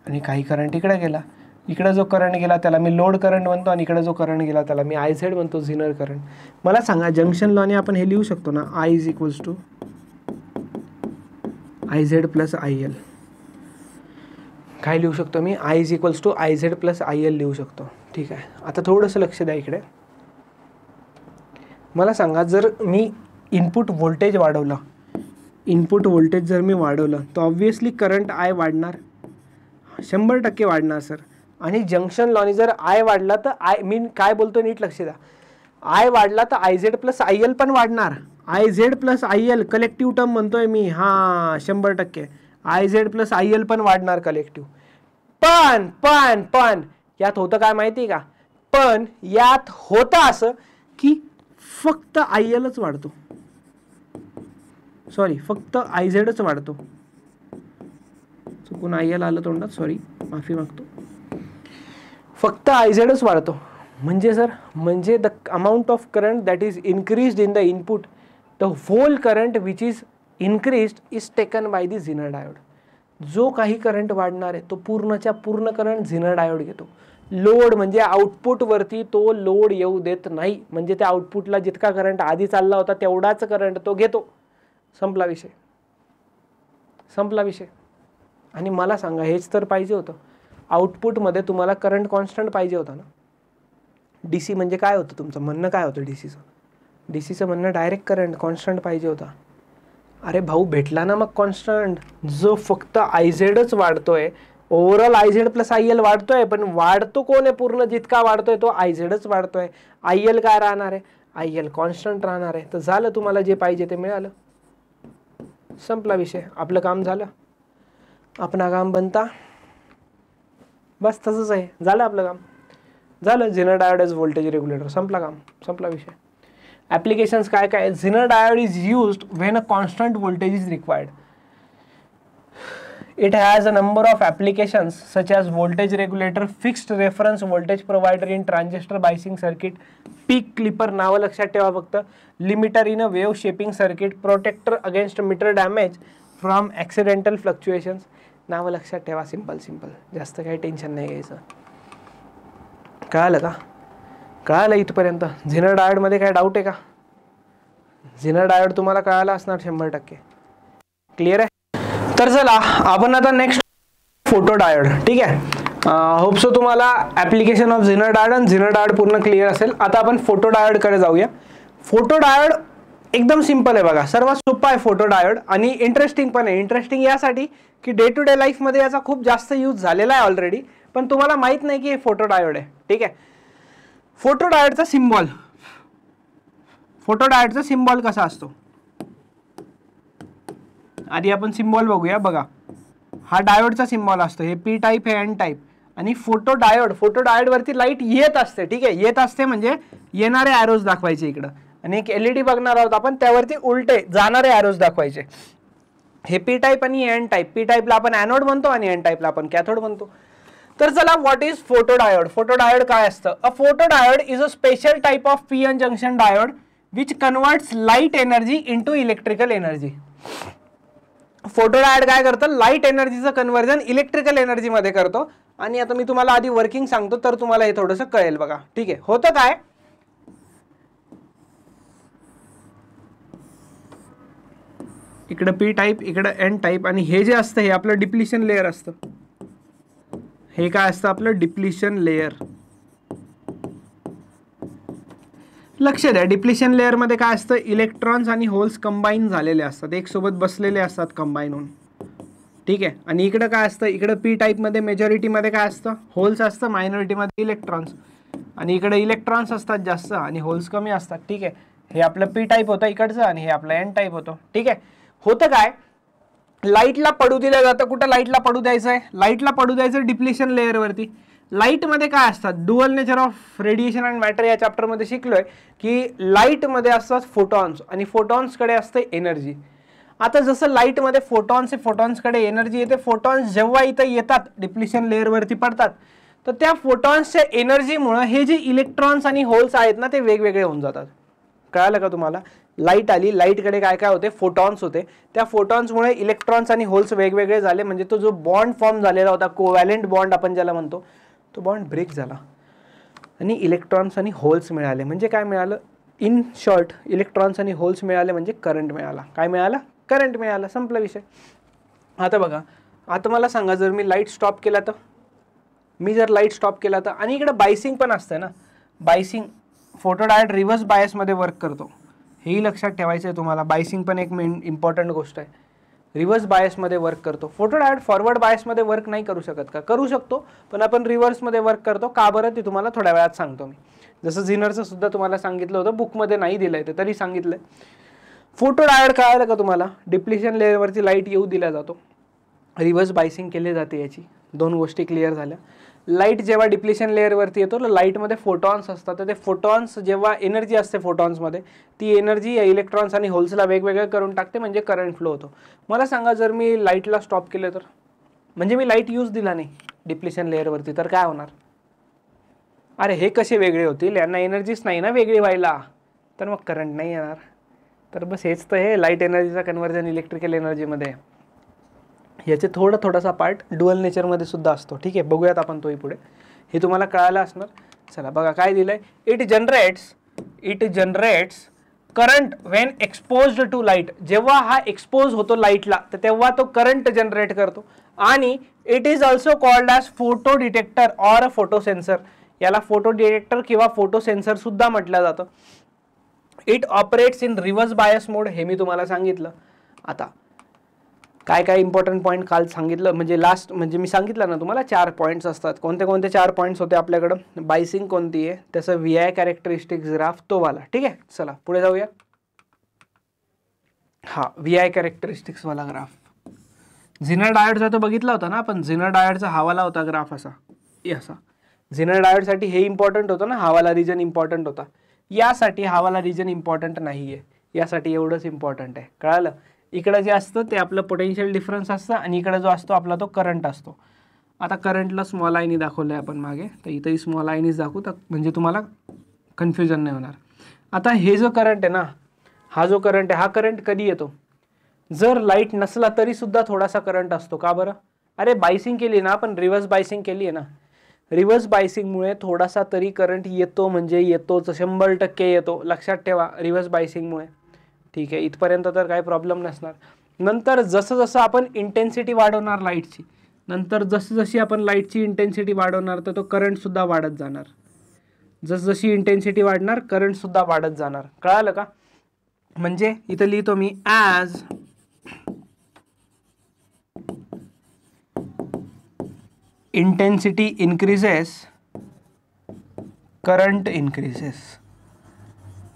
आणि काही करंट इकडं गेला. इकडं जो करंट गेला त्याला मी लोड करंट म्हणतो आणि इकडं जो करंट गेला त्याला मी IZ म्हणतो, झिनर करंट. मला सांगा, जंक्शन लॉने आपण हे लिहू शकतो ना, I is equals to IZ plus IL. काय लिहू शकतो मी? I is equals to IZ plus IL लिहू शकतो, ठीक आहे. आता थोडंसं लक्ष द्या इकडे. मला सांगा, जर मी इनपुट व्होल्टेज वाढवलं, इनपुट व्होल्टेज जर मी वाढवलं तर ऑब्व्हियसली करंट I वाढणार, 100% वाढणार सर. आणि जंक्शन लॉनी जर I वाढला तर मी काय बोलतो नीट लक्ष द्या. I वाढला तर IZ प्लस IL पण वाढणार. IZ plus IL collective term म्हणतोय मी. हां, 100% IZ प्लस IL पण वाढणार कलेक्टिव्ह. पण यात होतं काय माहिती का? पण यात होतं असं की फक्त ILच वाढतो, सॉरी फक्त IZच वाढतो. चुकून IL आलं तोंडात, सॉरी, माफी मागतो. फक्त IZच वाढतो. म्हणजे सर, म्हणजे the amount of current that is increased in the input, the whole current which is increased is taken by the zener diode. जो काही करंट वाढणार आहे तो पूर्णच्या पूर्ण करंट झिनर डायोड घेतो. लोड म्हणजे आउटपुटवरती तो लोड येऊ देत नाही. म्हणजे त्या आउटपुटला जितका करंट आधी चालला होता तेवढाच करंट तो घेतो. संपला विषय, संपला विषय. आणि मला सांगा, हेच तर पाहिजे होतं. आउटपुटमध्ये तुम्हाला करंट कॉन्स्टंट पाहिजे होता ना. DC म्हणजे काय होतं तुमचं म्हणणं? काय होतं डीसीचं म्हणणं? डायरेक्ट करंट कॉन्स्टंट पाहिजे होता. अरे भाऊ, भेटला ना मग कॉन्स्टंट, जो फक्त IZच वाढतोय. ओव्हरऑल IZ प्लस IL वाढतोय, पण वाढतो कोण आहे? पूर्ण जितका वाढतोय तो IZच वाढतोय. IL काय राहणार आहे? IL कॉन्स्टंट राहणार आहे. तर झालं, तुम्हाला जे पाहिजे ते मिळालं. संपला विषय, आपलं काम झालं. आपला काम बनता, बस तसंच आहे. झालं आपलं काम, झालं. Zener diode is voltage regulator. संपला काम, संपला विषय. ॲप्लिकेशन्स काय काय? Zener diode is used when a constant voltage is required. It has a number of applications such as voltage regulator, fixed reference voltage provider in transistor biasing circuit, peak clipper नावं लक्षात ठेवा फक्त, limiter in a wave shaping circuit, protector against meter damage from accidental fluctuations. नावं लक्षात ठेवा, simple simple, जास्त काही tension नाही घ्यायचं. कळालं का? कळालं इथपर्यंत? झिनर डायोड मध्ये काय डाऊट आहे का? झिनर डायोड तुम्हाला कळाला असणार 100%. क्लिअर आहे? तर चला आपण आता नेक्स्ट फोटो डायोड. ठीक आहे, होप सो तुम्हाला ऍप्लिकेशन ऑफ झिनर डायोड आणि झिनर डायोड पूर्ण क्लिअर असेल. आता आपण फोटो डायोड कडे जाऊया. फोटो डायोड एकदम सिंपल आहे बघा, सर्वात सोपा आहे फोटो डायोड आणि इंटरेस्टिंग पण आहे. इंटरेस्टिंग यासाठी की डे टू डे लाईफ मध्ये याचा खूप जास्त यूज झालेला आहे ऑलरेडी, पण तुम्हाला माहित नाही की हे फोटो डायोड आहे. ठीक आहे, फोटो डायोडचा सिम्बॉल, फोटो डायोडचा सिम्बॉल कसा असतो आधी आपण सिम्बॉल बघूया. बघा, हा डायोडचा सिम्बॉल असतो, हे पी टाईप, हे एन टाईप. आणि फोटो डायोड, फोटो डायोड वरती लाईट येत असते. ठीक आहे, येत असते म्हणजे येणारे एरोज दाखवायचे इकडं, आणि एक एलईडी बघणार आहोत आपण, त्यावरती उलटे जाणारे एरोज दाखवायचे. हे पी टाईप आणि एन टाईप. पी टाईपला आपण ॲनोड म्हणतो आणि एन टाईपला आपण कॅथोड म्हणतो. तर चला, what is photo diode? Photo diode काय असतं? A photo diode is a special type of P N junction diode which converts light energy into electrical energy. Photo diode काय करतं? लाईट एनर्जीचं कन्वर्जन इलेक्ट्रिकल एनर्जी मध्ये करतो. आणि आता मी तुम्हाला आधी वर्किंग सांगतो तर तुम्हाला हे थोडंसं कळेल. बघा, ठीक आहे, होतं काय, इकडे पी टाईप, इकडे एन टाईप, आणि हे जे असतं हे आपलं डिप्लिशन लेयर असतं. हे काय असतं? आपलं डिप्लिशन लेयर. लक्ष द्या, डिप्लिशन लेयर मध्ये काय असतं? इलेक्ट्रॉन्स आणि होल्स कंबाईन झालेले असतात, एक सोबत बसलेले असतात कंबाईन होऊन. ठीक आहे, आणि इकडे काय असतं? इकडे पी टाईप मध्ये मेजॉरिटी मध्ये काय असतं? होल्स असतं, मायनॉरिटी मध्ये इलेक्ट्रॉन्स. आणि इकडे इलेक्ट्रॉन्स असतात जास्त आणि होल्स कमी असतात. ठीक आहे, हे आपलं पी टाईप होतं इकडचं आणि हे आपलं एन टाईप होतं. ठीक आहे, होतं काय, लाईटला पडू दिलं जातं. कुठं लाईटला पडू द्यायचं आहे? लाईटला पडू द्यायचं डिप्लिशन लेयर वरती. लाईट मध्ये काय असतात? Dual nature of radiation and matter या चॅप्टर मध्ये शिकलोय की लाईट मध्ये असतात फोटॉन्स आणि फोटॉन्स कडे असते एनर्जी. आता जसं लाईट मध्ये फोटॉन्स कडे एनर्जी येते, फोटॉन्स जेव्हा इथं येतात डिप्लिशन लेयर वरती पडतात तर त्या फोटॉन्सच्या एनर्जीमुळे हे जे इलेक्ट्रॉन्स आणि होल्स आहेत ना ते वेगवेगळे होऊन जातात. कळालं का तुम्हाला? लाईट आली, लाईट कडे काय काय होते? फोटॉन्स होते. त्या फोटॉन्समुळे इलेक्ट्रॉन्स आणि होल्स वेगवेगळे झाले, म्हणजे तो जो बॉन्ड फॉर्म झालेला होता, कोव्हॅलेंट बॉन्ड आपण ज्याला म्हणतो, तो बॉन्ड ब्रेक झाला आणि इलेक्ट्रॉन्स आणि होल्स मिळाले. म्हणजे काय मिळालं? इन शॉर्ट, इलेक्ट्रॉन्स आणि होल्स मिळाले म्हणजे करंट मिळाला. काय मिळाला? करंट मिळाला. संपला विषय. आता बघा, आता मला सांगा, जर मी लाईट स्टॉप केला तर, मी जर लाईट स्टॉप केला तर, आणि इकडे बायसिंग पण असतं ना, biasing, photo diode reverse bias मध्ये वर्क करतो, हेही लक्षात ठेवायचं आहे तुम्हाला. बायसिंग पण एक मेन इम्पॉर्टंट गोष्ट आहे. रिव्हर्स बायसमध्ये वर्क करतो. फोटो डायोड फॉरवर्ड बायसमध्ये वर्क नाही करू शकत का? करू शकतो, पण आपण रिव्हर्समध्ये वर्क करतो. का बरं ते तुम्हाला थोड्या वेळात सांगतो मी. जसं झिनरचं सुद्धा तुम्हाला सांगितलं होतं, बुकमध्ये नाही दिलंय ते तरी सांगितलंय. फोटो डायोड कळालं का तुम्हाला? डिप्लिशन लेअरवरती लाईट येऊ दिला जातो, रिव्हर्स बायसिंग केली जाते. याची दोन गोष्टी क्लिअर झाल्या. लाईट जेव्हा डिप्लिशन लेअरवरती येतो, लाईटमध्ये फोटॉन्स असतात, तर ते फोटॉन्स जेव्हा एनर्जी असते फोटॉन्समध्ये, ती एनर्जी या इलेक्ट्रॉन्स आणि होल्सला वेगवेगळं करून टाकते, म्हणजे करंट फ्लो होतो. मला सांगा, जर मी लाईटला स्टॉप केलं तर, म्हणजे मी लाईट यूज दिला नाही डिप्लिशन लेअरवरती, तर काय होणार? अरे हे कसे वेगळे होतील? यांना एनर्जीच नाही ना वेगळी व्हायला, तर मग करंट नाही येणार. तर बस हेच तर हे लाईट एनर्जीचा कन्व्हर्जन इलेक्ट्रिकल एनर्जीमध्ये. याचे थोडासा पार्ट डुअल नेचरमध्ये सुद्धा असतो. ठीक आहे, बघूयात आपण तोही पुढे. हे तुम्हाला कळालं असणार. चला बघा काय दिलंय. It generates current when exposed to light. जेव्हा हा एक्सपोज होतो लाईटला तर तेव्हा तो करंट जनरेट करतो. आणि it is also called as photo detector or a photo sensor. याला फोटो डिटेक्टर किंवा फोटो सेन्सर सुद्धा म्हटलं जातं. It operates in reverse bias mode, हे मी तुम्हाला सांगितलं. आता काय काय इम्पॉर्टंट पॉईंट काल सांगितलं, म्हणजे लास्ट, म्हणजे मी सांगितलं ना तुम्हाला 4 पॉईंट्स असतात. कोणते कोणते 4 पॉईंट्स होते आपल्याकडं? बायसिंग कोणती आहे, त्याचं व्हीआय कॅरेक्टरिस्टिक्स ग्राफ, तो वाला. ठीक आहे, चला पुढे जाऊया. हा व्हीआय कॅरेक्टरिस्टिक्स वाला ग्राफ. झिनर डायोडचा तो बघितला होता ना आपण. झिनर डायोडचा हा वाला होता ग्राफ, असा असा. झिनर डायोडसाठी हे इम्पॉर्टंट होतं ना, हा वाला रिजन इम्पॉर्टंट होता. यासाठी हा वाला रिजन इम्पॉर्टंट नाहीये, यासाठी एवढंच इम्पॉर्टंट आहे. कळालं? इकडं जे असतं ते आपलं पोटेन्शियल डिफरन्स असतं आणि इकडं जो असतो आपला तो करंट असतो. आता करंटला स्मॉल आयनी दाखवलं आहे आपण मागे, तर इथंही स्मॉल आयनीच दाखवू तर म्हणजे तुम्हाला कन्फ्युजन नाही होणार. आता हे जो करंट आहे ना, हा जो करंट आहे, हा करंट कधी येतो? जर लाईट नसला तरी सुद्धा थोडासा करंट असतो. का बरं? अरे बायसिंग केली ना आपण, रिव्हर्स बायसिंग केली आहे ना, रिव्हर्स बायसिंगमुळे थोडासा तरी करंट येतो, म्हणजे येतोच, 100% येतो. लक्षात ठेवा, रिव्हर्स बायसिंगमुळे. ठीक आहे, इथपर्यंत तर काही प्रॉब्लेम नसणार. नंतर जसं जसं आपण इंटेन्सिटी वाढवणार लाईटची, नंतर जशी जशी आपण लाईटची इंटेन्सिटी वाढवणार तर तो करंटसुद्धा वाढत जाणार. जसजशी इंटेन्सिटी वाढणार करंटसुद्धा वाढत जाणार. कळालं का? म्हणजे इथं लिहितो मी, as intensity increases current increases.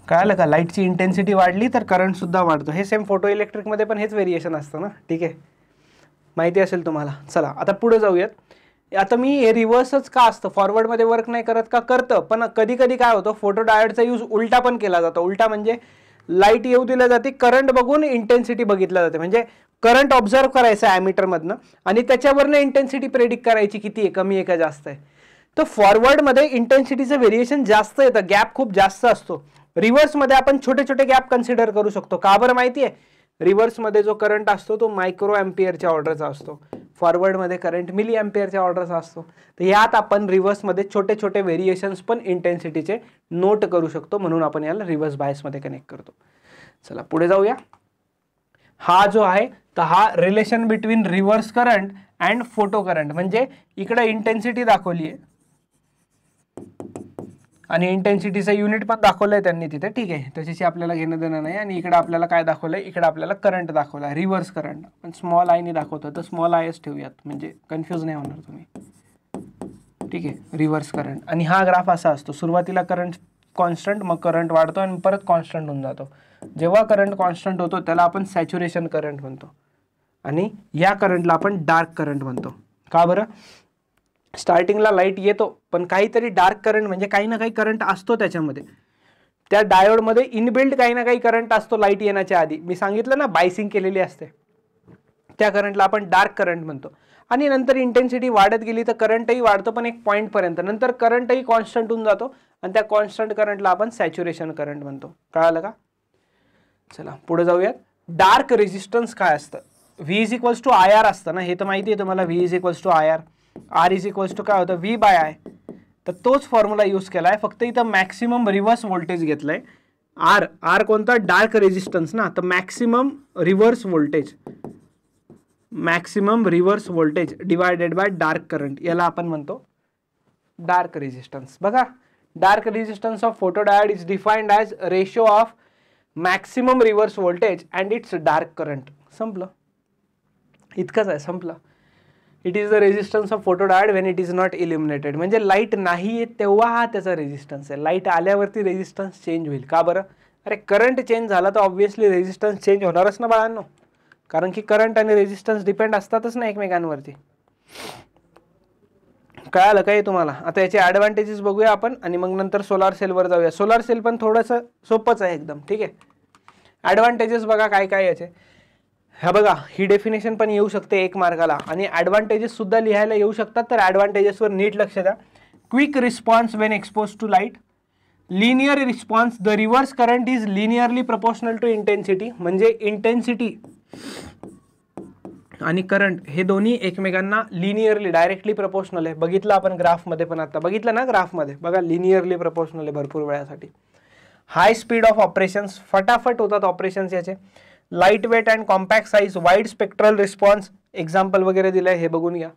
कळालं का? लाईटची इंटेन्सिटी वाढली तर करंटसुद्धा वाढतो. हे सेम फोटो इलेक्ट्रिकमध्ये पण हेच व्हेरिएशन असतं ना. ठीक आहे, माहिती असेल तुम्हाला. चला आता पुढे जाऊयात. आता मी हे रिव्हर्सच का असतं, फॉरवर्डमध्ये वर्क नाही करत का? करतं, पण कधी कधी काय होतं, फोटो डायोडचा यूज उलटा पण केला जातो. उलटा म्हणजे लाईट येऊ दिल्या जाते, करंट बघून इंटेन्सिटी बघितल्या जाते. म्हणजे करंट ऑब्झर्व करायचं ॲमीटरमधनं आणि त्याच्यावरनं इंटेन्सिटी प्रेडिक्ट करायची, किती आहे, कमी आहे का जास्त आहे. तर फॉरवर्डमध्ये इंटेन्सिटीचं व्हेरिएशन जास्त येतं, गॅप खूप जास्त असतो. रिव्हर्समध्ये आपण छोटे छोटे गॅप कन्सिडर करू शकतो. का बरं माहिती आहे? रिव्हर्समध्ये जो करंट असतो तो मायक्रो अँपियरच्या ऑर्डरचा असतो, फॉरवर्डमध्ये करंट मिली अँपियरच्या ऑर्डरचा असतो. तर यात आपण रिव्हर्समध्ये छोटे छोटे व्हेरिएशन्स पण इंटेन्सिटीचे नोट करू शकतो, म्हणून आपण याला रिव्हर्स बायसमध्ये कनेक्ट करतो. चला पुढे जाऊया. हा जो आहे तर हा relation between reverse current and photo current, म्हणजे इकडे इंटेन्सिटी दाखवली आहे आणि इंटेन्सिटीचं युनिट पण दाखवलंय त्यांनी तिथे. ठीक आहे, त्याच्याशी आपल्याला घेणं देणं नाही. आणि इकडे आपल्याला काय दाखवलंय, इकडे आपल्याला करंट दाखवला, रिव्हर्स करंट. पण स्मॉल आयनी दाखवतो तर स्मॉल आयच ठेवूयात, म्हणजे कन्फ्यूज नाही होणार तुम्ही. ठीक आहे, रिव्हर्स करंट. आणि हा ग्राफ असा असतो, सुरुवातीला करंट कॉन्स्टंट, मग करंट वाढतो आणि परत कॉन्स्टंट होऊन जातो. जेव्हा करंट कॉन्स्टंट होतो त्याला आपण सॅच्युरेशन करंट म्हणतो आणि या करंटला आपण डार्क करंट म्हणतो. का बरं? स्टार्टिंगला लाईट येतो पण काहीतरी डार्क करंट, म्हणजे काही ना काही करंट असतो त्याच्यामध्ये. त्या डायोडमध्ये इनबिल्ट काही ना काही करंट असतो लाईट येण्याच्या आधी. मी सांगितलं ना, बायसिंग केलेली असते, त्या करंटला आपण डार्क करंट म्हणतो. आणि नंतर इंटेन्सिटी वाढत गेली तर करंटही वाढतो, पण एक पॉईंटपर्यंत. नंतर करंटही कॉन्स्टंट होऊन जातो आणि त्या कॉन्स्टंट करंटला आपण सॅच्युरेशन करंट म्हणतो. कळालं का? चला पुढे जाऊयात. डार्क रेजिस्टन्स काय असतं? V is equals to IR असतं ना, हे तर माहिती आहे तुम्हाला. V is equals to IR, R is equals to काय होतं, V बाय I. तर तोच फॉर्म्युला यूज केला आहे, फक्त इथं मॅक्सिमम रिव्हर्स व्होल्टेज घेतलंय. R कोणता? डार्क रेजिस्टन्स ना, तर maximum reverse voltage, maximum reverse voltage divided by dark current, याला आपण म्हणतो डार्क रेजिस्टन्स. बघा, dark resistance of photodiode is defined as ratio of maximum reverse voltage and it's dark current. संपलं, इतकंच आहे, संपलं. It is the resistance of photodiode when it is not illuminated. म्हणजे light नाही आहे तेव्हा हा त्याचा रेजिस्टन्स आहे. लाईट आल्यावरती रेजिस्टन्स चेंज होईल. का बरं? अरे करंट चेंज झाला तर ऑब्व्हियसली रेजिस्टन्स चेंज होणारच ना बाळांनो, कारण की करंट आणि रेजिस्टन्स डिपेंड असतातच ना एकमेकांवरती. कळालं काय तुम्हाला? आता याचे ॲडव्हान्टेजेस बघूया आपण आणि मग नंतर सोलार सेलवर जाऊया. सोलार सेल पण थोडंसं सोपंच आहे एकदम. ठीक आहे, ॲडव्हान्टेजेस बघा काय काय याचे. हा बघा, ही डेफिनेशन पण येऊ शकते एक मार्काला आणि ॲडव्हान्टेजेस सुद्धा लिहायला येऊ शकतात. तर ॲडव्हान्टेजेसवर नीट लक्ष द्या. Quick response when expose to light, linear response, the reverse current is linearly proportional to intensity. म्हणजे इंटेन्सिटी आणि करंट हे दोन्ही एकमेकांना लिनियरली, डायरेक्टली प्रपोर्शनल आहे. बघितलं आपण ग्राफमध्ये पण, आता बघितलं ना ग्राफमध्ये, बघा लिनियरली प्रपोर्शनल आहे भरपूर वेळासाठी. हाय स्पीड ऑफ ऑपरेशन्स, फटाफट होतात ऑपरेशन्स याचे. Light weight and compact size, wide spectral response, example वगैरे दिलं आहे, हे बघून घ्या.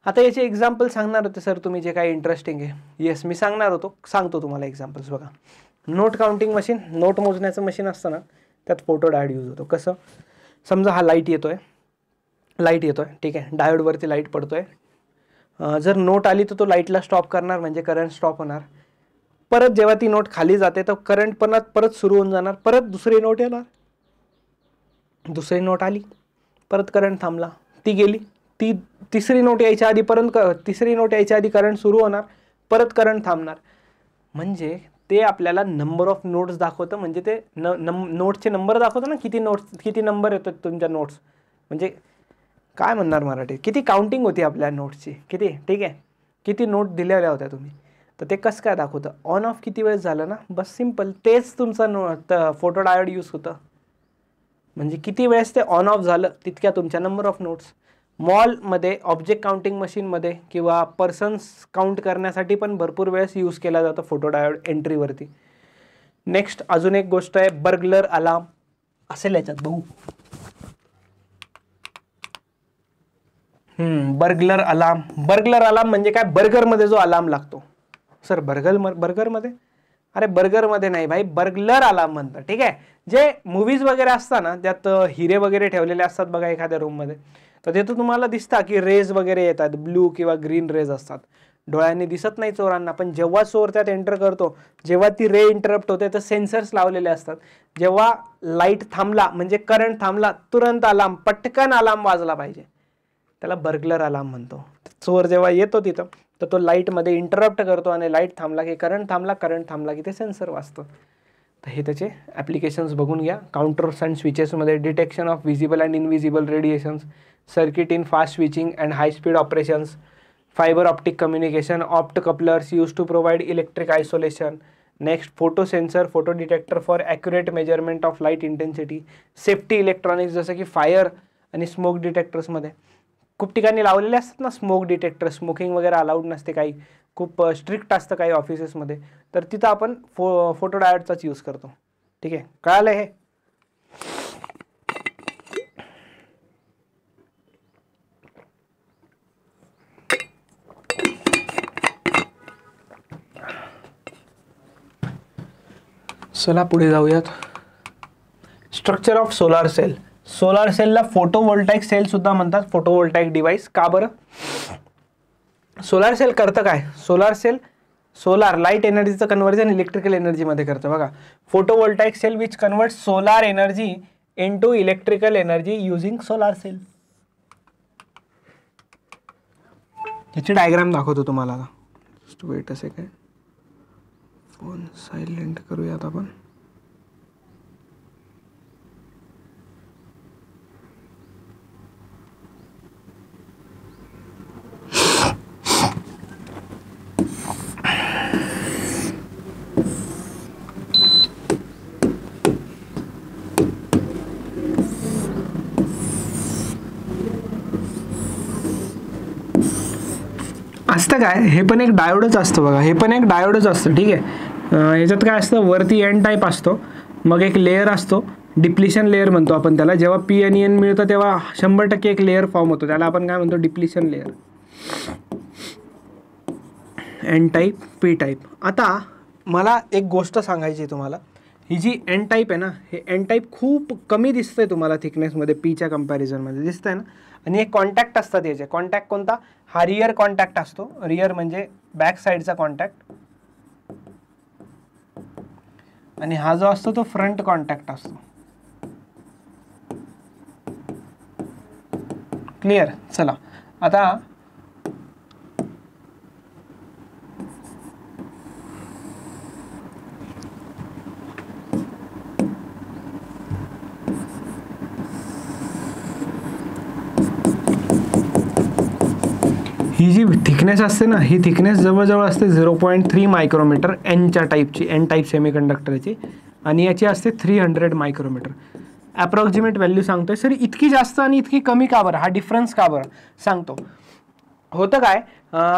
आता याचे एक्झाम्पल सांगणार होते सर तुम्ही, जे काही इंटरेस्टिंग आहे. येस, मी सांगणार होतो, सांगतो तुम्हाला एक्झाम्पल्स. बघा, नोट काउंटिंग मशीन, नोट मोजण्याचं मशीन असतं ना, त्यात फोटो डायोड यूज होतो. कसं? समजा हा लाईट येतोय, ठीक आहे, डायोडवरती लाईट पडतोय. जर नोट आली तर तो लाईटला स्टॉप करणार, म्हणजे करंट स्टॉप होणार. परत जेव्हा ती नोट खाली जाते तर करंट परत सुरू होऊन जाणार. परत दुसरी नोट येणार, दुसरी नोट आली, परत करंट थांबला, ती गेली, ती तिसरी नोट यायच्या आधी करंट सुरू होणार, परत करंट थांबणार. म्हणजे ते आपल्याला नंबर ऑफ नोट्स दाखवतं, म्हणजे ते नोट्सचे नंबर दाखवतं ना, किती नंबर येतात तुमच्या नोट्स, म्हणजे काय म्हणणार मराठी, किती काउंटिंग होती आपल्या नोट्सची, किती, ठीक आहे, किती नोट दिलेल्या होत्या तुम्ही, तर ते कसं काय दाखवतं, ऑन ऑफ किती वेळेस झालं ना, बस सिम्पल, तेच तुमचा फोटो डायोड यूज होतं, म्हणजे किती वेळेस ते ऑन ऑफ झालं तितक्या तुमच्या नंबर ऑफ नोट्स. मॉलमध्ये ऑब्जेक्ट काउंटिंग मशीनमध्ये किंवा पर्सन्स काउंट करण्यासाठी पण भरपूर वेळेस यूज केला जातो फोटो डायोड एंट्रीवरती. नेक्स्ट अजून एक गोष्ट आहे, बर्गलर अलार्म असेल याच्यात बघू. बर्गलर अलार्म म्हणजे काय, बर्गरमध्ये जो अलार्म लागतो. सर बर्गरमध्ये, अरे बर्गरमध्ये नाही भाई, बर्गलर अलार्म म्हणतात, ठीक आहे. जे मूवीज वगैरे असतात ना, त्यात हिरे वगैरे ठेवलेले असतात बघा एखाद्या रूममध्ये, तर तिथं तुम्हाला दिसतं की रेज वगैरे येतात, ब्लू किंवा ग्रीन रेज असतात, डोळ्यांनी दिसत नाही चोरांना, पण जेव्हा चोर त्यात एंटर करतो, जेव्हा ती रे इंटरप्ट होते, तर सेन्सर्स लावलेले असतात. जेव्हा लाईट थांबला म्हणजे करंट थांबला, तुरंत अलार्म, पटकन अलार्म वाजला पाहिजे, त्याला बर्गलर अलार्म म्हणतो. चोर जेव्हा येतो तिथं, तर तो लाईटमध्ये इंटरप्ट करतो आणि लाईट थांबला की करंट थांबला की ते सेन्सर वाजतं. तर हे त्याचे ॲप्लिकेशन्स बघून घ्या. काउंटर्स अँड स्विचेसमध्ये detection of visible and invisible radiations, circuit in fast switching and high speed operations, fibre optic communication, optocouplers use to provide electric isolation. Next photo sensor, photo detector for accurate measurement of light intensity. Safety electronics जसं की fire आणि smoke डिटेक्टर्समध्ये खूप ठिकाणी लावलेले असतात ना smoke detector, smoking वगैरे allowed नसते, काही खूप स्ट्रिक्ट असतं काही ऑफिसेसमध्ये, तर तिथं आपण फोटो डायोडचाच यूज करतो. ठीक आहे, कळालं हे. चला पुढे जाऊयात. Structure of solar cell. Solar सेलला फोटोवोल्टाईक सेल सुद्धा म्हणतात, फोटोवोल्टाईक डिव्हाइस. का बरं? सोलार सेल करतं काय, सोलार लाईट एनर्जीचं कन्व्हर्जन इलेक्ट्रिकल एनर्जीमध्ये करतं बघा. Photovoltaic cell which convert solar energy into electrical energy using solar cell. याची डायग्राम दाखवतो तुम्हाला. Just wait a second, phone silent करूयात आपण. असतं काय, हे पण एक डायोडच असतं बघा, हे पण एक डायोडच असतं. ठीक आहे, याच्यात काय असतं, वरती एन टाईप असतो, मग एक लेअर असतो, डिप्लिशन लेअर म्हणतो आपण त्याला. जेव्हा पी आणि एन मिळतं तेव्हा 100% एक लेअर फॉर्म होतो, त्याला आपण काय म्हणतो, depletion layer. N type, P type. आता मला एक गोष्ट सांगायची आहे तुम्हाला, ही जी एन टाईप आहे ना, हे एन टाईप खूप कमी दिसतंय तुम्हाला थिकनेसमध्ये, पीच्या कम्पॅरिझनमध्ये दिसतंय ना. आणि एक कॉन्टॅक्ट असतात याचे. कॉन्टॅक्ट कोणता, हा रियर कॉन्टॅक्ट असतो. रियर म्हणजे बॅक साईडचा कॉन्टॅक्ट, आणि हा जो असतो तो फ्रंट कॉन्टॅक्ट असतो. क्लिअर. चला आता ही जी थिकनेस असते ना, ही थिकनेस जवळजवळ असते 0.3 मायक्रोमीटर एनच्या टाईपची, एन टाईप सेमीकंडक्टरची, आणि याची असते 300 मायक्रोमीटर. ॲप्रॉक्सिमेट व्हॅल्यू सांगतोय. सर इतकी जास्त आणि इतकी कमी का बरं, हा डिफरन्स का बरं, सांगतो. होतं काय,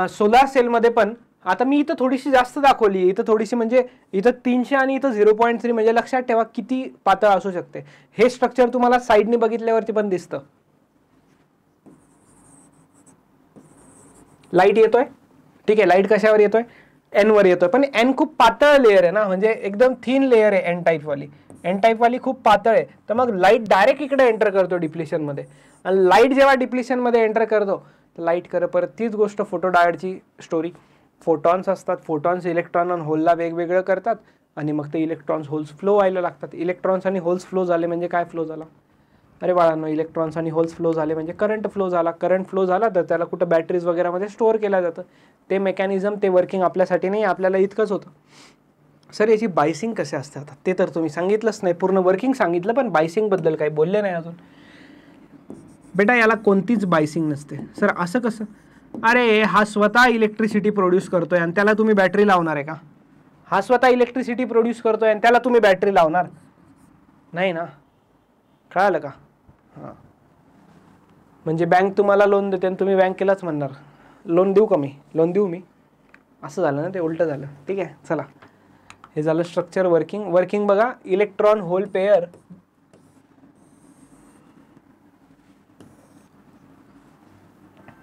सोलार सेलमध्ये पण आता मी इथं थोडीशी जास्त दाखवली, इथं थोडीशी, म्हणजे इथं 300 आणि इथं 0.3, म्हणजे लक्षात ठेवा किती पातळ असू शकते. हे स्ट्रक्चर तुम्हाला साईडने बघितल्यावरती पण दिसतं. लाईट येतोय, ठीक आहे, लाईट कशावर येतोय, एन वर येतोय, पण एन खूप पातळ लेअर आहे ना, म्हणजे एकदम थिन लेअर आहे एन टाईपवाली. एन टाईपवाली खूप पातळ आहे, तर मग लाईट डायरेक्ट इकडे एंटर करतो डिप्लिशनमध्ये. आणि लाईट जेव्हा डिप्लिशनमध्ये एंटर करतो, तर लाईट परत तीच गोष्ट फोटो डायोडची स्टोरी. फोटॉन्स असतात, फोटॉन्स इलेक्ट्रॉन आणि होलला वेगवेगळं करतात, आणि मग ते इलेक्ट्रॉन्स होल्स फ्लो व्हायला लागतात. इलेक्ट्रॉन्स आणि होल्स फ्लो झाले म्हणजे काय फ्लो झाला, अरे बाळांनो, इलेक्ट्रॉन्स आणि होल्स फ्लो झाले म्हणजे करंट फ्लो झाला. करंट फ्लो झाला तर त्याला कुठं बॅटरीज वगैरेमध्ये स्टोअर केलं जातं. ते मेकॅनिझम, ते वर्किंग आपल्यासाठी नाही, आपल्याला इतकंच होतं. सर याची बायसिंग कसे असते आता ते तर तुम्ही सांगितलंच नाही, पूर्ण वर्किंग सांगितलं पण बायसिंग बद्दल काही बोलले नाही अजून. बेटा याला कोणतीच बायसिंग नसते. सर असं कसं? अरे हा स्वतः इलेक्ट्रिसिटी प्रोड्यूस करतोय आणि त्याला तुम्ही बॅटरी लावणार आहे का? हा स्वतः इलेक्ट्रिसिटी प्रोड्यूस करतोय आणि त्याला तुम्ही बॅटरी लावणार नाही ना, कळालं का? हां, म्हणजे बँक तुम्हाला लोन देते आणि तुम्ही बँकेलाच म्हणणार लोन देऊ का मी, लोन देऊ मी, असं झालं ना, ते उलटं झालं. ठीक आहे, चला हे झालं स्ट्रक्चर. वर्किंग बघा, इलेक्ट्रॉन होल पेअर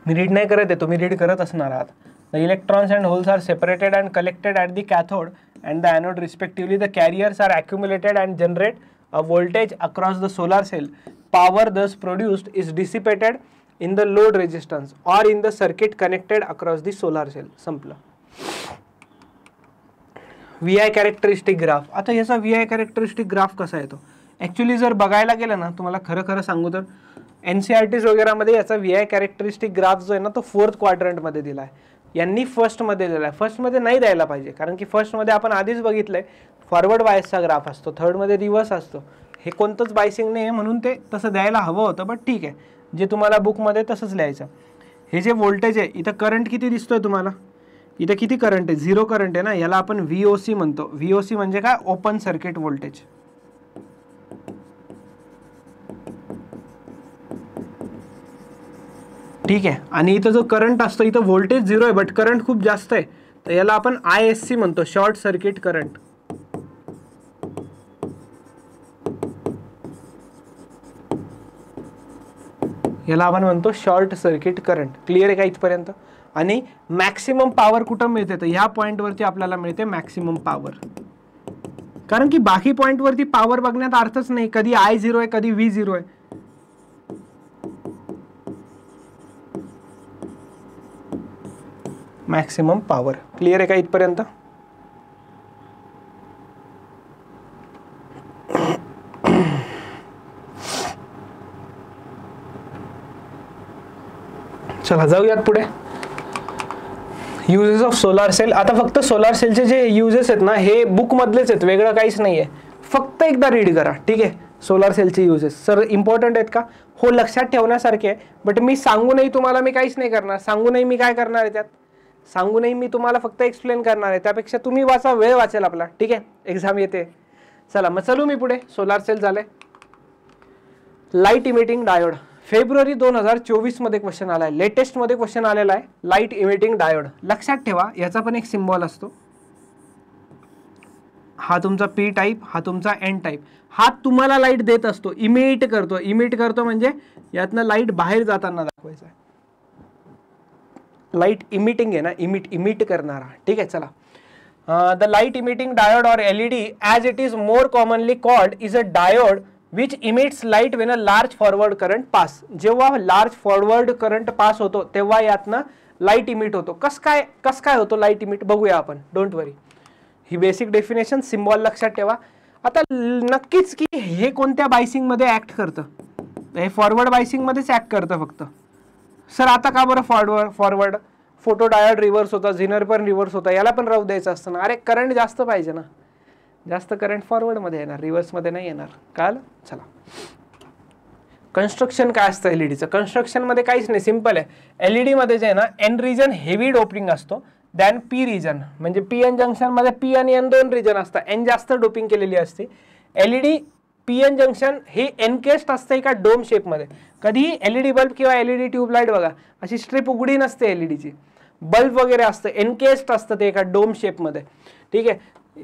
मी रीड नाही करत आहे, तुम्ही रीड करत असणार आहात. The electrons and holes are separated and collected at the cathode and the anode respectively. The carriers are accumulated and generate a voltage across the solar cell. Power thus produced is dissipated in the load resistance or in the circuit connected across the solar cell. संपलं. VI characteristic graph. आता याचा VI characteristic graph कसा येतो? Actually जर बघायला गेलं ना, तुम्हाला खरं सांगू तर NCERTs वगैरेमध्ये याचा VI कॅरेक्टरिस्टिक ग्राफ जो आहे ना तो 4th क्वाड्रंटमध्ये दिला आहे. यांनी फर्स्टमध्ये दिला आहे. फर्स्टमध्ये नाही द्यायला पाहिजे, कारण की फर्स्टमध्ये आपण आधीच बघितलंय फॉरवर्ड बायसचा ग्राफ असतो, थर्डमध्ये रिव्हर्स असतो. हे कोणतंच बायसिंग नाही आहे म्हणून ते तसं द्यायला हवं होतं, बट ठीक आहे, जे तुम्हाला बुकमध्ये तसंच लिहायचं. हे जे व्होल्टेज आहे, इथं करंट किती दिसतोय तुम्हाला? इथं किती करंट आहे? 0 करंट आहे ना, याला आपण VOC म्हणतो. VOC म्हणजे काय? Open circuit voltage. ठीक आहे, आणि इथं जो करंट असतो, इथं व्होल्टेज 0 आहे बट करंट खूप जास्त आहे, तर याला आपण ISC म्हणतो, शॉर्ट सर्किट करंट. याला आपण म्हणतो शॉर्ट सर्किट करंट. क्लिअर आहे का इथपर्यंत? आणि मॅक्सिमम पॉवर कुठं मिळते? तर ह्या पॉईंटवरती आपल्याला मिळते मॅक्सिमम पॉवर, कारण की बाकी पॉईंटवरती पॉवर बघण्यात अर्थच नाही. कधी I0 आहे, कधी V0 आहे. Maximum power. क्लिअर आहे का इथपर्यंत? चला जाऊयात पुढे. Uses of solar cell. आता फक्त सोलार सेलचे जे युजेस आहेत ना, हे बुक मधलेच आहेत, वेगळं काहीच नाहीये. फक्त एकदा रीड करा, ठीक आहे. सोलार सेलचे युजेस सर इम्पॉर्टंट आहेत का? हो, लक्षात ठेवण्यासारखे आहे, बट मी सांगूनही तुम्हाला मी काहीच नाही करणार. सांगूनही मी काय करणार आहे त्यात? सांगूनही मी तुम्हाला फक्त एक्सप्लेन करणार आहे. त्यापेक्षा तुम्ही वाचा, वेळ वाचेल आपला. ठीक आहे, एक्झाम येते. चला मग चलू मी पुढे. सोलार सेल झाले. Light emitting diode. फेब्रुवारी 2024 मध्ये क्वेश्चन आलाय, लेटेस्ट मध्ये क्वेश्चन आलेला आहे. Light emitting diode. लक्षात ठेवा, याचा पण एक सिम्बॉल असतो. हा तुमचा P टाईप, हा तुमचा N टाईप. हा तुम्हाला लाईट देत असतो, इमिट करतो. इमिट करतो म्हणजे यातनं लाईट बाहेर जाताना दाखवायचा आहे. लाईट इमिटिंग आहे ना, इमिट करणारा. ठीक आहे, चला. द लाईट इमिटिंग डायोड और LED as it is more commonly called is a diode which emits light when a large forward current pass. जेव्हा लार्ज फॉरवर्ड करंट पास होतो तेव्हा यातनं लाईट इमिट होतो. कस काय होतो लाईट इमिट? बघूया आपण, don't worry. He basic definition, symbol लक्षात ठेवा. आता नक्कीच की हे कोणत्या बायसिंग मध्ये ऍक्ट करतं? हे फॉरवर्ड बायसिंग मध्येच ऍक्ट करतं फक्त. सर आता का बरं फॉरवर्ड? फोटो डायोड रिव्हर्स होता, झिनर पण रिव्हर्स होता, याला पण राहू द्यायचं असतं ना. अरे करंट जास्त पाहिजे ना, जास्त करंट फॉरवर्ड मध्ये येणार, रिव्हर्स मध्ये नाही येणार. कळलं? चला. कन्स्ट्रक्शन काय असतं एलईडीचं? कन्स्ट्रक्शन मध्ये काहीच नाही, सिंपल आहे. एलईडी मध्ये जे आहे ना, N रिजन हेवी डोपिंग असतो दॅन P रिजन. म्हणजे PN जंक्शन मध्ये P आणि N दोन रिजन असतात. N जास्त डोपिंग केलेली असते. एलईडी PN जंक्शन हे एनकेस्ड असतं एका डोम शेप मध्ये. कधीही एलईडी बल्ब किंवा एलईडी ट्यूबलाइट बघा, अशी स्ट्रिप उघडी नसते एलईडीची. बल्ब वगैरे असतं, एनकेस्ड असतं ते एका डोम शेप मध्ये. ठीक आहे,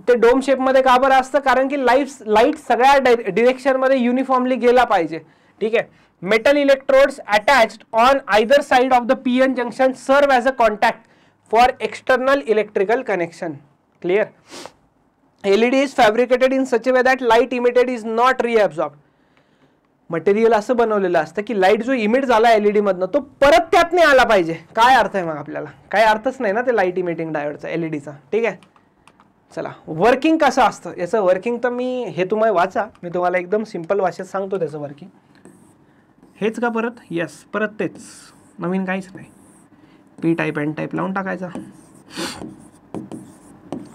ते डोम शेप मध्ये का बरं असतं? कारण की लाईट सगळ्या डिरेक्शन मध्ये युनिफॉर्मली गेला पाहिजे. ठीक आहे. Metal electrodes attached on either side of the PN junction serve as a contact for external electrical connection. Clear? LED is fabricated in such a way that light emitted is not reabsorbed. Material असं बनवलेलं असतं की light जो emit झाला LED मधनं तो परत त्यात नाही आला पाहिजे. काय अर्थ आहे मग आपल्याला? काय अर्थच नाही ना ते लाईट इमिटिंग डायोडचा, एलईडीचा. ठीक आहे, चला. वर्किंग कसं असतं याचं? वर्किंग तर हे तुम्हाला वाचा, मी तुम्हाला एकदम सिंपल भाषेत सांगतो त्याचं वर्किंग. हेच का परत? येस, परत तेच, नवीन काहीच नाही. P टाईप N टाईप लावून टाकायचा.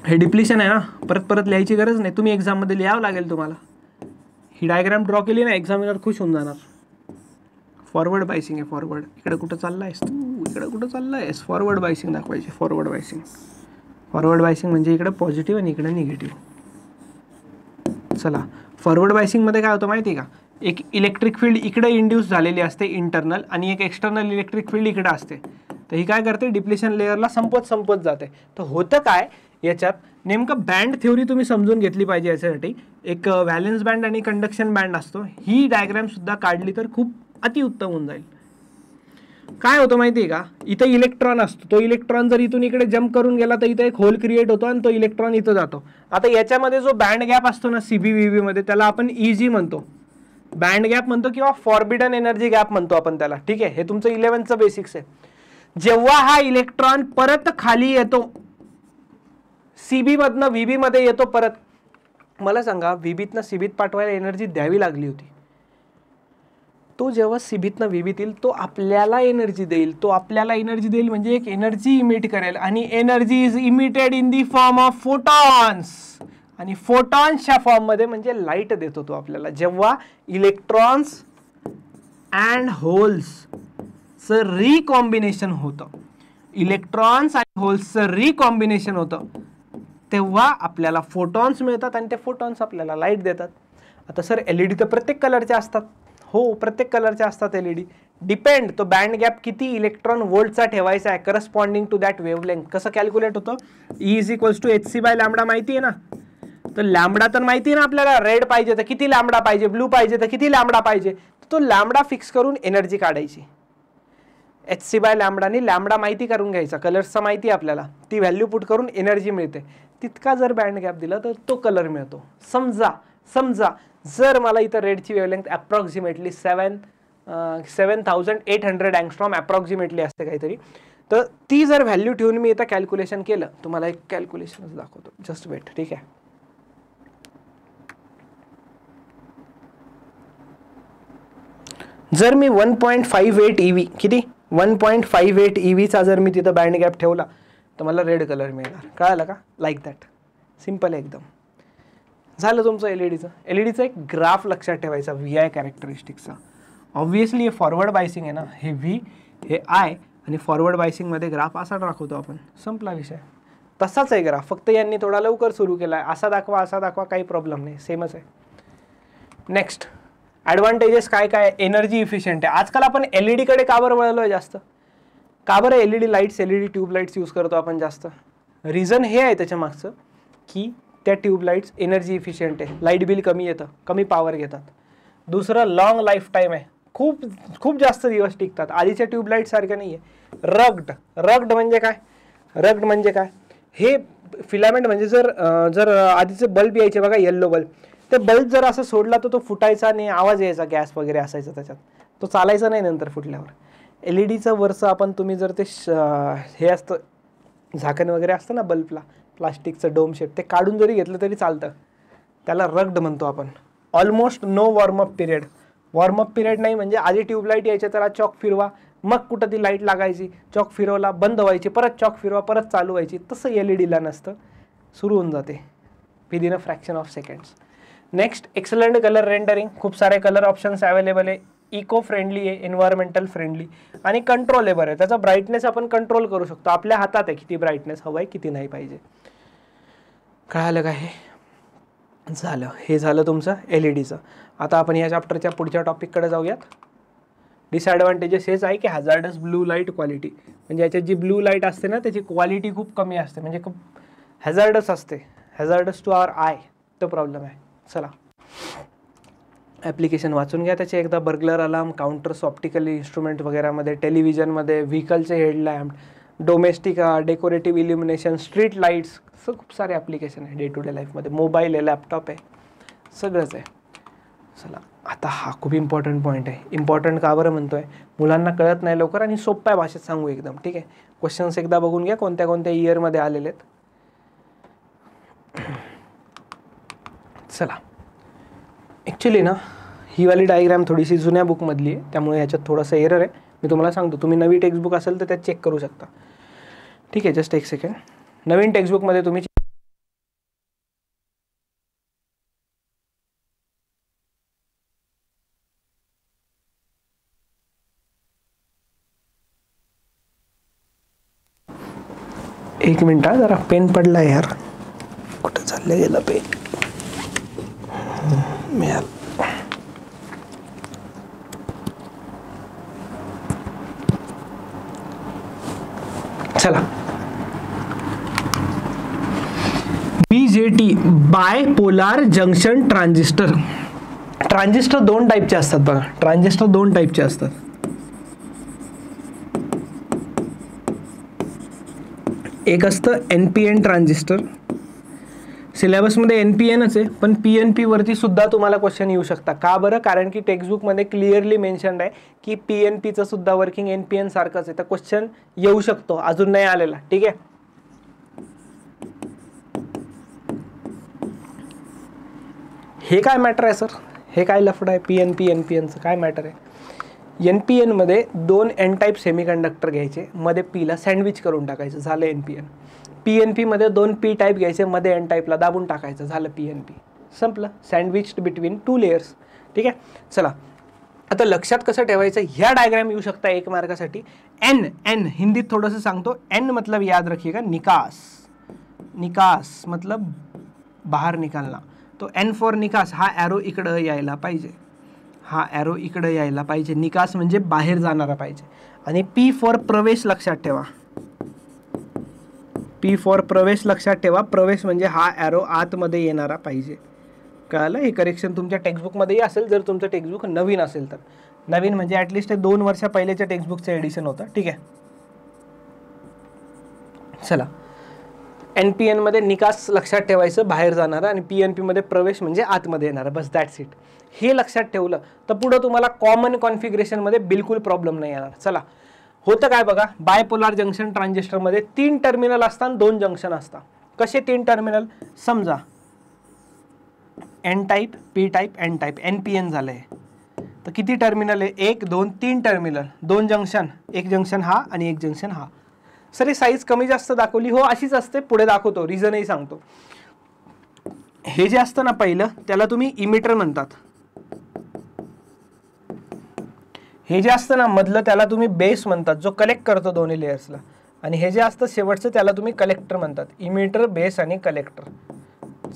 हे डिप्लिशन आहे ना, परत परत लिहायची गरज नाही, तुम्ही एक्झाममध्ये लिहावं लागेल तुम्हाला. ही डायग्राम ड्रॉ केली ना, एक्झामिनर खुश होऊन जाणार. फॉरवर्ड बायसिंग आहे, फॉरवर्ड. इकडे कुठं चालला आहेस तू, इकडे कुठं चालला आहेस, फॉरवर्ड बायसिंग दाखवायची. फॉरवर्ड बायसिंग, फॉरवर्ड बायसिंग म्हणजे इकडे पॉझिटिव्ह आणि इकडे निगेटिव्ह. चला, फॉरवर्ड बायसिंगमध्ये काय होतं माहिती आहे का, एक इलेक्ट्रिक फील्ड इकडे इंड्यूस झालेली असते इंटरनल, आणि एक एक्सटर्नल इलेक्ट्रिक फील्ड इकडे असते. तर ही काय करते, डिप्लेशन लेअरला संपत जाते. तर होतं काय याच्यात, नेमकं बँड थ्योरी तुम्ही समजून घेतली पाहिजे. याच्यासाठी एक व्हॅलेन्स बँड आणि कंडक्शन बँड असतो. ही डायग्राम सुद्धा काढली तर खूप अतिउत्तम होऊन जाईल. काय होतं माहिती आहे का, इथं इलेक्ट्रॉन असतो, तो इलेक्ट्रॉन जर इथून इकडे जम्प करून गेला तर इथं एक होल क्रिएट होतो आणि तो इलेक्ट्रॉन इथं जातो. आता याच्यामध्ये जो बँड गॅप असतो ना CBVB मध्ये, त्याला आपण EG म्हणतो, बँड गॅप म्हणतो किंवा फॉरबिडन एनर्जी गॅप म्हणतो आपण त्याला. ठीक आहे, हे तुमचं 11th बेसिक्स आहे. जेव्हा हा इलेक्ट्रॉन परत खाली येतो, CB मधनं VB मध्ये येतो परत, मला सांगा VBतनं CBत पाठवायला एनर्जी द्यावी लागली होती. तो जेव्हा CBतनं VBत येईल, तो आपल्याला एनर्जी देईल. म्हणजे एक एनर्जी इमिट करेल, आणि energy is emitted in the form of photons, आणि फोटॉन्सच्या फॉर्ममध्ये म्हणजे लाईट देतो तो आपल्याला. जेव्हा इलेक्ट्रॉन्स अँड होल्सचं रिकॉम्बिनेशन होतं, इलेक्ट्रॉन्स आणि होल्सचं रिकॉम्बिनेशन होतं, तेव्हा आपल्याला फोटॉन्स मिळतात, आणि ते फोटॉन्स आपल्याला लाईट देतात. आता सर LED तर प्रत्येक कलरचे असतात. हो, प्रत्येक कलरचे असतात LED. डिपेंड, तो बँड गॅप किती इलेक्ट्रॉन वोल्टचा ठेवायचा आहे करस्पॉन्डिंग टू दॅट वेवलेंथ. कसं कॅल्क्युलेट होतं, E is equals to hc/λ माहिती आहे ना. तर लॅम्बडा तर माहिती आहे ना आपल्याला, रेड पाहिजे तर किती लॅम्बडा पाहिजे, ब्लू पाहिजे तर किती लॅम्बडा पाहिजे. तो लॅम्बडा फिक्स करून एनर्जी काढायची. hc/λ आणि लॅम्बडा माहिती करून घ्यायचा, कलर्सचा माहिती आहे आपल्याला, ती व्हॅल्यू पुट करून एनर्जी मिळते. तितका जर बँड गॅप दिला तर तो कलर मिळतो. समजा जर मला इथं रेडची वेवलेंथ अप्रॉक्सिमेटली 7800 अँगस्ट्रॉम अप्रॉक्सिमेटली असते काहीतरी, तर ती जर व्हॅल्यू ठेवून मी इथं कॅल्क्युलेशन केलं, तुम्हाला एक कॅल्क्युलेशनच दाखवतो, जस्ट वेट. ठीक आहे, जर मी 1.58 EV, किती 1.58 EVचा जर मी तिथं बँड गॅप ठेवला, तर मला रेड कलर मिळणार. कळालं का, लाईक दॅट, सिम्पल आहे एकदम. झालं तुमचं एलईडीचं एक ग्राफ लक्षात ठेवायचा VI कॅरेक्टरिस्टिक्सचा. ऑब्व्हियसली हे फॉरवर्ड बायसिंग आहे ना, हे V हे I, आणि फॉरवर्ड बायसिंगमध्ये ग्राफ असा दाखवतो आपण, संपला विषय. तसाच आहे ग्राफ, फक्त यांनी थोडा लवकर सुरू केला आहे. असा दाखवा काही प्रॉब्लेम नाही, सेमच आहे. नेक्स्ट ॲडव्हान्टेजेस काय काय, एनर्जी इफिशियंट आहे. आजकाल आपण LED कडे का बरं वळलो आहे जास्त, का बरं LED lights LED tubelights use करतो आपण जास्त. रिझन हे आहे त्याच्या मागचं की त्या ट्यूबलाईट्स एनर्जी इफिशियंट आहे, लाईट बिल कमी येतं, कमी पॉवर घेतात. दुसरं लॉंग लाईफ टाईम आहे, खूप जास्त दिवस टिकतात. आधीच्या ट्यूबलाईट सारख्या नाही आहे. रग्ड म्हणजे काय, हे फिलामेंट म्हणजे जर आधीचे बल्ब यायचे बघा, येल्लो बल्ब, ते बल्ब जर असं सोडला तर तो फुटायचा आणि आवाज यायचा, गॅस वगैरे असायचा त्याच्यात, तो चालायचा नाही नंतर फुटल्यावर. LEDचं वरचं आपण तुम्ही जर ते हे असतं झाकण वगैरे असतं ना बल्बला, प्लास्टिकचं डोम शेप, ते काढून जरी घेतलं तरी चालतं. त्याला रग्ड म्हणतो आपण. ऑलमोस्ट नो वॉर्मअप पिरियड नाही, म्हणजे आधी ट्यूबलाईट यायच्या, त्याला चॉक फिरवा, मग कुठं ती लाईट लागायची, चॉक फिरवला बंद व्हायची, परत चॉक फिरवा परत चालू व्हायची. तसं LEDला नसतं, सुरू होऊन जाते within a fraction of seconds. Next excellent colour rendering, खूप सारे कलर ऑप्शन्स अवेलेबल आहे. इको फ्रेंडली आहे, एन्व्हायरमेंटल फ्रेंडली, आणि कंट्रोलेबल आहे. त्याचा ब्राईटनेस आपण कंट्रोल करू शकतो, आपल्या हातात आहे किती ब्राईटनेस हवं आहे, किती नाही पाहिजे. कळालं का, हे झालं तुमचं LEDचं. आता आपण या चॅप्टरच्या पुढच्या टॉपिककडे जाऊयात. डिसॲडव्हान्टेजेस हेच आहे की हॅझार्डस ब्लू लाईट क्वालिटी, म्हणजे याच्यात जी ब्लू लाईट असते ना त्याची क्वालिटी खूप कमी असते, म्हणजे खूप हॅझार्डस असते, हॅझार्डस टू आवर आय, तो प्रॉब्लेम आहे. चला ॲप्लिकेशन वाचून घ्या त्याचे एकदा. Burglar alarm, counters, optical instrument वगैरेमध्ये, टेलिव्हिजनमध्ये, व्हेकलचे headlamp, domestic decorative illumination, street lights, असं खूप सारे ॲप्लिकेशन आहे डे टू डे लाईफमध्ये. मोबाईल आहे, लॅपटॉप आहे, सगळंच आहे. चला आता हा खूप इम्पॉर्टंट पॉईंट आहे. इम्पॉर्टंट का बरं म्हणतो आहे, मुलांना कळत नाही लवकर, आणि सोप्या भाषेत सांगू एकदम. ठीक आहे, क्वेश्चन्स एकदा बघून घ्या कोणत्या कोणत्या इयरमध्ये आलेले आहेत. चला ॲक्च्युली ना ही वाली डायग्राम थोडीशी जुन्या बुकमधली आहे, त्यामुळे ह्याच्यात थोडंसं एरर आहे. मी तुम्हाला सांगतो, तुम्ही नवी टेक्स्टबुक असेल तर त्यात चेक करू शकता. ठीक आहे, जस्ट एक सेकंड. नवीन टेक्स्टबुकमध्ये तुम्ही एक मिनिट हा, जरा पेन पडला यार, कुठं चाललं गेलं पेन. चला, BJT bipolar junction transistor. Transistor दोन टाईपचे असतात बघा, ट्रान्झिस्टर दोन टाईपचे असतात. एक असतं NPN ट्रान्झिस्टर. सिलेबसमध्ये NPNच आहे, पण PNP वरती सुद्धा तुम्हाला क्वेश्चन येऊ शकता. का बरं? कारण की टेक्स्टबुकमध्ये क्लिअरली मेन्शन्ड आहे की PNPचं सुद्धा वर्किंग NPN सारखंच आहे. तर क्वेश्चन येऊ शकतो, अजून नाही आलेला. ठीक आहे, हे काय मॅटर आहे सर, हे काय लफडं आहे? PNP NPNचं काय मॅटर आहे? NPN मध्ये दोन N टाईप सेमीकंडक्टर घ्यायचे, मध्ये Pला सँडविच करून टाकायचं, झालं NPN. PNP मध्ये दोन P टाईप घ्यायचे, मध्ये N टाईपला दाबून टाकायचं, झालं PNP. संपलं, सँडविच्ड बिटवीन टू लेयर्स. ठीक आहे, चला आता लक्षात कसं ठेवायचं, ह्या डायग्राम येऊ शकता एक मार्कासाठी. N हिंदीत थोडंसं सांगतो. N मतलब याद रखिएगा निकास, निकास मतलब बाहर निकालना. तो N फॉर निकास, हा ॲरो इकडं यायला पाहिजे, हा ॲरो इकडं यायला पाहिजे. निकास म्हणजे बाहेर जाणारा पाहिजे. आणि P फॉर प्रवेश लक्षात ठेवा, P फॉर प्रवेश लक्षात ठेवा. प्रवेश म्हणजे हा ॲरो आतमध्ये येणारा पाहिजे. कळलं? हे करेक्शन तुमच्या टेक्स्टबुकमध्येही असेल, जर तुमचं टेक्स्टबुक नवीन असेल तर. नवीन म्हणजे ॲटलिस्ट 2 वर्षा पहिल्याच्या टेक्स्टबुकचं एडिशन होतं. ठीक आहे, चला NPN मध्ये निकास लक्षात ठेवायचं, बाहेर जाणारा, आणि PNP मध्ये प्रवेश म्हणजे आतमध्ये येणारा. बस दॅट्स इट. हे लक्षात ठेवलं तर पुढं तुम्हाला कॉमन कॉन्फिगरेशनमध्ये बिलकुल प्रॉब्लेम नाही येणार. चला, होतं काय बघा, बायपोलार जंक्शन ट्रान्झिस्टरमध्ये 3 टर्मिनल असतात, 2 जंक्शन असतात. कसे 3 टर्मिनल? समजा N type, P type, N type, NPN झालं आहे. तर किती टर्मिनल आहे? 1 2 3 टर्मिनल, 2 जंक्शन, एक जंक्शन हा आणि एक जंक्शन हा. सर ही साईज कमी जास्त दाखवली? हो, अशीच असते. पुढे दाखवतो, रिझनही सांगतो. हे जे असतं ना पहिलं, त्याला तुम्ही इमिटर म्हणतात. हे जे असतं ना मधलं, त्याला तुम्ही बेस म्हणतात, जो कलेक्ट करतो दोन्ही लेयर्सला. आणि हे जे असतं शेवटचं, त्याला तुम्ही कलेक्टर म्हणतात. इमिटर, बेस आणि कलेक्टर.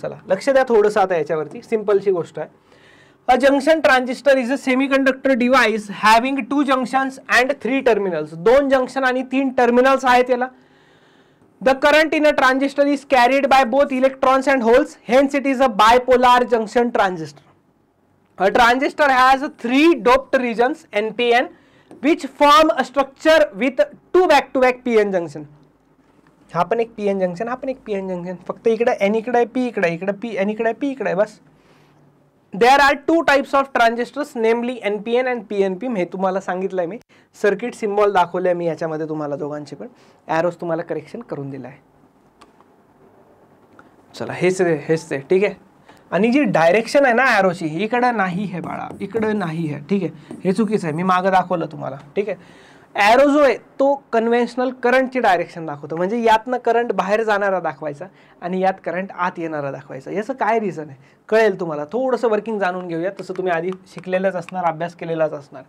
चला लक्ष द्या थोडंसं आता याच्यावरती, सिंपलची गोष्ट आहे. A junction transistor is a semiconductor device having 2 junctions and 3 terminals. 2 junction आणि 3 terminals आहेत याला. The current in a transistor is carried by both electrons and holes. Hence it is a bipolar junction transistor. A transistor has 3 doped regions NPN which form a structure with 2 back-to-back PN junction. हा पण एक PN junction, हा पण एक PN junction. फक्त इकडे N इकडे आहे, P इकडे आहे, इकडे P N इकडे आहे, P इकडे आहे, बस. There are 2 types of transistors, namely NPN and PNP. हे तुम्हाला सांगितलंय मी. सर्किट सिम्बॉल दाखवले मी याच्यामध्ये तुम्हाला दोघांचे पण. ॲरोज तुम्हाला करेक्शन करून दिला आहे. चला हेच ते. ठीक आहे, आणि जी डायरेक्शन आहे ना ॲरोची, इकडं नाही आहे बाळा, इकडं नाही आहे. ठीक आहे, हे चुकीचं आहे, मी मागं दाखवलं तुम्हाला. ठीक आहे, ॲरो जो आहे तो कन्व्हेन्शनल करंटची डायरेक्शन दाखवतो. म्हणजे यातनं करंट बाहेर जाणारा दाखवायचा आणि यात करंट आत येणारा दाखवायचा. याचं काय रिझन आहे कळेल तुम्हाला. थोडंसं वर्किंग जाणून घेऊया. तसं तुम्ही आधी शिकलेलंच असणार, अभ्यास केलेलाच असणार.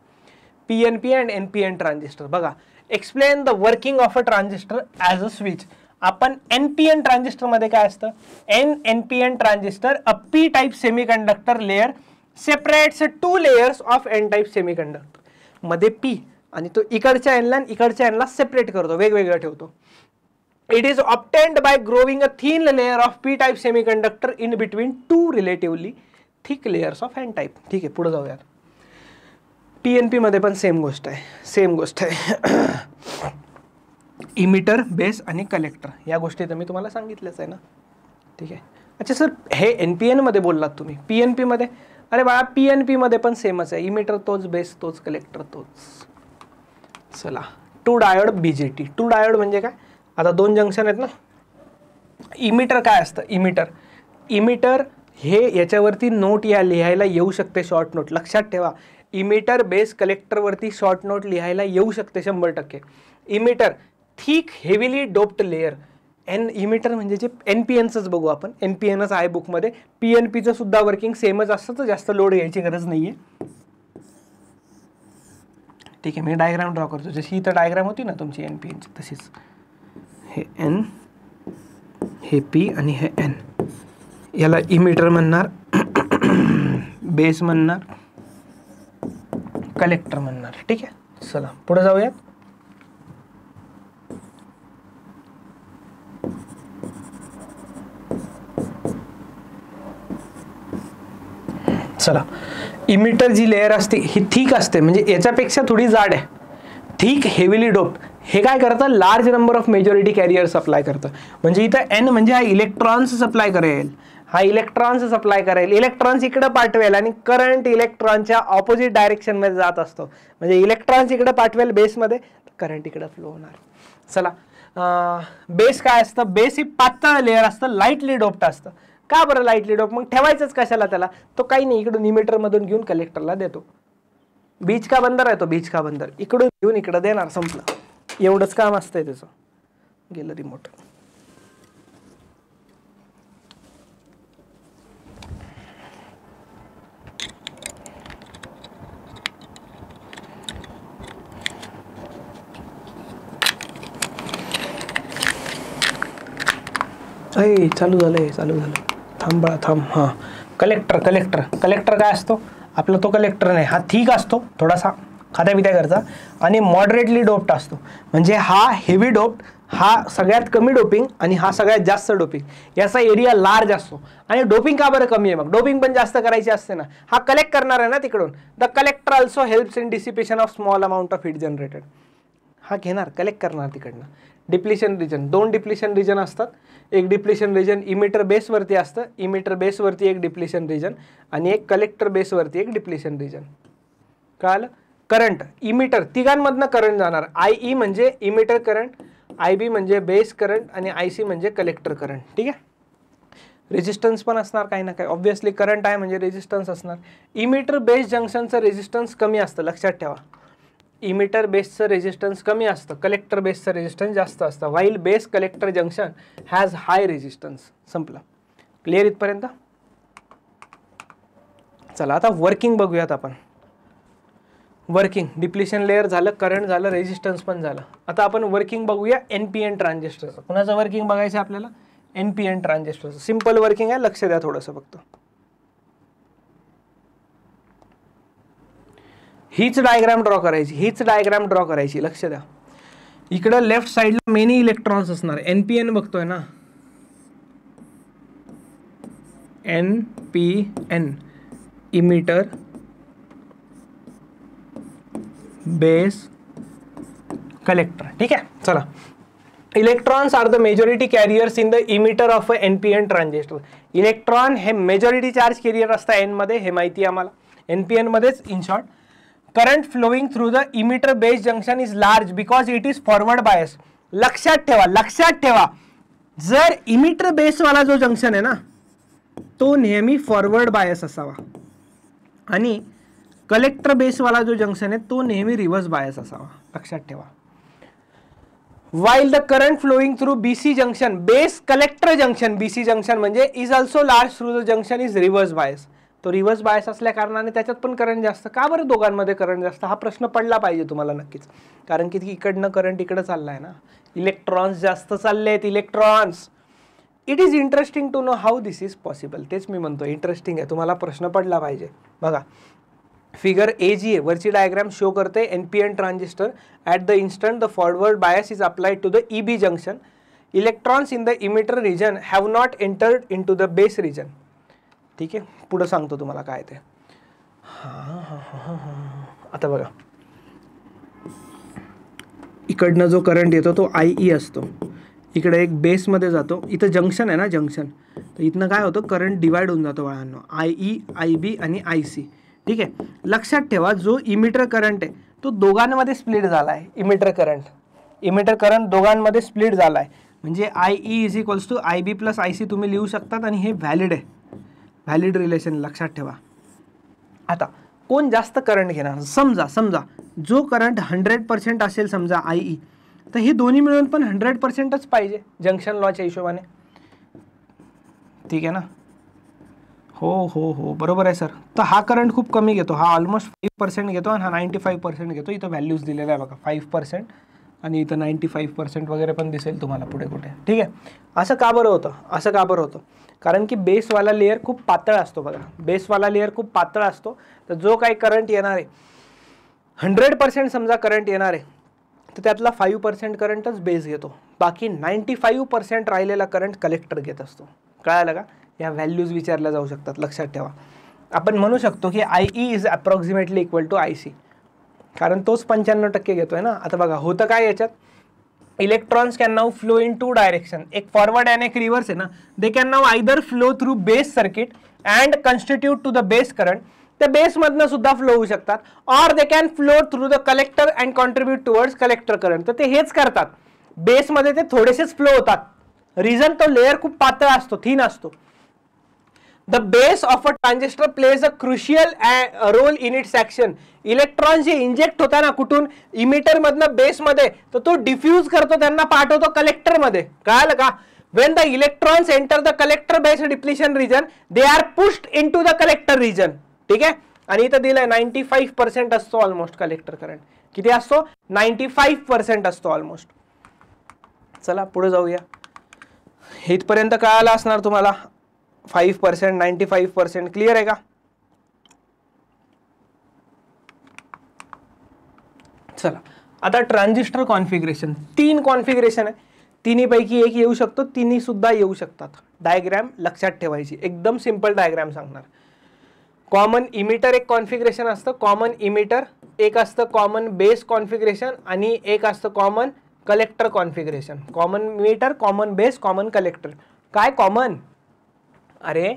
PNP and NPN transistor. बघा, explain the working of a transistor as a switch. आपण NPN ट्रान्झिस्टरमध्ये काय असतं? NPN transistor, a P type semiconductor layer separates 2 layers of N type semiconductor. मध्ये P आणि तो इकडच्या एनला आणि इकडच्या एनला सेपरेट करतो, वेगवेगळं ठेवतो. It is obtained by growing a thin layer of P type semiconductor in between 2 relatively thick layers of N type. ठीक आहे, पुढे जाऊयात. PNP मध्ये पण सेम गोष्ट आहे. इमिटर, बेस आणि कलेक्टर, या गोष्टी तर मी तुम्हाला सांगितल्याच आहे ना. ठीक आहे, अच्छा सर हे NPN मध्ये बोललात तुम्ही, PNP मध्ये? अरे बाळा, PNP मध्ये पण सेमच आहे. इमिटर तोच, बेस तोच, कलेक्टर तोच. चला, 2 डायोड BJT. 2 डायोड म्हणजे काय? आता 2 जंक्शन आहेत ना. इमिटर काय असतं? इमिटर हे याच्यावरती नोट लिहायला येऊ शकते, शॉर्ट नोट. लक्षात ठेवा, इमिटर, बेस, कलेक्टरवरती शॉर्ट नोट लिहायला येऊ शकते 100%. Emitter thick heavily doped layer. Emitter म्हणजे जे NPNचंच बघू आपण, NPNच आहे बुकमध्ये. PNPचं सुद्धा वर्किंग सेमच असतं, तर जास्त लोड घ्यायची गरज नाहीये. ठीक आहे, मी डायग्राम ड्रॉ करतो. जशी इथं डायग्राम होती ना तुमची NPNची, तशीच. हे N हे पी आणि हे एन. याला इमिटर म्हणणार, बेस म्हणणार, कलेक्टर म्हणणार. ठीक आहे, चला पुढे जाऊयात. चला, इमिटर जी लेअर असते ही थिक असते, म्हणजे याच्यापेक्षा थोडी जाड आहे. Thick heavily doped. हे काय करतं, large number of majority carrier supply करतं. म्हणजे इथं एन म्हणजे हा इलेक्ट्रॉन्स सप्लाय करेल, हा इलेक्ट्रॉन्स सप्लाय करेल, इलेक्ट्रॉन्स इकडे पाठवेल आणि करंट इलेक्ट्रॉनच्या ऑपोजिट डायरेक्शन मध्ये जात असतो. म्हणजे इलेक्ट्रॉन्स इकडे पाठवेल बेसमध्ये, करंट इकडे फ्लो होणार. चला, बेस काय असतं, बेस ही पातळ लेअर असतं, लाईटली डोप्ड असतं. का बरं लाईटली डोप, मग ठेवायचंच कशाला त्याला, तो काही नाही, इकडून इमिटर मधून घेऊन कलेक्टरला देतो. बीच का बंदर आहे तो, बीच का बंदर इकडून घेऊन इकडे देणार, संपलं. एवढंच काम असतंय त्याचं. गेलं रिमोट. अय चालू झालंय, चालू झालं. थांब बाळा थांब. हां, कलेक्टर. कलेक्टर कलेक्टर काय असतो आपला, तो कलेक्टर नाही, हा थिक असतो, थोडासा खात्यापित्या करता आणि मॉडरेटली डोप्ड असतो. म्हणजे हा हेवी डोप्ड, हा सगळ्यात कमी डोपिंग आणि हा सगळ्यात जास्त डोपिंग. याचा एरिया लार्ज असतो. आणि डोपिंग का बरं कमी आहे, मग डोपिंग पण जास्त करायची असते ना. हा कलेक्ट करणार आहे ना तिकडून. The collector also helps in dissipation of small amount of heat generated. हा घेणार, कलेक्ट करणार तिकडनं. डिप्लिशन रिजन, 2 डिप्लिशन रिजन असतात. एक डिप्लिशन रिजन इमिटर बेसवरती असतं, इमिटर बेसवरती एक डिप्लिशन रिजन आणि एक कलेक्टर बेसवरती एक डिप्लिशन रिजन. कळालं. करंट, इमिटर तिघांमधनं करंट जाणार. IE म्हणजे इमिटर करंट, IB म्हणजे बेस करंट आणि IC म्हणजे कलेक्टर करंट. ठीक आहे. रेजिस्टन्स पण असणार काही ना काही, ऑब्व्हियसली करंट आहे म्हणजे रेजिस्टन्स असणार. इमिटर बेस जंक्शनचं रेजिस्टन्स कमी असतं, लक्षात ठेवा. इमिटर बेसचं रेजिस्टन्स कमी असतं, कलेक्टर बेसचं रेजिस्टन्स जास्त असतं. While base collector junction has high resistance. संपलं. क्लिअर इथपर्यंत. चला आता वर्किंग बघूयात आपण. वर्किंग, डिप्लिशन लेअर झालं, करंट झालं, रेजिस्टन्स पण झालं. आता आपण वर्किंग बघूया NPN ट्रान्झिस्टरचं. कुणाचं वर्किंग बघायचं आपल्याला, NPN ट्रान्झिस्टरचं. सिंपल वर्किंग आहे, लक्ष द्या थोडंसं फक्त. हीच डायग्राम ड्रॉ करायची, हीच डायग्राम ड्रॉ करायची, लक्ष द्या. इकडं लेफ्ट साइडला मेनी इलेक्ट्रॉन्स असणार. NPN बघतोय ना, NPN इमिटर बेस कलेक्टर. ठीक आहे. चला, electrons are the majority carriers in the emitter of a NPN transistor. Electron हे मेजॉरिटी चार्ज कॅरियर असतात एन मध्ये, हे माहिती आहे आम्हाला. NPN मध्येच in short. Current flowing through the emitter base junction is large because it is forward bias. लक्षात ठेवा, लक्षात ठेवा, जर इमिटर बेसवाला जो जंक्शन आहे ना तो नेहमी फॉरवर्ड बायस असावा आणि कलेक्टर बेसवाला जो जंक्शन आहे तो नेहमी रिव्हर्स बायस असावा. लक्षात ठेवा. while the current flowing through BC junction, base collector junction, BC junction म्हणजे is also large through the junction is reverse bias. तो रिव्हर्स बायस असल्या कारणाने त्याच्यात पण करंट जास्त. का बरं दोघांमध्ये करंट जास्त, हा प्रश्न पडला पाहिजे तुम्हाला नक्कीच. कारण की इकडनं करंट इकडे चाललाय ना, इलेक्ट्रॉन्स जास्त चालले आहेत, electrons. It is interesting to know how this is possible. तेच मी म्हणतो, इंटरेस्टिंग आहे, तुम्हाला प्रश्न पडला पाहिजे. बघा फिगर A जी आहे वरची डायग्राम शो करते NPN transistor. At the instant the forward bias is applied to the EB junction. Electrons in the emitter region have not entered into the base region. ठीक आहे, पुढं सांगतो तुम्हाला काय ते. आता बघा, इकडनं जो करंट येतो तो IE असतो, इकडे एक बेसमध्ये जातो, इथं जंक्शन आहे ना जंक्शन, तर इथनं काय होतं करंट डिवाइड होऊन जातो बाळांनो, IE IB आणि IC. ठीक आहे. लक्षात ठेवा, जो इमिटर करंट आहे तो दोघांमध्ये स्प्लिट झाला आहे. इमिटर करंट दोघांमध्ये स्प्लिट झाला आहे. म्हणजे IE is equals to IB plus IC तुम्ही लिहू शकतात आणि हे व्हॅलिड आहे, व्हॅलिड रिलेशन. लक्षात ठेवा. आता कोण जास्त करंट घेणार, समजा जो करंट 100% असेल समजा IE, तर हे दोन्ही मिळून पण 100%च पाहिजे जंक्शन लॉच्या हिशोबाने. ठीक आहे ना. हो बरोबर आहे सर. तर हा करंट खूप कमी घेतो, हा ऑलमोस्ट 5% घेतो आणि हा 95% घेतो. इथं व्हॅल्यूज दिलेल्या आहे बघा, 5%, आणि इथं 95% वगैरे पण दिसेल तुम्हाला पुढे कुठे, ठीक आहे. असं का बरं होतं? कारण की बेसवाला लेअर खूप पातळ असतो बघा, बेसवाला लेअर खूप पातळ असतो. तर जो काही करंट येणार आहे 100% समजा करंट येणार आहे तर त्यातला 5% करंटच बेस घेतो, बाकी 95% राहिलेला करंट कलेक्टर घेत असतो. कळालं का? या व्हॅल्यूज विचारल्या जाऊ शकतात, लक्षात ठेवा. आपण म्हणू शकतो की IE is approximately equal to IC, कारण तोच 95% घेतोय ना. आता बघा होतं काय याच्यात, electrons can now flow in 2 direction, एक फॉरवर्ड आणि एक रिव्हर्स आहे ना. They can now either flow through base circuit and constitute to the base current, त्या बेसमधनं सुद्धा फ्लो होऊ शकतात, or they can flow through the collector and contribute towards collector current. तर ते हेच करतात, बेसमध्ये ते थोडेसेच फ्लो होतात. रिझन तो लेअर खूप पातळ असतो, थिन असतो. The base of a transistor plays a crucial role in its action. Electron जे इंजेक्ट होता ना कुठून, इमिटर मधनं बेस मध्ये, तर तो डिफ्यूज करतो, त्यांना पाठवतो कलेक्टर मध्ये. कळालं का? When the electrons enter the collector base depletion region, they are pushed into the collector region. ठीक आहे. आणि इथं दिलंय 95% असतो ऑलमोस्ट कलेक्टर करंट. किती असतो? 95% असतो ऑलमोस्ट. चला पुढे जाऊया. इथपर्यंत कळालं असणार तुम्हाला. 5%, 95% क्लियर आहे का? चला आता ट्रान्झिस्टर कॉन्फिगरेशन, 3 कॉन्फिगरेशन आहे, तिन्हीपैकी एक येऊ शकतो, तिन्ही सुद्धा येऊ शकतात. डायग्रॅम लक्षात ठेवायची, एकदम सिंपल डायग्रॅम सांगणार. कॉमन इमिटर एक कॉन्फिगरेशन असतं, कॉमन इमिटर एक असतं, कॉमन बेस कॉन्फिगरेशन आणि एक असतं common collector configuration. Common emitter, common base, common collector. काय कॉमन? अरे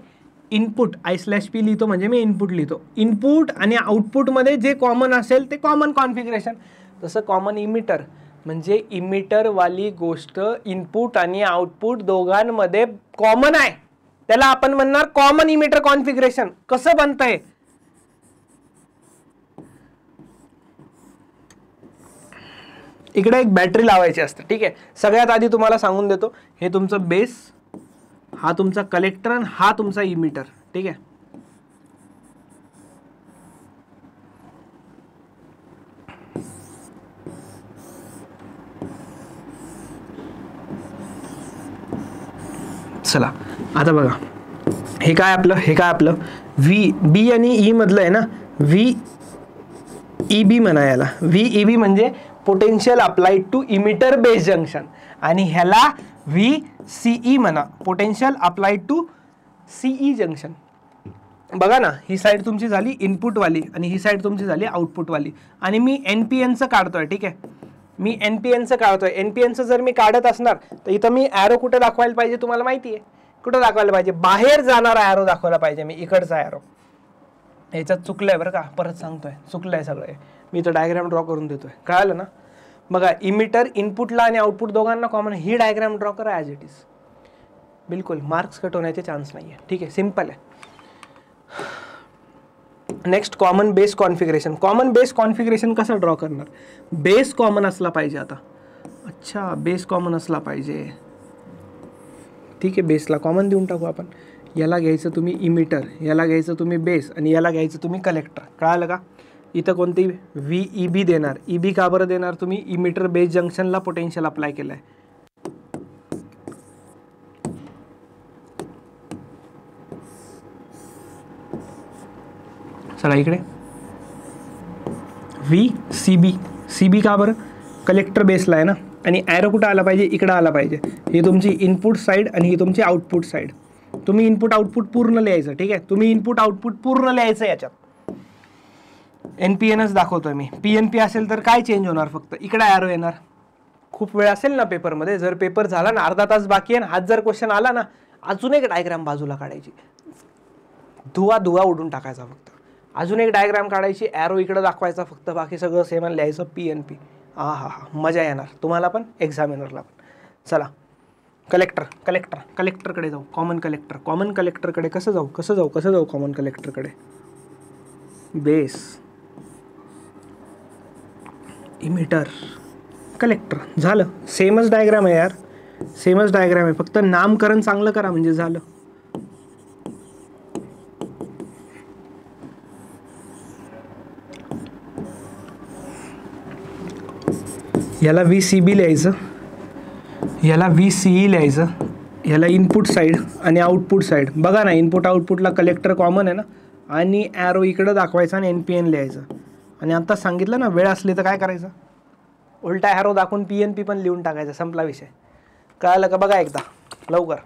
इनपुट I/P लिहितो म्हणजे मी इनपुट लिहितो, इनपुट आणि आउटपुटमध्ये जे कॉमन असेल ते कॉमन कॉन्फिगरेशन. तसं कॉमन इमिटर म्हणजे इमिटरवाली गोष्ट इनपुट आणि आउटपुट दोघांमध्ये कॉमन आहे, त्याला आपण म्हणणार कॉमन इमिटर कॉन्फिगरेशन. कसं बनतंय? इकडे एक बॅटरी लावायची असते, ठीक आहे. सगळ्यात आधी तुम्हाला सांगून देतो, हे तुमचं बेस, हा तुमचा कलेक्टर आणि हा तुमचा इमिटर, ठीक आहे. चला आता बघा, हे काय आपलं बी आणि ई मधलं आहे ना, VEB म्हणा याला. VEB म्हणजे potential applied to emitter base junction, आणि ह्याला VCE म्हणा, potential applied to CE junction. बघा ना, ही साईड तुमची झाली इनपुटवाली आणि ही साईड तुमची झाली आउटपुटवाली, आणि मी NPNचं काढतोय, ठीक आहे. मी NPNचं काढतोय. NPNचं जर मी काढत असणार तर इथं मी ॲरो कुठे दाखवायला पाहिजे तुम्हाला माहिती आहे, कुठं दाखवायला पाहिजे? बाहेर जाणारा ॲरो दाखवायला पाहिजे मी, इकडचा ॲरो. ह्याच्यात चुकलंय बरं का, परत सांगतोय, चुकलंय सगळं. मी तो डायग्राम ड्रॉ करून देतोय, कळालं ना? बघा, इमिटर इनपुटला आणि आउटपुट दोघांना कॉमन, ही डायग्राम ड्रॉ करा ॲज इट इज. बिलकुल मार्क्स कट होण्याचे चान्स नाही आहे, ठीक आहे, सिम्पल आहे. Next common base configuration. Common base configuration कसं ड्रॉ करणार? बेस कॉमन असला पाहिजे. आता अच्छा, बेस कॉमन असला पाहिजे, ठीक आहे. बेसला कॉमन देऊन टाकू आपण. याला घ्यायचं तुम्ही इमिटर, याला घ्यायचं तुम्ही बेस आणि याला घ्यायचं तुम्ही कलेक्टर. कळालं का? इथं कोणती VEB देणार? EB का बरं देणार तुम्ही? इमिटर बेस जंक्शनला पोटेन्शियल अप्लाय केलं आहे. चला इकडे VCB. CB का बरं? कलेक्टर बेसला आहे ना, आणि ॲरो कुठं आला पाहिजे? इकडं आला पाहिजे. ही तुमची इनपुट साईड आणि ही तुमची आउटपुट साईड. तुम्ही इनपुट आउटपुट पूर्ण लिहायचं, ठीक आहे. तुम्ही इनपुट आउटपुट पूर्ण लिहायचं. याच्यात NPNच दाखवतोय मी. PNP असेल तर काय चेंज होणार? फक्त इकडे ॲरो येणार. खूप वेळ असेल ना पेपरमध्ये, जर पेपर झाला ना, अर्धा तास बाकी आहे ना, हाच जर क्वेश्चन आला ना, अजून एक डायग्राम बाजूला काढायची, धुवा उडून टाकायचा फक्त. अजून एक डायग्राम काढायची, ॲरो इकडे दाखवायचा फक्त, बाकी सगळं सेम लिहायचं PNP. हा मजा येणार तुम्हाला पण, एक्झामिनरला पण. चला कलेक्टरकडे जाऊ. कॉमन कलेक्टरकडे कसं जाऊ? कॉमन कलेक्टरकडे बेस, इमिटर, कलेक्टर. झालं. सेमच डायग्राम आहे यार, सेमच डायग्राम आहे, फक्त नामकरण चांगलं करा म्हणजे झालं. याला VCB लिहायचं, याला VCE लिहायचं, याला इनपुट साईड आणि आउटपुट साईड. बघा ना, इनपुट आउटपुटला कलेक्टर कॉमन आहे ना, आणि ॲरो इकडं दाखवायचा आणि NPN लिहायचं. आणि आता सांगितलं ना, वेळ असली तर काय करायचं, उलटा ॲरो दाखवून PNP पण लिहून टाकायचं, संपला विषय. कळालं का? बघा एकदा लवकर.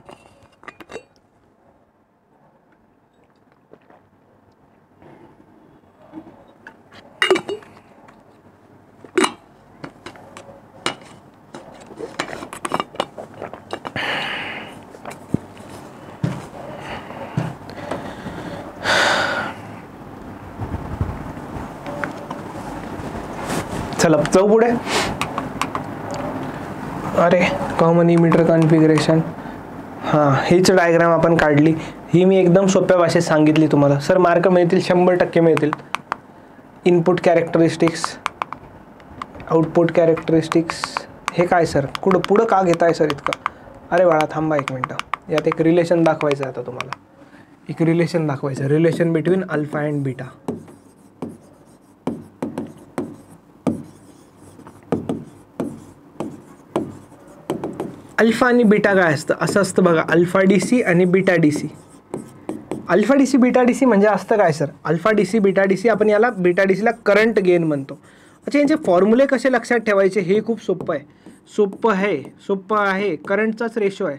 चला जाऊ पुढे. अरे कॉमन इमिटर कॉन्फिगरेशन, हां हीच डायग्राम आपण काढली. ही मी एकदम सोप्या भाषेत सांगितली तुम्हाला. सर मार्क मिळतील, 100% मिळतील. इनपुट कॅरेक्टरिस्टिक्स, आउटपुट कॅरेक्टरिस्टिक्स, हे काय सर पुढं का घेताय सर इतकं? अरे बाळा थांबा एक मिनटं, यात एक रिलेशन दाखवायचं आहे आता तुम्हाला. एक रिलेशन दाखवायचं, relation between alpha and beta. Alpha आणि बीटा काय असतं? असं असतं बघा, अल्फा DC आणि beta DC. Alpha DC beta DC म्हणजे असतं काय sir? Alpha DC beta DC, आपण याला बीटा DCला करंट गेन म्हणतो. अच्छा, यांचे फॉर्म्युले कसे लक्षात ठेवायचे हे खूप सोपं आहे. सोपं आहे. करंटचाच रेशो आहे.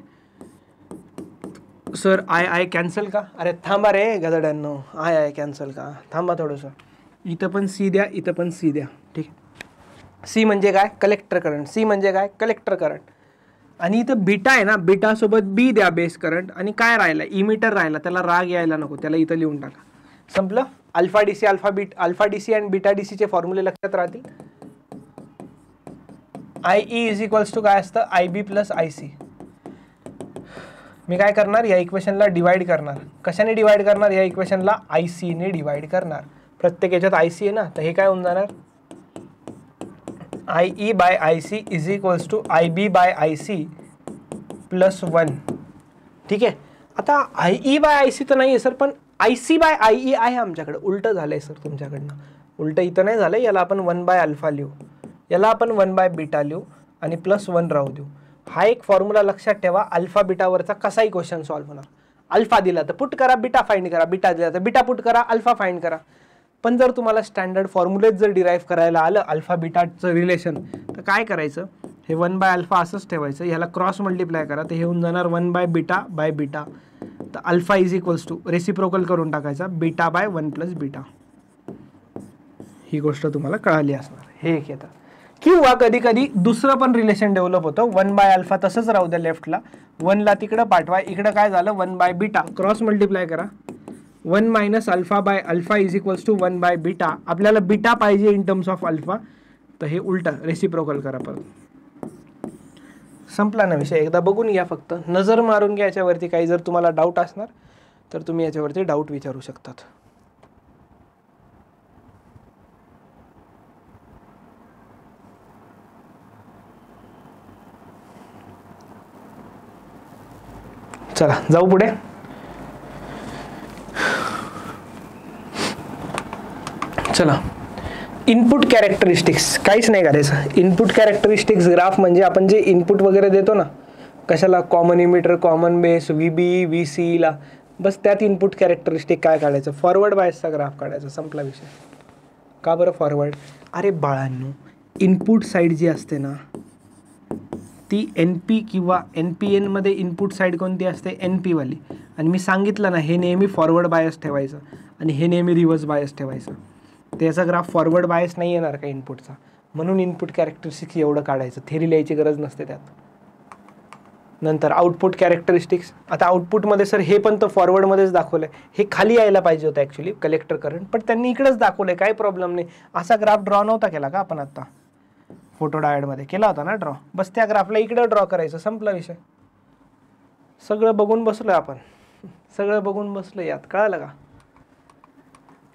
सर आय कॅन्सल का? अरे थांबा रे गदड्यांनो, आय कॅन्सल का? थांबा थोडंसं. इथं पण C द्या, इथं पण C द्या. ठीक आहे. C म्हणजे काय? Collector current. C म्हणजे काय? Collector current. आणि इथं बीटा आहे ना, बीटासोबत B द्या बेस करंट. आणि काय राहिलं? इमिटर राहिला, त्याला राग यायला नको, त्याला इथं लिहून टाका. संपलं. अल्फा DC अल्फा DC आणि बीटा DCचे फॉर्म्युले लक्षात राहतील. IE इज इक्वल्स टू काय असतं? IB plus IC. मी काय करणार, या इक्वेशनला डिवाइड करणार. कशाने डिवाइड करणार? या इक्वेशनला IC ने डिवाइड करणार. प्रत्येक याच्यात IC आहे ना, तर हे काय होऊन जाणार? IE by IC is equals to IB by IC plus 1. ठीक आहे. आता IE बाय IC तर नाही आहे सर, पण IC बाय IE आहे आमच्याकडे. उलटं झालं आहे सर तुमच्याकडनं. उलटं इथं नाही झालं. याला आपण 1 बाय अल्फा लिहू, याला आपण 1 बाय बीटा लिहू आणि प्लस 1 राहू देऊ. हा एक फॉर्म्युला लक्षात ठेवा. अल्फा बीटावरचा कसाही क्वेश्चन सॉल्व्ह होणार. अल्फा दिला तर पुट करा, बीटा फाइंड करा. बीटा दिला तर बीटा पुट करा, अल्फा फाइंड करा. पण जर तुम्हाला स्टँडर्ड फॉर्म्युलेत जर डिराईव्ह करायला आलं अल्फा बीटाचं रिलेशन, तर काय करायचं? हे 1 बाय अल्फा असंच ठेवायचं. याला क्रॉस मल्टिप्लाय करा, तर हे होऊन जाणार 1 बाय बीटा. तर alpha is equals to reciprocal करून टाकायचा, बीटा बाय 1 प्लस बीटा. ही गोष्ट तुम्हाला कळाली असणार. हे एक येतं. किंवा कधी कधी दुसरं पण रिलेशन डेव्हलप होतं. 1 बाय अल्फा तसंच राहू द्या लेफ्टला, 1ला तिकडं पाठवा, इकडं काय झालं? 1 बाय बीटा. क्रॉस मल्टिप्लाय करा, 1 minus alpha by alpha is equals to 1 by beta. आपल्याला बीटा पाहिजे इन टर्म्स ऑफ अल्फा, तर हे उलटं रेसिप्रोकल करा परत. संपला ना विषय. एकदा बघून घ्या, फक्त नजर मारून घ्या याच्यावरती. काही जर तुम्हाला डाऊट असणार तर तुम्ही याच्यावरती डाऊट विचारू शकतात. चला जाऊ पुढे. चला, इनपुट कॅरेक्टरिस्टिक्स. काहीच नाही करायचं. इनपुट कॅरेक्टरिस्टिक्स ग्राफ म्हणजे आपण जे इनपुट वगैरे देतो ना, कशाला? Common emitter, common base, VB VCला, बस त्यात इनपुट कॅरेक्टरिस्टिक काय काढायचं? फॉरवर्ड बायसचा ग्राफ काढायचा. संपला विषय. का बरं फॉरवर्ड? अरे बाळांनो, इनपुट साईड जी असते ना, ती NP किंवा NPN मध्ये इनपुट साईड कोणती असते? NP वाली. आणि मी सांगितलं ना, हे नेहमी फॉरवर्ड बायस ठेवायचं आणि हे नेहमी रिव्हर्स बायस ठेवायचं. त्याचा ग्राफ फॉरवर्ड बायस नाही येणार का इनपुटचा? म्हणून इनपुट कॅरेक्टरिस्टिक्स एवढं काढायचं. थेरी लिहायची गरज नसते त्यात. नंतर आउटपुट कॅरेक्टरिस्टिक्स. आता आउटपुटमध्ये सर हे पण तर फॉरवर्डमध्येच दाखवलं आहे. हे खाली यायला पाहिजे होतं ॲक्च्युली, कलेक्टर करंट, पण त्यांनी इकडेच दाखवलं आहे. काही प्रॉब्लेम नाही. असा ग्राफ ड्रॉ नव्हता केला का आपण? आत्ता फोटो डायोडमध्ये केला होता ना ड्रॉ. बस त्या ग्राफला इकडे ड्रॉ करायचं. संपला विषय. सगळं बघून बसलो आपण, सगळं बघून बसलो यात. कळालं का?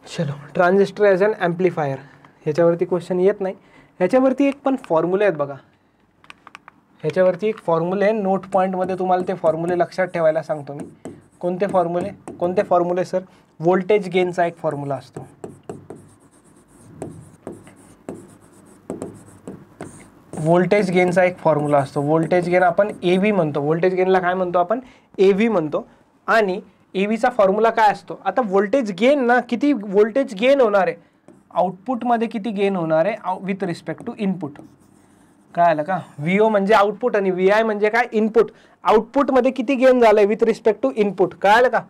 चलो, ट्रान्झिस्टर ॲज अन ॲम्प्लिफायर. ह्याच्यावरती क्वेश्चन येत नाही. ह्याच्यावरती एक पण फॉर्म्युले आहेत बघा. ह्याच्यावरती एक फॉर्म्युले आहे. नोट पॉईंटमध्ये तुम्हाला ते फॉर्म्युले लक्षात ठेवायला सांगतो मी. कोणते फॉर्म्युले सर? व्होल्टेज गेनचा एक फॉर्म्युला असतो. व्होल्टेज गेनचा एक फॉर्म्युला असतो. व्होल्टेज गेन आपण AV म्हणतो. व्होल्टेज गेनला काय म्हणतो आपण? AV म्हणतो. आणि AVचा फॉर्म्युला काय असतो? आता व्होल्टेज गेन ना, किती व्होल्टेज गेन होणार आहे, आउटपुटमध्ये किती गेन होणार आहे विथ रिस्पेक्ट टू इनपुट. काय आलं का? VO म्हणजे आउटपुट आणि VI म्हणजे काय? इनपुट. आउटपुटमध्ये किती गेन झालंय विथ रिस्पेक्ट टू इनपुट. काय आलं का?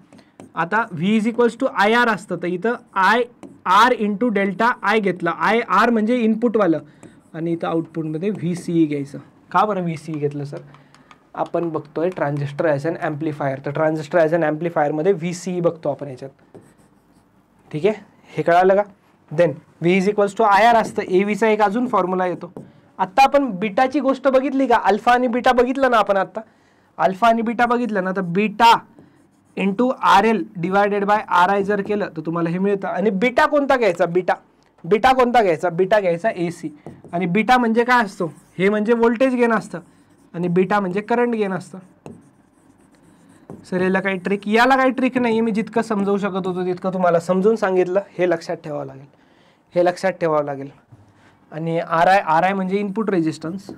आता V is equals to IR असतं, तर इथं IR इंटू डेल्टा I घेतला. IR म्हणजे इनपुटवालं आणि इथं आउटपुटमध्ये VCE घ्यायचं. का बरं VCE घेतलं सर? आपण बघतोय ट्रान्झिस्टर ॲज अन ॲम्प्लिफायर, तर ट्रान्झिस्टर ॲज अन ॲम्प्लिफायरमध्ये VCE बघतो आपण याच्यात. ठीक आहे, हे कळालं का? Then V is equals to IR असतं. AVचा एक अजून फॉर्म्युला येतो. आत्ता आपण बीटाची गोष्ट बघितली का? अल्फा आणि बीटा बघितलं ना आपण आत्ता. अल्फा आणि बीटा बघितलं ना, तर beta into RL divided by RI जर केलं तर तुम्हाला हे मिळतं. आणि बीटा कोणता घ्यायचा? बीटा कोणता घ्यायचा? बीटा घ्यायचा AC. आणि बीटा म्हणजे काय असतो? हे म्हणजे व्होल्टेज गेन असतं आणि बीटा म्हणजे करंट गेन असतं. सर याला काही ट्रिक? याला काही ट्रिक नाही. मी जितकं समजवू शकत होतो तितकं तुम्हाला समजून सांगितलं. हे लक्षात ठेवावं लागेल, हे लक्षात ठेवावं लागेल. आणि RI म्हणजे इनपुट रेजिस्टन्स.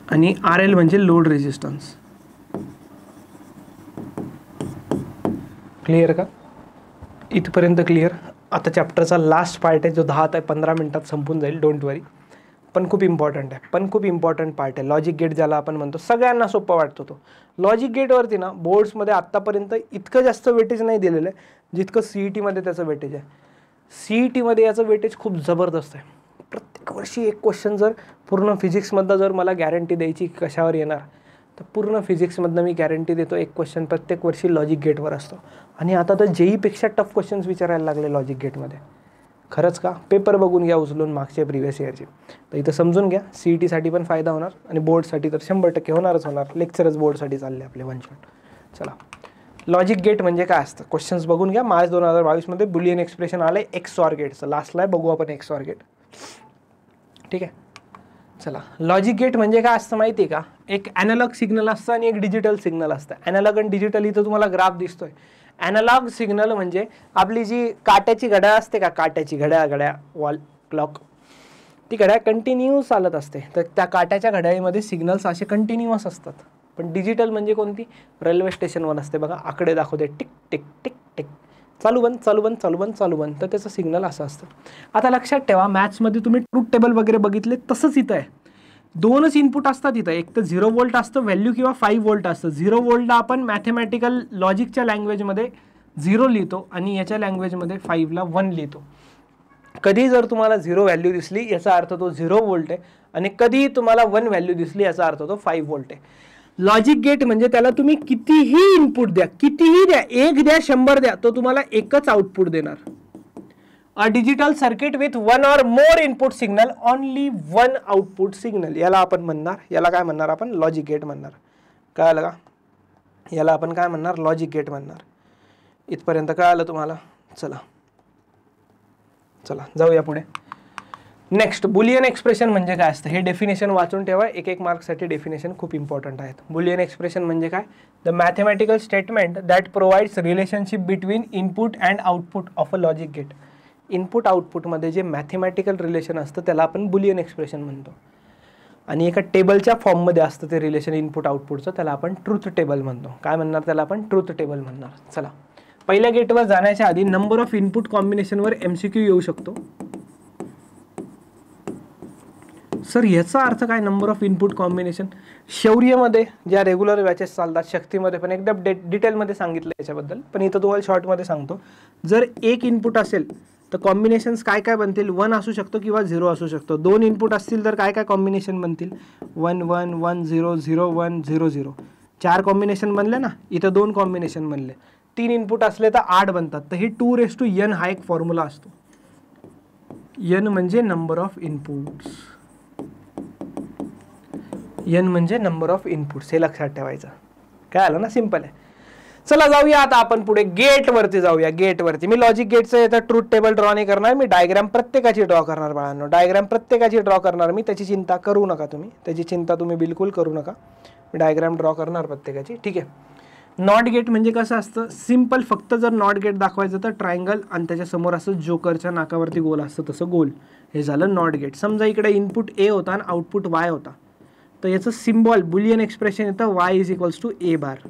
आणि RL म्हणजे लोड रेजिस्टन्स. क्लिअर का? इथपर्यंत क्लिअर? आता चॅप्टरचा लास्ट पार्ट आहे जो 10 ते 15 मिनिटात संपून जाईल. डोंट वरी. पण खूप इम्पॉर्टंट आहे, पण खूप इम्पॉर्टंट पार्ट आहे. लॉजिक गेट ज्याला आपण म्हणतो, सगळ्यांना सोपं वाटतो तो. लॉजिक गेटवरती ना बोर्ड्समध्ये आत्तापर्यंत इतकं जास्त वेटेज नाही दिलेलं आहे जितकं CET मध्ये त्याचं वेटेज आहे. CET मध्ये याचं वेटेज खूप जबरदस्त आहे. प्रत्येक वर्षी एक क्वेश्चन जर पूर्ण फिजिक्समधनं जर मला गॅरंटी द्यायची कशावर येणार, तर पूर्ण फिजिक्समधनं मी गॅरंटी देतो एक क्वेश्चन प्रत्येक वर्षी लॉजिक गेटवर असतो. आणि आता तर JEE-पेक्षा टफ क्वेश्चन्स विचारायला लागले लॉजिक गेटमध्ये. खरंच का? पेपर बघून घ्या उचलून मागचे प्रिव्हियस इयरचे. तर इथं समजून घ्या, CET-साठी पण फायदा होणार आणि बोर्डसाठी तर 100% होणारच होणार. लेक्चरच बोर्डसाठी चालले आपले वन शॉट. चला, लॉजिक गेट म्हणजे काय असतं? क्वेश्चन्स बघून घ्या. मार्च 2022 बुलियन एक्सप्रेशन आलंय XOR गेटचं. लास्टला बघू आपण XOR गेट. ठीक आहे, चला. लॉजिक गेट म्हणजे काय असतं माहिती आहे का? एक ॲनालॉग सिग्नल असतं आणि एक डिजिटल सिग्नल असतं. ॲनालॉग आणि डिजिटल इथं तुम्हाला ग्राफ दिसतोय. ॲनालॉग सिग्नल म्हणजे आपली जी काट्याची घड्याळ असते का, काट्याची घड्याळ वॉल क्लॉक, ती घड्याळ कंटिन्यूस चालत असते. तर त्या काट्याच्या घड्याळीमध्ये सिग्नल्स असे कंटिन्युअस असतात. पण डिजिटल म्हणजे कोणती? रेल्वे स्टेशनवर असते बघा, आकडे दाखवते टिक टिक टिक टिक, चालू बंद चालू बंद चालू बंद चालू बंद. तर त्याचं सिग्नल असं असतं. आता लक्षात ठेवा, मॅथ्समध्ये तुम्ही ट्रूथ टेबल वगैरे बघितले तसंच इथं आहे. दोनच इनपुट असतात इथं. एक तर 0 व्होल्ट असतं व्हॅल्यू किंवा 5 व्होल्ट असतं. 0 व्होल्टला आपण मॅथमॅटिकल लॉजिकच्या लँग्वेजमध्ये 0 लिहितो आणि याच्या लँग्वेजमध्ये 5ला 1 लिहितो. कधी जर तुम्हाला 0 व्हॅल्यू दिसली याचा अर्थ तो 0 व्होल्ट आहे आणि कधी तुम्हाला 1 व्हॅल्यू दिसली याचा अर्थ तो 5 व्होल्ट आहे. लॉजिक गेट म्हणजे त्याला तुम्ही कितीही इनपुट द्या, कितीही द्या, 1 द्या 100 द्या, तो तुम्हाला एकच आउटपुट देणार. A digital circuit with 1 or more input signal, only 1 output signal, याला आपण म्हणणार, याला काय म्हणणार आपण? लॉजिक गेट म्हणणार. कळालं का? याला आपण काय म्हणणार? लॉजिक गेट म्हणणार. इथपर्यंत कळालं तुम्हाला? चला चला जाऊया पुढे. नेक्स्ट, बुलियन एक्सप्रेशन म्हणजे काय असतं हे डेफिनेशन वाचून ठेवा. एक एक मार्क्ससाठी डेफिनेशन खूप इम्पॉर्टंट आहेत. बुलियन एक्सप्रेशन म्हणजे काय? The mathematical statement that provides relationship between input and output of a logic gate. Input आउटपुटमध्ये जे मॅथमॅटिकल रिलेशन असतं त्याला आपण बुलियन एक्सप्रेशन म्हणतो. आणि एका टेबलच्या फॉर्ममध्ये असतं ते रिलेशन इनपुट आउटपुटचं, त्याला आपण ट्रूथ टेबल म्हणतो. काय म्हणणार त्याला आपण? ट्रूथ टेबल म्हणणार. चला, पहिल्या गेटवर जाण्याच्या आधी नंबर ऑफ इनपुट कॉम्बिनेशनवर MCQ येऊ शकतो. सर याचा अर्थ काय? नंबर ऑफ इनपुट कॉम्बिनेशन शौर्यमध्ये ज्या रेग्युलर बॅचेस चालतात, शक्तीमध्ये पण एकदम डिटेलमध्ये सांगितलं याच्याबद्दल, पण इथं तुम्हाला शॉर्टमध्ये सांगतो. जर एक इनपुट असेल तर कॉम्बिनेशन्स काय काय बनतील? 1 असू शकतो किंवा 0 असू शकतो. 2 इनपुट असतील तर काय काय कॉम्बिनेशन बनतील? 1 1 1 0 0 1 0 0. 4 कॉम्बिनेशन बनले ना, इथं 2 कॉम्बिनेशन बनले. 3 इनपुट असले तर 8 बनतात. तर हे 2n हा एक फॉर्म्युला असतो. n म्हणजे नंबर ऑफ इनपुट्स, n म्हणजे नंबर ऑफ इनपुट्स, हे लक्षात ठेवायचं. काय आलं ना? सिंपल आहे. चला जाऊया आता आपण पुढे गेटवरती जाऊया. गेटवरती मी लॉजिक गेटचं याचा ट्रूथ टेबल ड्रॉ नाही करणार, मी डायग्राम प्रत्येकाची ड्रॉ करणार बाळांनो. डायग्राम प्रत्येकाची ड्रॉ करणार मी, त्याची चिंता करू नका तुम्ही, त्याची चिंता तुम्ही बिलकुल करू नका. मी डायग्राम ड्रॉ करणार प्रत्येकाची. ठीक आहे. नॉट गेट म्हणजे कसं असतं, सिम्पल फक्त जर नॉट गेट दाखवायचं तर ट्रायंगल आणि त्याच्या समोर असं जोकरच्या नाकावरती गोल असतं तसं गोल, हे झालं नॉट गेट. समजा इकडे इनपुट ए होता आणि आउटपुट वाय होता, तर याचं सिम्बॉल बुलियन एक्सप्रेशन येतं y इज इक्वल्स टू ए बार.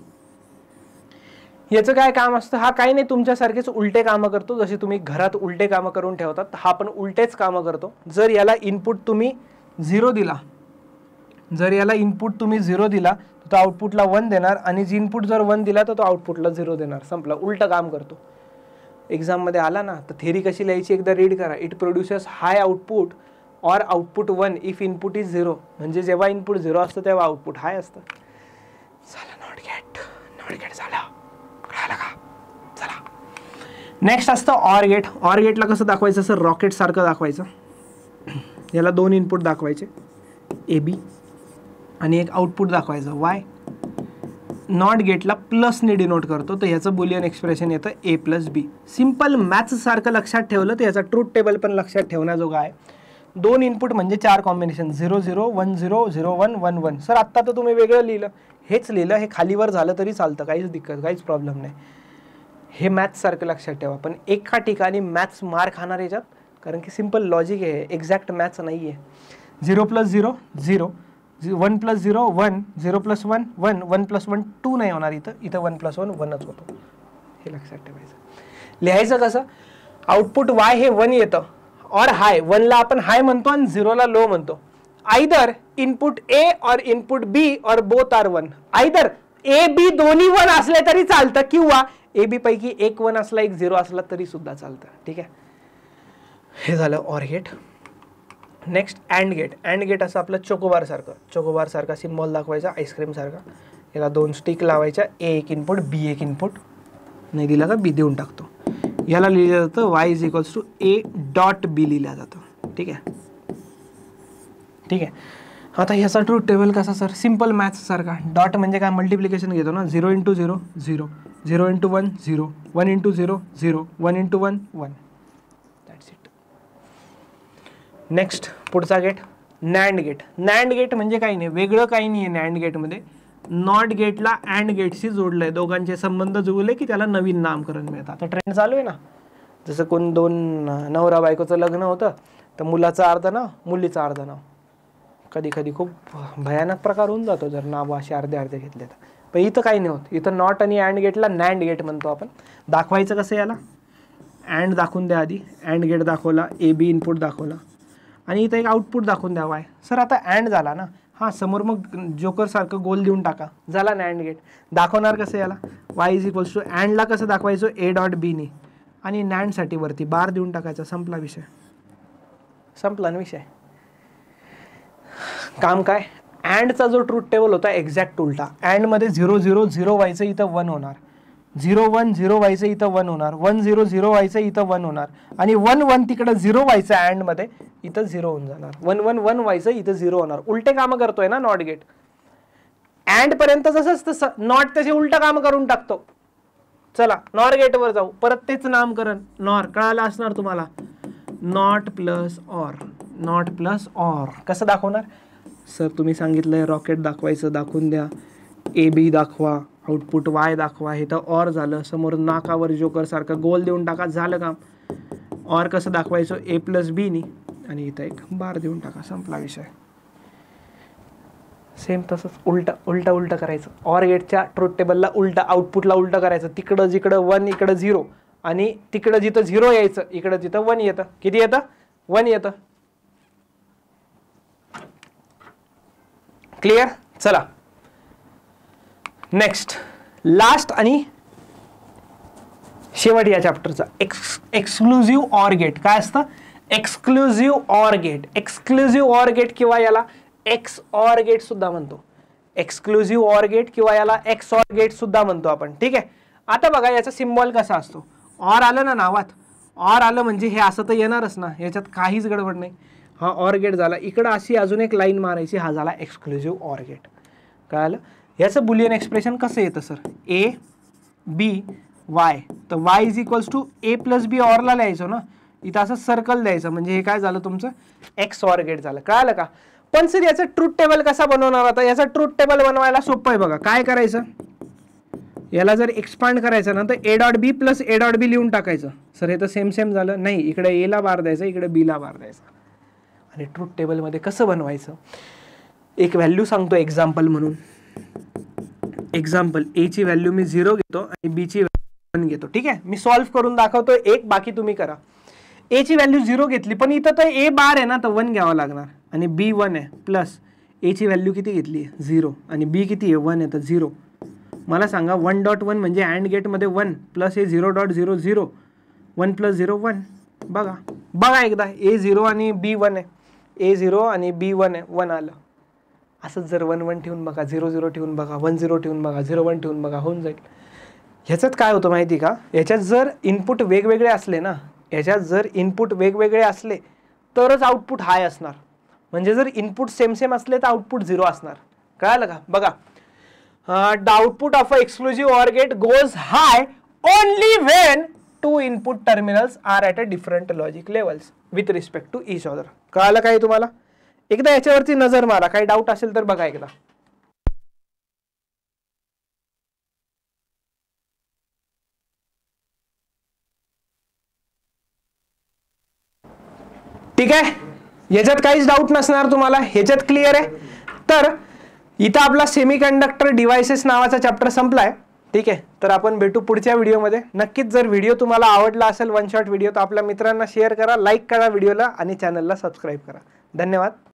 याचं काय काम असतं, हा काही नाही तुमच्यासारखेच उलटे कामं करतो, जसे तुम्ही घरात उलटे कामं करून ठेवतात, हा पण उलटेच कामं करतो. जर याला इनपुट तुम्ही 0 दिला, जर याला इनपुट तुम्ही 0 दिला तर तो आउटपुटला 1 देणार, आणि जी इनपुट जर 1 दिला तर तो आउटपुटला 0 देणार. संपला, उलटं काम करतो. एक्झाममध्ये आला ना तर थेरी कशी लिहायची एकदा रीड करा. It produces high output or output 1 if input is 0. म्हणजे जेव्हा इनपुट 0 असतं तेव्हा आउटपुट हाय असतं. झालं नॉट गेट झालं, कळालं का? चला नेक्स्ट असतं ऑर गेट. ऑर गेटला कसं दाखवायचं, असं रॉकेट सारखं दाखवायचं. याला 2 इनपुट दाखवायचे ए बी आणि एक आउटपुट दाखवायचं वाय. नॉट गेटला प्लसने डिनोट करतो, तर याचं बुलियन एक्सप्रेशन येतं ए प्लस बी. सिम्पल मॅथ्स सारखं लक्षात ठेवलं तर याचा ट्रूथ टेबल पण लक्षात ठेवण्याजोगा आहे. 2 इनपुट म्हणजे 4 कॉम्बिनेशन 0 0 1 0 0 1 1 1. सर आत्ता तर तुम्ही वेगळं लिहिलं, हेच लिहिलं, हे खालीवर झालं तरी चालतं, काहीच दिक्कत, काहीच प्रॉब्लेम नाही. हे मॅथ्स सारखं लक्षात ठेवा. पण एका ठिकाणी मॅथ्स मार खाणार याच्यात, कारण की सिम्पल लॉजिक आहे, एक्झॅक्ट मॅथ्स नाही आहे. 0 + 0 0, 1 + 0 1, 0 + 1 1, 1 + 1 2 नाही होणार, इथं 1 + 1 1च होतो. हे लक्षात ठेवायचं. लिहायचं कसं, आउटपुट वाय हे 1 येतं और हाय. 1ला आपण हाय म्हणतो आणि 0ला लो म्हणतो. Either input A or input B or both are 1. Either A B दोन्ही 1 असले तरी चालतं, किंवा ए बी पैकी एक 1 असला एक 0 असला तरी सुद्धा चालतं. ठीक आहे, हे झालं or gate. Next and gate. And gate असं आपलं चोकोबार सारखा सिम्बॉल दाखवायचा, आईस्क्रीम सारखा. याला 2 स्टिक लावायच्या, ए एक इनपुट बी एक इनपुट, नाही दिला का बी देऊन टाकतो. याला लिहिलं जातं Y is equals to A dot B लिहिलं जातं. ठीक आहे. आता ह्याचा ट्रूथ टेबल कसा सर, सिम्पल मॅथ्स सारखा. डॉट म्हणजे काय, मल्टिप्लिकेशन घेतो ना, 0 × 0 0, 0 × 1 0, 1 × 0 0, 1 × 1 1. That's it. नेक्स्ट पुढचा gate NAND gate. NAND gate म्हणजे काही नाही, वेगळं काही नाही आहे नॅन्ड गेटमध्ये. नॉट गेटला अँड गेटशी जोडलंय, दोघांचे संबंध जुळले की त्याला नवीन नामकरण मिळतं. आता ट्रेंड चालू आहे ना, जसं कोण 2 नवरा बायकोचं लग्न होतं तर मुलाचं अर्ध नाव मुलीचं अर्ध नाव. कधी कधी खूप भयानक प्रकार होऊन जातो जर नाव असे अर्धे अर्धे घेतले तर. पण इथं काही नाही होत. इथं नॉट आणि अँड गेटला नॅन्ड गेट म्हणतो आपण. दाखवायचं कसं, याला अँड दाखवून द्या आधी, अँड गेट दाखवला, ए बी इनपुट दाखवला, आणि इथं एक आउटपुट दाखवून द्या वाय. सर आता अँड झाला ना, हां समोर मग जोकर सारखं गोल देऊन टाका, झाला नॅन्ड गेट. दाखवणार कसं याला, वाय इज इक्वल्स टू अँडला कसं दाखवायचं ए डॉट बीने, आणि नॅन्डसाठी वरती बार देऊन टाकायचा, संपला विषय, संपला ना विषय. काम काय, अँडचा जो ट्रूथ टेबल होता एक्झॅक्ट उलटा. अँडमध्ये 0 0 0 व्हायचं, इथं 1 होणार. 0 1 0 व्हायचं, इथं 1 होणार. 1 0 0 व्हायचं, इथं 1 होणार. आणि 1 1 तिकडं 0 व्हायचं अँडमध्ये, इथं 0 होऊन जाणार. 1 1 1 व्हायचं, इथं 0 होणार. उलटे कामं करतोय ना नॉट गेट. अँड पर्यंत जसंच तसं, नॉट त्याचे उलट काम करून टाकतो. चला नॉर गेटवर जाऊ, परत तेच नामकरण. नॉर कळालं असणार तुम्हाला, not plus or, not plus or कसं दाखवणार सर, तुम्ही सांगितलंय रॉकेट दाखवायचं, दाखवून द्या. ए बी दाखवा, आउटपुट वाय दाखवा, हे तर ऑर झालं. समोर नाकावर जोकर सारखं गोल देऊन टाका, झालं काम. ऑर कसं दाखवायचं, ए प्लस बी नी, आणि इथं एक बार देऊन टाका, संपला विषय. सेम तसंच उलट करायचं. ऑर गेटच्या ट्रूथ टेबलला उलटा, आउटपुटला उलट करायचं. तिकडं जिकडं 1 इकडं 0, आणि तिकडं जिथं 0 यायचं इकडं जिथं 1 येतं. किती येतं, 1 येतं. क्लिअर. चला नेक्स्ट, लास्ट आणि शेवट या चॅप्टरचा, एक्सक्लुझिव्ह ऑर गेट. काय असतं, exclusive or gate. Exclusive or gate किंवा याला एक्स ऑर गेट सुद्धा म्हणतो. एक्सक्लुझिव्ह ऑर गेट किंवा याला एक्स ऑर गेट सुद्धा म्हणतो आपण. ठीक आहे. आता बघा याचा सिम्बॉल कसा असतो. ऑर आलं ना नावात, ऑर आलं म्हणजे हे असं तर येणारच ना, याच्यात काहीच गडबड नाही. हा ऑर गेट झाला, इकडं अशी अजून एक लाईन मारायची, हा झाला एक्सक्लुझिव्ह ऑर गेट. कळालं. याचं बुलियन एक्सप्रेशन कसं येतं सर, ए बी वाय, तर Y is equals to A plus B ऑरला लिहायचं ना, इथं असं सर्कल द्यायचं, म्हणजे हे काय झालं तुमचं एक्स ऑर गेट झालं. कळालं का. पण सर याचं ट्रूथ टेबल कसा बनवणार, आता याचा ट्रूथ टेबल बनवायला सोपं आहे बघा. काय करायचं, याला जर एक्सपांड करायचं ना तर A dot B plus A dot B लिहून टाकायचं. सर हे तर सेम सेम झालं. नाही, इकडे ए ला बार द्यायचा, इकडे बी ला बार द्यायचा. आणि ट्रूथ टेबलमध्ये कसं बनवायचं, एक व्हॅल्यू सांगतो एक्झाम्पल म्हणून. एक्झाम्पल, ए ची व्हॅल्यू मी 0 घेतो आणि बी ची व्हॅल्यू 1 घेतो. ठीक आहे, मी सॉल्व्ह करून दाखवतो एक, बाकी तुम्ही करा. ए ची व्हॅल्यू 0 घेतली, पण इथं तर ए बार आहे ना, तर 1 घ्यावं लागणार. आणि बी 1 आहे, प्लस ए ची व्हॅल्यू किती घेतली, 0, आणि बी किती आहे, 1 आहे, तर 0. मला सांगा 1.1 म्हणजे अँड गेटमध्ये 1 प्लस ए 0.0 0, 1 प्लस 0 1. बघा बघा एकदा, ए 0 आणि बी 1 आहे, ए 0 आणि बी 1 आहे, 1 आलं. असंच जर 1 1 ठेवून बघा, 0 0 ठेवून बघा, 1 0 ठेवून बघा, 0 1 ठेवून बघा, होऊन जाईल. ह्याच्यात काय होतं माहिती का, याच्यात जर इनपुट वेगवेगळे असले ना, याच्यात जर इनपुट वेगवेगळे असले तरच आउटपुट हाय असणार. म्हणजे जर इनपुट सेम सेम असले तर आउटपुट 0 असणार. कळालं का? बघा, the output of an exclusive OR gate goes high only when two input terminals are at a different logic levels with respect to each other. कळालं काय तुम्हाला? एकदा याच्यावरती नजर मारा, काही डाऊट असेल तर बघा एकदा. ठीक आहे, याच्यात काहीच डाऊट नसणार तुम्हाला, ह्याच्यात क्लिअर आहे. तर इथं आपला सेमीकंडक्टर डिव्हाइसेस नावाचा चॅप्टर संपलाय. ठीक आहे, तर आपण भेटू पुढच्या व्हिडिओमध्ये. नक्कीच जर व्हिडिओ तुम्हाला आवडला असेल, वन शॉट व्हिडिओ, तर आपल्या मित्रांना शेअर करा, लाईक करा व्हिडिओला आणि चॅनलला सबस्क्राईब करा. धन्यवाद.